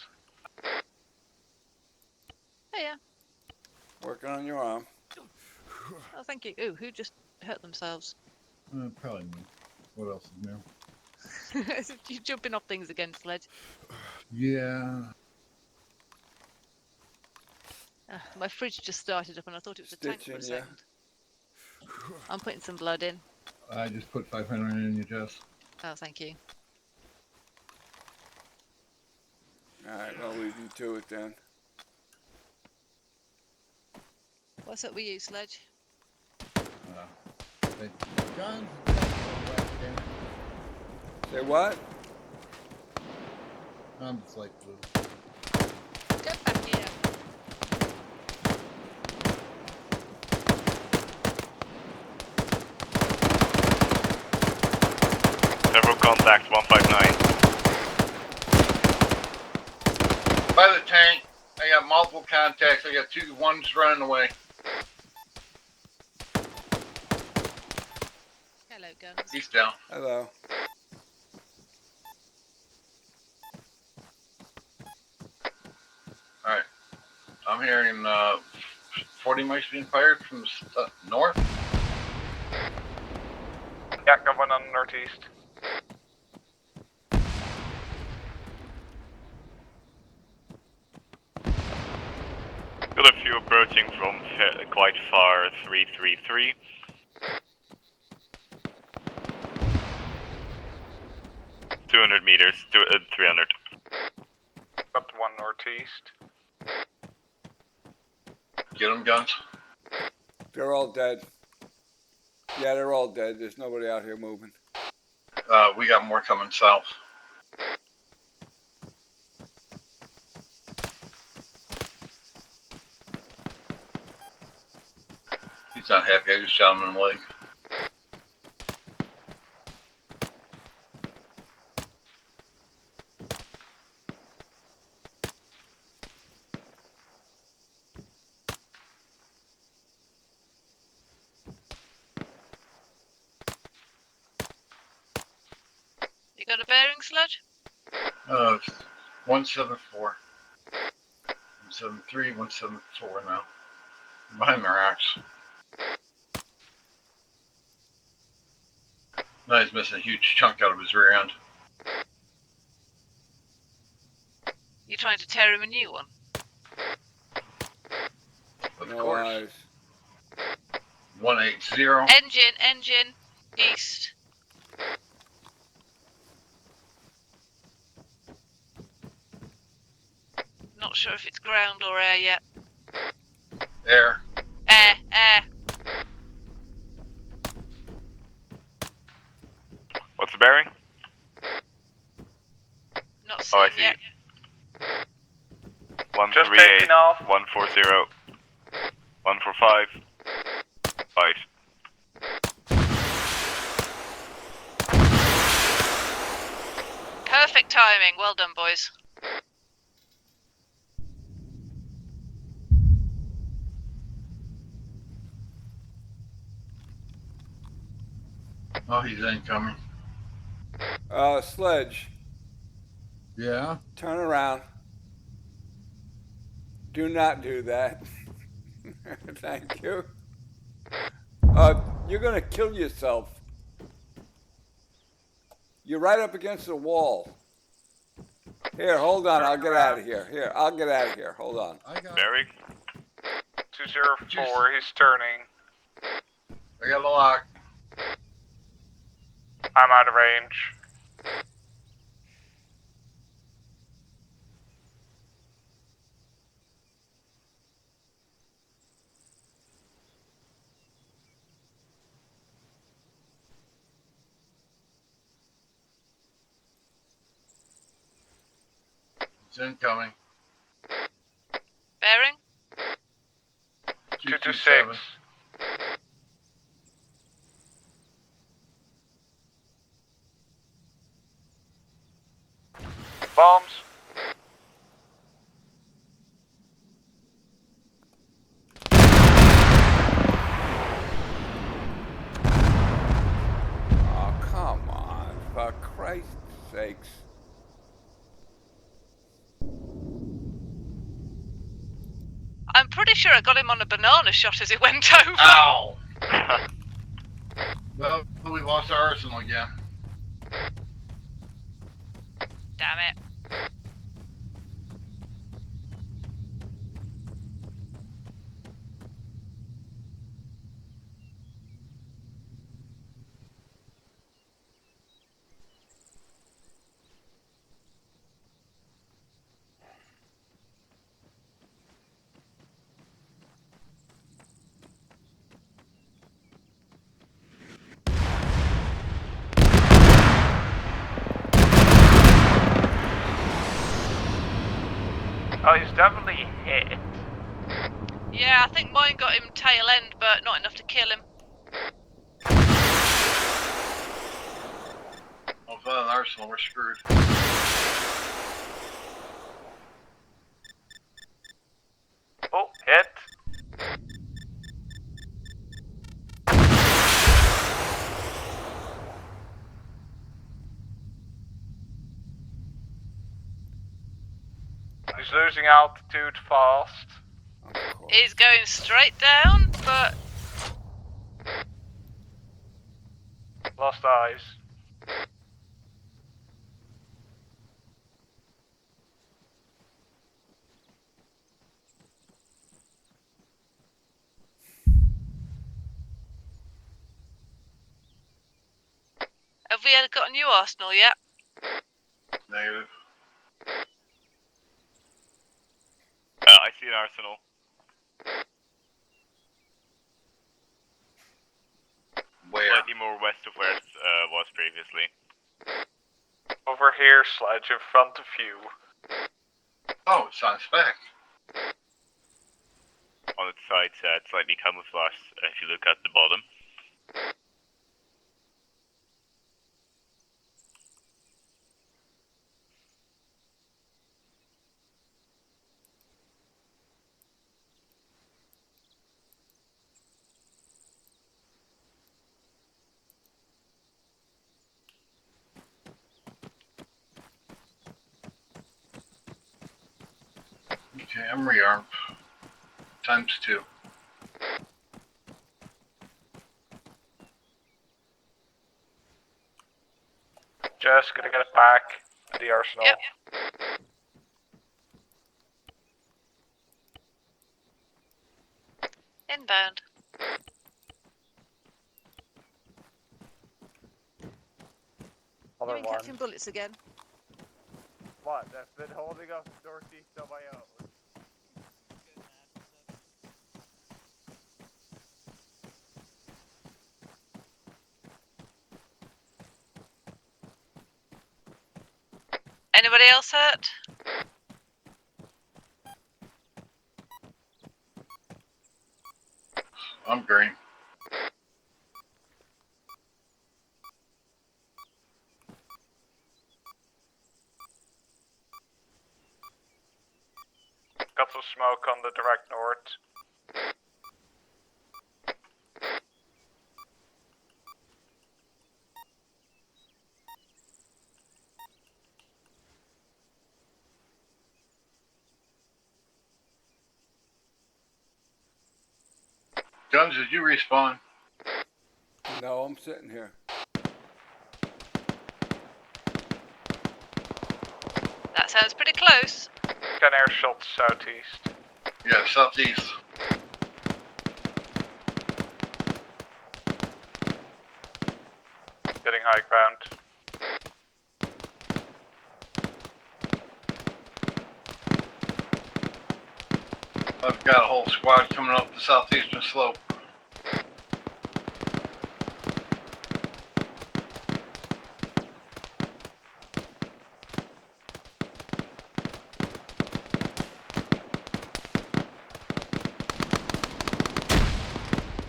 Speaker 4: Hey, yeah.
Speaker 1: Working on your arm.
Speaker 4: Oh, thank you. Ooh, who just hurt themselves?
Speaker 3: Probably me. What else is new?
Speaker 4: You're jumping off things again, Sledge.
Speaker 3: Yeah.
Speaker 4: My fridge just started up and I thought it was a tank for a
Speaker 1: Stitching, yeah.
Speaker 4: second. I'm putting some blood in.
Speaker 3: I just put 500 in you, Jess.
Speaker 4: Oh, thank you.
Speaker 1: Alright, I'll leave you to it then.
Speaker 4: What's up with you, Sledge?
Speaker 3: Hey, guns.
Speaker 1: Say what?
Speaker 3: I'm just like blue.
Speaker 4: Get back here.
Speaker 15: Several contacts, 159.
Speaker 14: By the tank, I got multiple contacts. I got one's running away.
Speaker 4: Hello, Guns.
Speaker 14: He's down.
Speaker 1: Hello.
Speaker 14: Alright. I'm hearing 40 mics being fired from the north.
Speaker 10: Yeah, got one on the northeast.
Speaker 15: Got a few approaching from quite far, 333. meters, 300.
Speaker 10: Got one northeast.
Speaker 14: Get them, Guns.
Speaker 1: They're all dead. Yeah, they're all dead. There's nobody out here moving.
Speaker 14: We got more coming south. He's not happy. I just shot him in the leg.
Speaker 4: You got a bearing, Sledge?
Speaker 14: 174. 173, 174 now. Behind the rocks. Now he's missing a huge chunk out of his rear end.
Speaker 4: You trying to tear him a new one?
Speaker 14: Of
Speaker 1: No
Speaker 14: course.
Speaker 1: eyes.
Speaker 14: 180.
Speaker 4: Engine, east. Not sure if it's ground or air yet.
Speaker 14: Air.
Speaker 4: Air.
Speaker 15: What's the bearing?
Speaker 4: Not seen
Speaker 15: I see.
Speaker 4: yet.
Speaker 15: 138,
Speaker 10: taking off.
Speaker 15: 140, 145, 5.
Speaker 4: Perfect timing. Well done, boys.
Speaker 14: Oh, he's incoming.
Speaker 1: Sledge,
Speaker 3: Yeah.
Speaker 1: turn around. Do not do that. Thank you. You're gonna kill yourself. You're right up against the wall. Here, hold on. I'll get out of here. Here, I'll get out of here. Hold on.
Speaker 15: Bearing?
Speaker 10: 204, he's turning.
Speaker 14: I got a lock.
Speaker 10: I'm out of range.
Speaker 14: He's incoming.
Speaker 4: Bearing?
Speaker 10: 226. Bombs.
Speaker 1: Oh, come on. For Christ's sakes.
Speaker 4: I'm pretty sure I got him on a banana shot as he went over.
Speaker 14: Ow! Well, we lost our arsenal again.
Speaker 4: Damn it.
Speaker 10: Oh, he's definitely hit.
Speaker 4: Yeah, I think mine got him tail end, but not enough to kill him.
Speaker 14: Well, without an arsenal, we're screwed.
Speaker 10: Oh, hit. He's losing altitude fast.
Speaker 4: He's going straight down, but
Speaker 10: Lost eyes.
Speaker 4: have we got a new arsenal yet?
Speaker 14: Negative.
Speaker 15: I see an arsenal.
Speaker 14: Where?
Speaker 15: Slightly more west of where it was previously.
Speaker 10: Over here, Sledge, in front of you.
Speaker 14: Oh, it's on spec.
Speaker 15: On its side, slightly camouflaged if you look at the bottom.
Speaker 14: Okay, I'm rearmed. ×2.
Speaker 10: Just gonna get it back to the arsenal.
Speaker 4: Yep. Inbound.
Speaker 10: Other
Speaker 4: You've been
Speaker 10: one.
Speaker 4: catching bullets again.
Speaker 10: What? I've been holding up Northeast on my own.
Speaker 4: Anybody else hurt?
Speaker 14: I'm green.
Speaker 10: Got some smoke on the direct north.
Speaker 14: Guns, did you respawn?
Speaker 1: No, I'm sitting here.
Speaker 4: That sounds pretty close.
Speaker 10: Got air shots southeast.
Speaker 14: Yeah, southeast.
Speaker 10: Getting high ground.
Speaker 14: I've got a whole squad coming up the southeastern slope.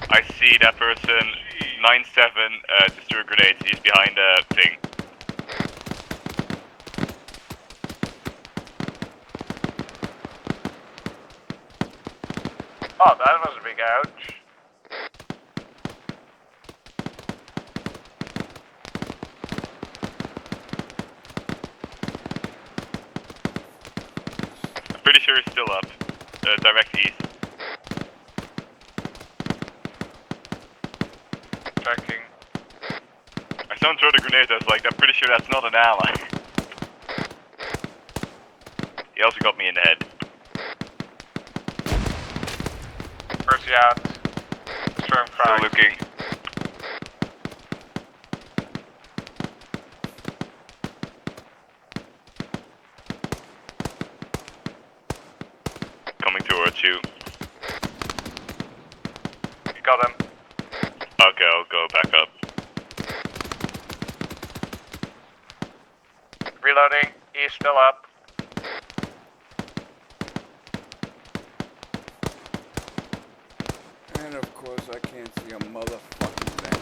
Speaker 15: I see that person, 9-7, just threw a grenade. He's behind a thing.
Speaker 10: Oh, that was a big ouch.
Speaker 15: I'm pretty sure he's still up. Direct east.
Speaker 10: Checking.
Speaker 15: I saw him throw the grenade. I was like, I'm pretty sure that's not an ally. He also got me in the head.
Speaker 10: Mercy out. Storm
Speaker 15: Still
Speaker 10: frag.
Speaker 15: looking. Coming towards you.
Speaker 10: You got him.
Speaker 15: Okay, I'll go back up.
Speaker 10: Reloading. He's still up.
Speaker 1: And of course, I can't see a motherfucking thing.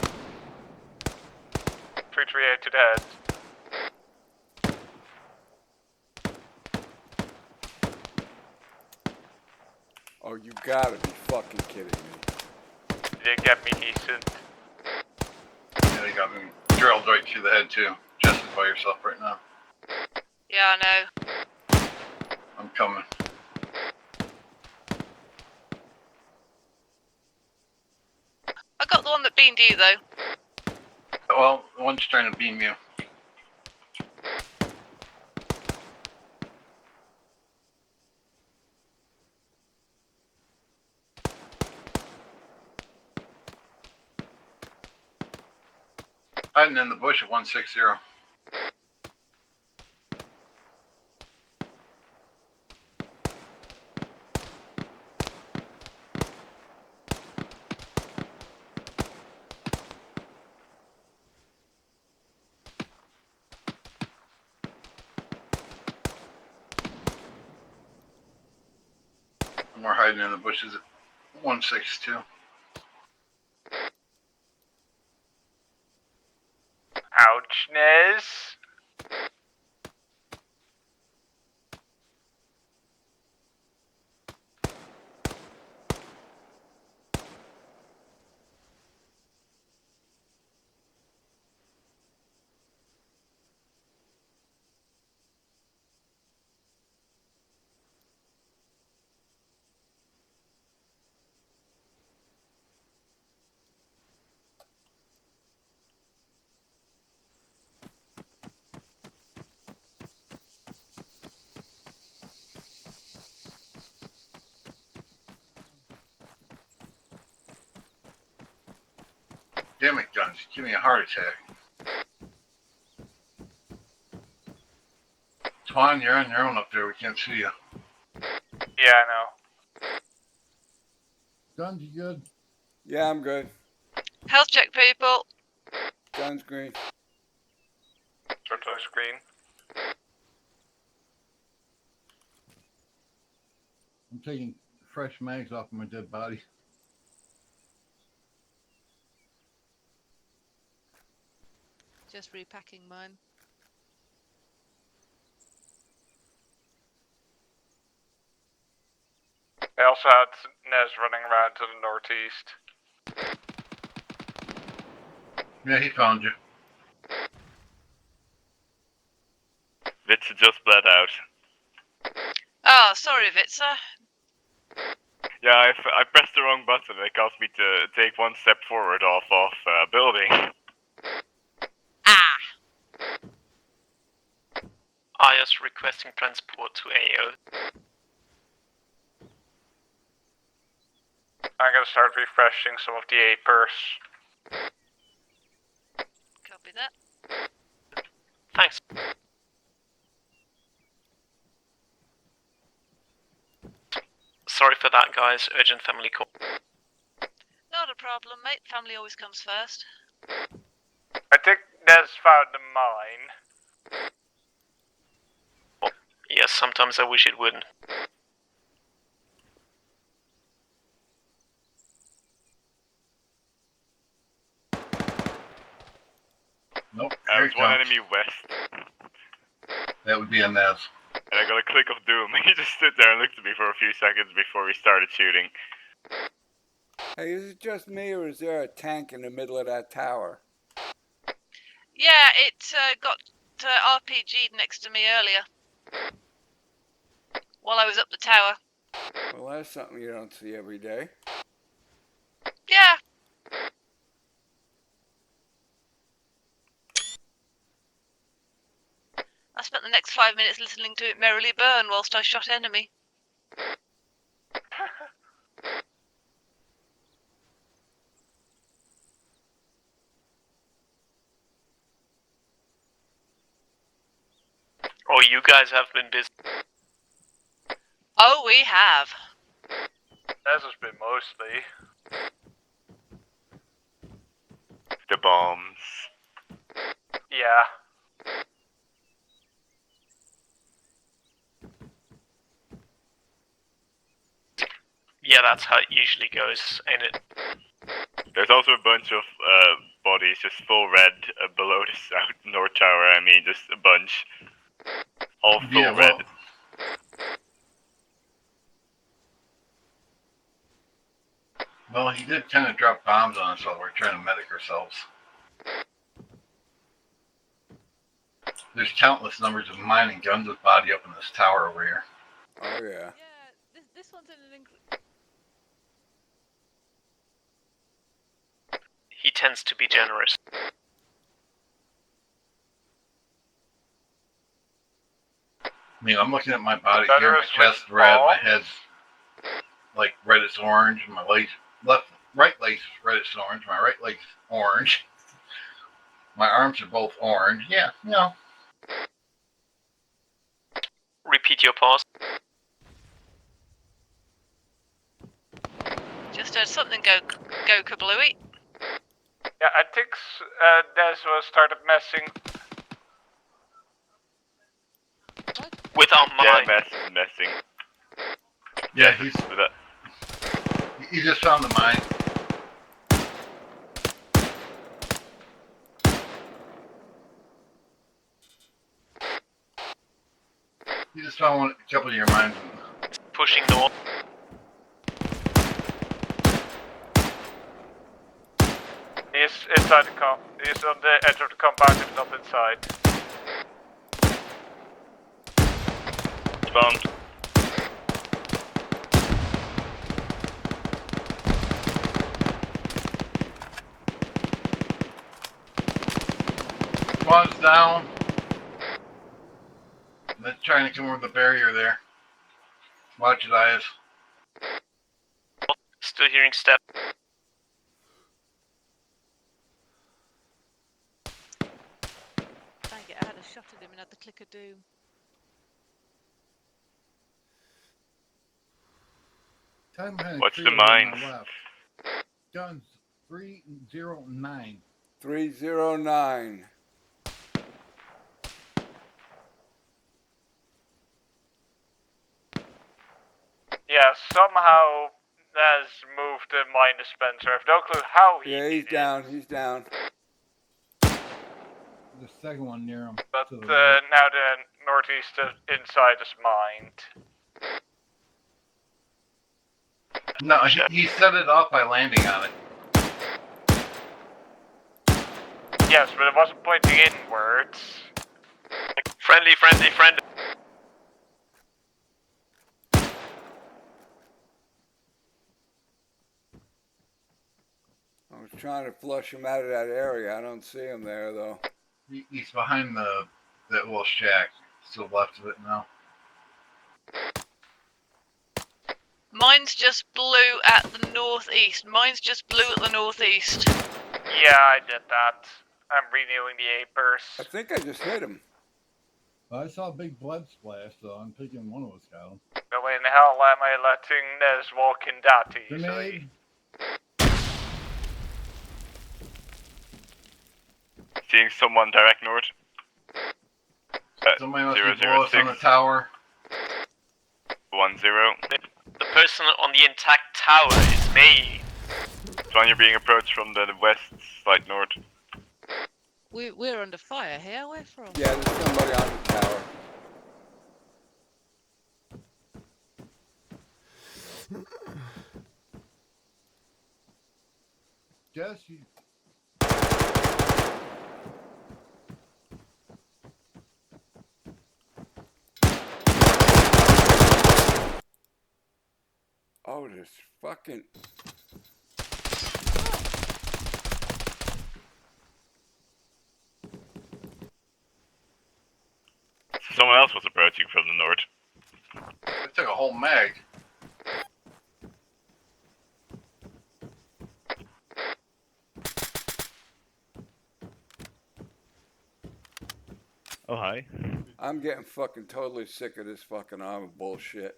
Speaker 10: 338 to the head.
Speaker 1: Oh, you gotta be fucking kidding me.
Speaker 10: You didn't get me decent.
Speaker 14: Yeah, they got me drilled right through the head too. Justify yourself right now.
Speaker 4: Yeah, I know.
Speaker 14: I'm coming.
Speaker 4: I got the one that beamed you though.
Speaker 14: Well, one's trying to beam you. Hiding in the bush at 160. And we're hiding in the bushes at 162.
Speaker 10: Ouchness.
Speaker 14: Damn it, Guns. Give me a heart attack. Twan, you're on your own up there. We can't see you.
Speaker 10: Yeah, I know.
Speaker 3: Guns, you good?
Speaker 1: Yeah, I'm good.
Speaker 4: Health check, people.
Speaker 1: Guns green.
Speaker 10: Turtle screen.
Speaker 3: I'm taking fresh mags off of my dead body.
Speaker 4: Just repacking mine.
Speaker 10: I also had Nez running around to the northeast.
Speaker 14: Yeah, he found you.
Speaker 15: Vitsa just bled out.
Speaker 4: Oh, sorry, Vitsa.
Speaker 15: Yeah, I pressed the wrong button. It caused me to take one step forward off a building.
Speaker 4: Ah!
Speaker 2: IOS requesting transport to AO.
Speaker 10: I'm gonna start refreshing some of the APers.
Speaker 4: Copy that.
Speaker 2: Thanks. Sorry for that, guys. Urgent family call.
Speaker 4: Not a problem, mate. Family always comes first.
Speaker 10: I think Nez found the mine.
Speaker 2: Yes, sometimes I wish it wouldn't.
Speaker 14: Nope.
Speaker 15: There's one enemy west.
Speaker 14: That would be a Nez.
Speaker 15: And I got a click of doom. He just stood there and looked at me for a few seconds before we started shooting.
Speaker 1: Hey, is it just me or is there a tank in the middle of that tower?
Speaker 4: Yeah, it got RPG'd next to me earlier. While I was up the tower.
Speaker 1: Well, that's something you don't see every day.
Speaker 4: Yeah. I spent the next 5 minutes listening to it merrily burn whilst I shot enemy.
Speaker 2: Oh, you guys have been busy.
Speaker 4: Oh, we have.
Speaker 10: Nez has been mostly.
Speaker 15: The bombs.
Speaker 10: Yeah.
Speaker 2: Yeah, that's how it usually goes, ain't it?
Speaker 15: There's also a bunch of bodies just full red below the south north tower. I mean, just a bunch. All full
Speaker 14: Yeah,
Speaker 15: red.
Speaker 14: Well, he did kind of drop bombs on us while we're trying to medic ourselves. There's countless numbers of mine and Guns' body up in this tower over here.
Speaker 1: Oh, yeah.
Speaker 4: Yeah, this one's in an
Speaker 2: He tends to be generous.
Speaker 14: I mean, I'm looking at my body here, my chest red, my head's like red as orange, my legs, right leg's red as orange, my right leg's orange. My arms are both orange. Yeah, you know.
Speaker 2: Repeat your pause.
Speaker 4: Just heard something go kablooey.
Speaker 10: Yeah, I think Nez was started messing
Speaker 2: with our mine.
Speaker 15: Yeah, messing.
Speaker 14: Yeah, he just found the mine. You just found a couple of your mines.
Speaker 2: Pushing north.
Speaker 10: He's inside the comp. He's on the edge of the compound, if not inside.
Speaker 15: Spawned.
Speaker 14: One's down. They're trying to come over the barrier there. Watch your eyes.
Speaker 2: Still hearing step.
Speaker 4: shot at him and had the click of doom.
Speaker 14: Time behind
Speaker 15: Watch
Speaker 14: tree
Speaker 15: the
Speaker 14: over on my
Speaker 15: mines.
Speaker 14: left. Guns 309.
Speaker 1: 309.
Speaker 10: Yeah, somehow has moved the mine dispenser. I have no clue how he
Speaker 1: Yeah, he's
Speaker 10: did
Speaker 1: down. He's down.
Speaker 3: The second one near him.
Speaker 10: But
Speaker 3: to the right.
Speaker 10: now the northeast inside is mined.
Speaker 14: No, he set it off by landing on it.
Speaker 10: Yes, but it wasn't pointing inwards.
Speaker 12: Friendly.
Speaker 1: I was trying to flush him out of that area. I don't see him there, though.
Speaker 14: He's behind that little shack. To the left of it now.
Speaker 4: Mine's just blue at the northeast. Mine's just blue at the northeast.
Speaker 10: Yeah, I did that. I'm renewing the A-burst.
Speaker 1: I think I just hit him.
Speaker 3: I saw a big blood splash, so I'm thinking one of us got him.
Speaker 10: No way in the hell am I letting Nez walk in that easily.
Speaker 3: Grenade.
Speaker 15: Seeing someone direct north.
Speaker 14: Somebody must
Speaker 15: 006.
Speaker 14: be below us on the tower.
Speaker 15: 10.
Speaker 12: The person on the intact tower is me.
Speaker 15: John, you're being approached from the west, slight north.
Speaker 4: We're under fire here. Where from?
Speaker 1: Yeah, there's somebody on the tower.
Speaker 3: Jess, you...
Speaker 1: Oh, this fucking...
Speaker 15: Someone else was approaching from the north.
Speaker 14: It took a whole mag.
Speaker 7: Oh, hi.
Speaker 1: I'm getting fucking totally sick of this fucking armor bullshit.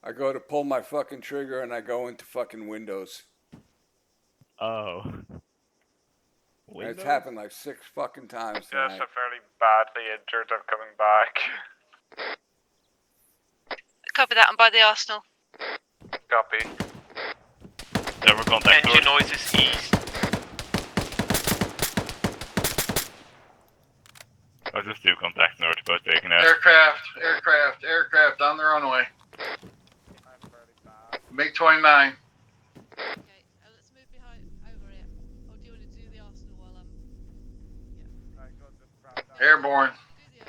Speaker 1: I go to pull my fucking trigger and I go into fucking Windows.
Speaker 7: Oh.
Speaker 1: And it's happened like 6 fucking times
Speaker 10: Yes,
Speaker 1: tonight.
Speaker 10: I'm fairly badly injured. I'm coming back.
Speaker 4: Copy that. I'm by the arsenal.
Speaker 10: Copy.
Speaker 15: Never contact
Speaker 12: Engine
Speaker 15: north.
Speaker 12: noises east.
Speaker 15: Oh, just do contact north, both taken out.
Speaker 14: Aircraft on the runway. MiG-29.
Speaker 4: Okay, let's move behind over here. Or do you want to do the arsenal while I'm? Yeah.
Speaker 14: Airborne.
Speaker 4: Do the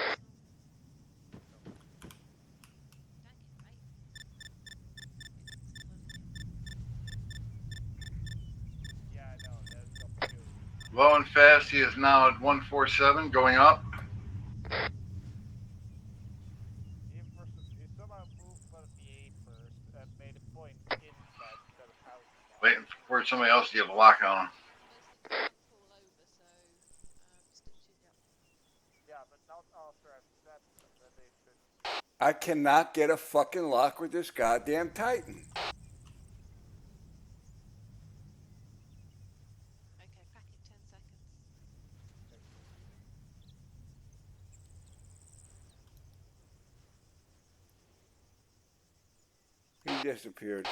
Speaker 4: arsenal.
Speaker 14: Low and fast, he is now at 147, going up. Waiting for somebody else to get a lock on him.
Speaker 1: I cannot get a fucking lock with this goddamn Titan.
Speaker 4: Okay, pack it 10 seconds.
Speaker 1: He disappeared.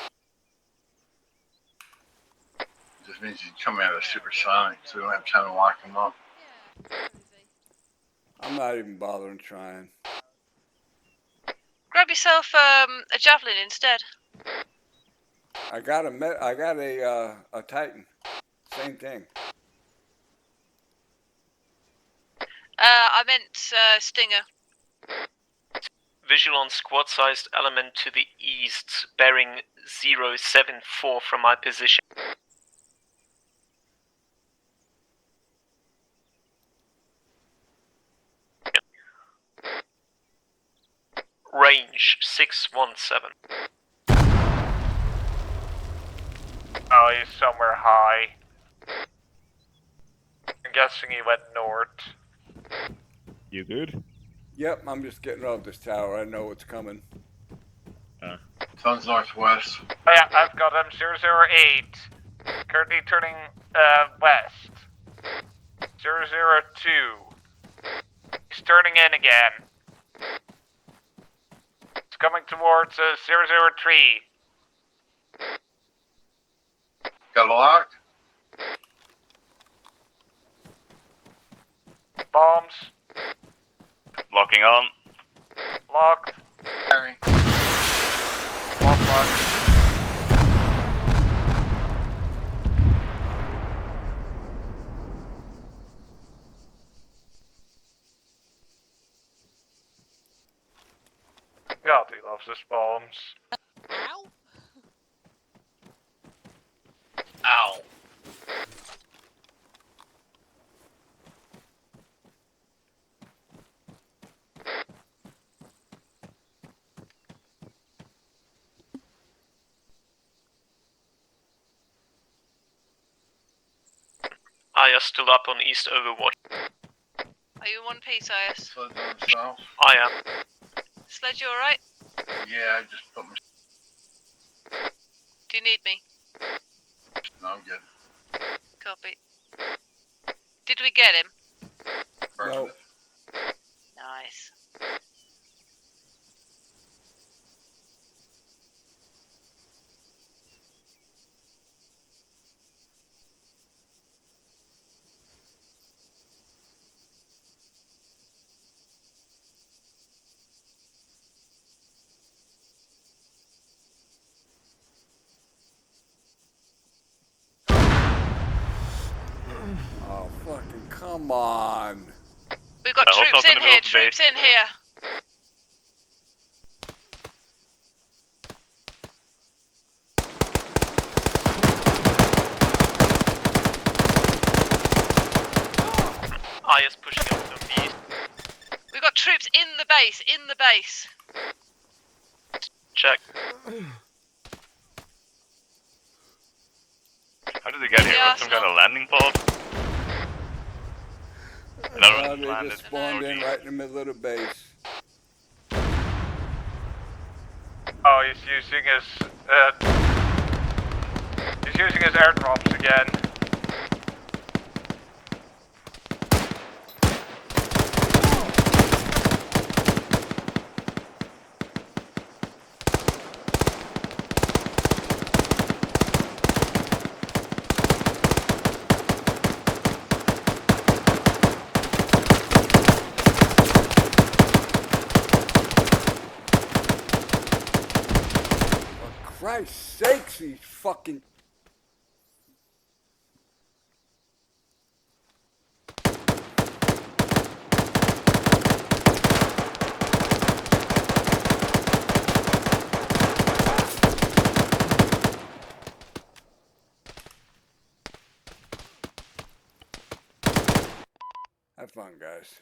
Speaker 14: Just means he's coming out of supersonic, so we don't have time to lock him up.
Speaker 4: Yeah, where is he?
Speaker 1: I'm not even bothering trying.
Speaker 4: Grab yourself a javelin instead.
Speaker 1: I got a Titan. Same thing.
Speaker 4: I meant Stinger.
Speaker 12: Visual on squad-sized element to the east, bearing 074 from my position. Range 617.
Speaker 10: Oh, he's somewhere high. I'm guessing he went north.
Speaker 7: You good?
Speaker 1: Yep, I'm just getting off this tower. I know what's coming.
Speaker 14: Sun's northwest.
Speaker 10: Oh yeah, I've got him 008. Currently turning west. 002. He's turning in again. It's coming towards 003.
Speaker 14: Got it locked?
Speaker 10: Bombs.
Speaker 15: Locking on.
Speaker 10: Locked.
Speaker 14: Harry.
Speaker 10: Locked. God, he loves his bombs.
Speaker 4: Ow!
Speaker 12: Ow.
Speaker 2: Aya's still up on East Overwatch.
Speaker 4: Are you in one piece, IS?
Speaker 14: Sun's on the south.
Speaker 2: I am.
Speaker 4: Sledge, you alright?
Speaker 14: Yeah, I just put my.
Speaker 4: Do you need me?
Speaker 14: No, I'm good.
Speaker 4: Copy. Did we get him?
Speaker 1: No.
Speaker 4: Nice.
Speaker 1: Oh, fucking come on.
Speaker 4: We've got troops in here, troops in here.
Speaker 2: Aya's pushing up from the east.
Speaker 4: We've got troops in the base, in the base.
Speaker 2: Check.
Speaker 15: How did they get here?
Speaker 4: Yeah,
Speaker 15: What, some kind of landing pod? Another one
Speaker 1: They
Speaker 15: landed.
Speaker 1: just spawned in right in the middle of the base.
Speaker 10: Oh, he's using his airdrops again.
Speaker 1: For Christ's sakes, these fucking. Have fun, guys.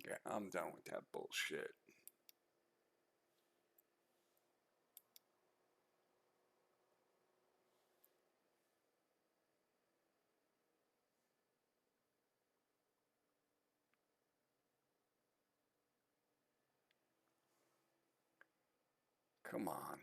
Speaker 1: Yeah, I'm done with that bullshit. Come on.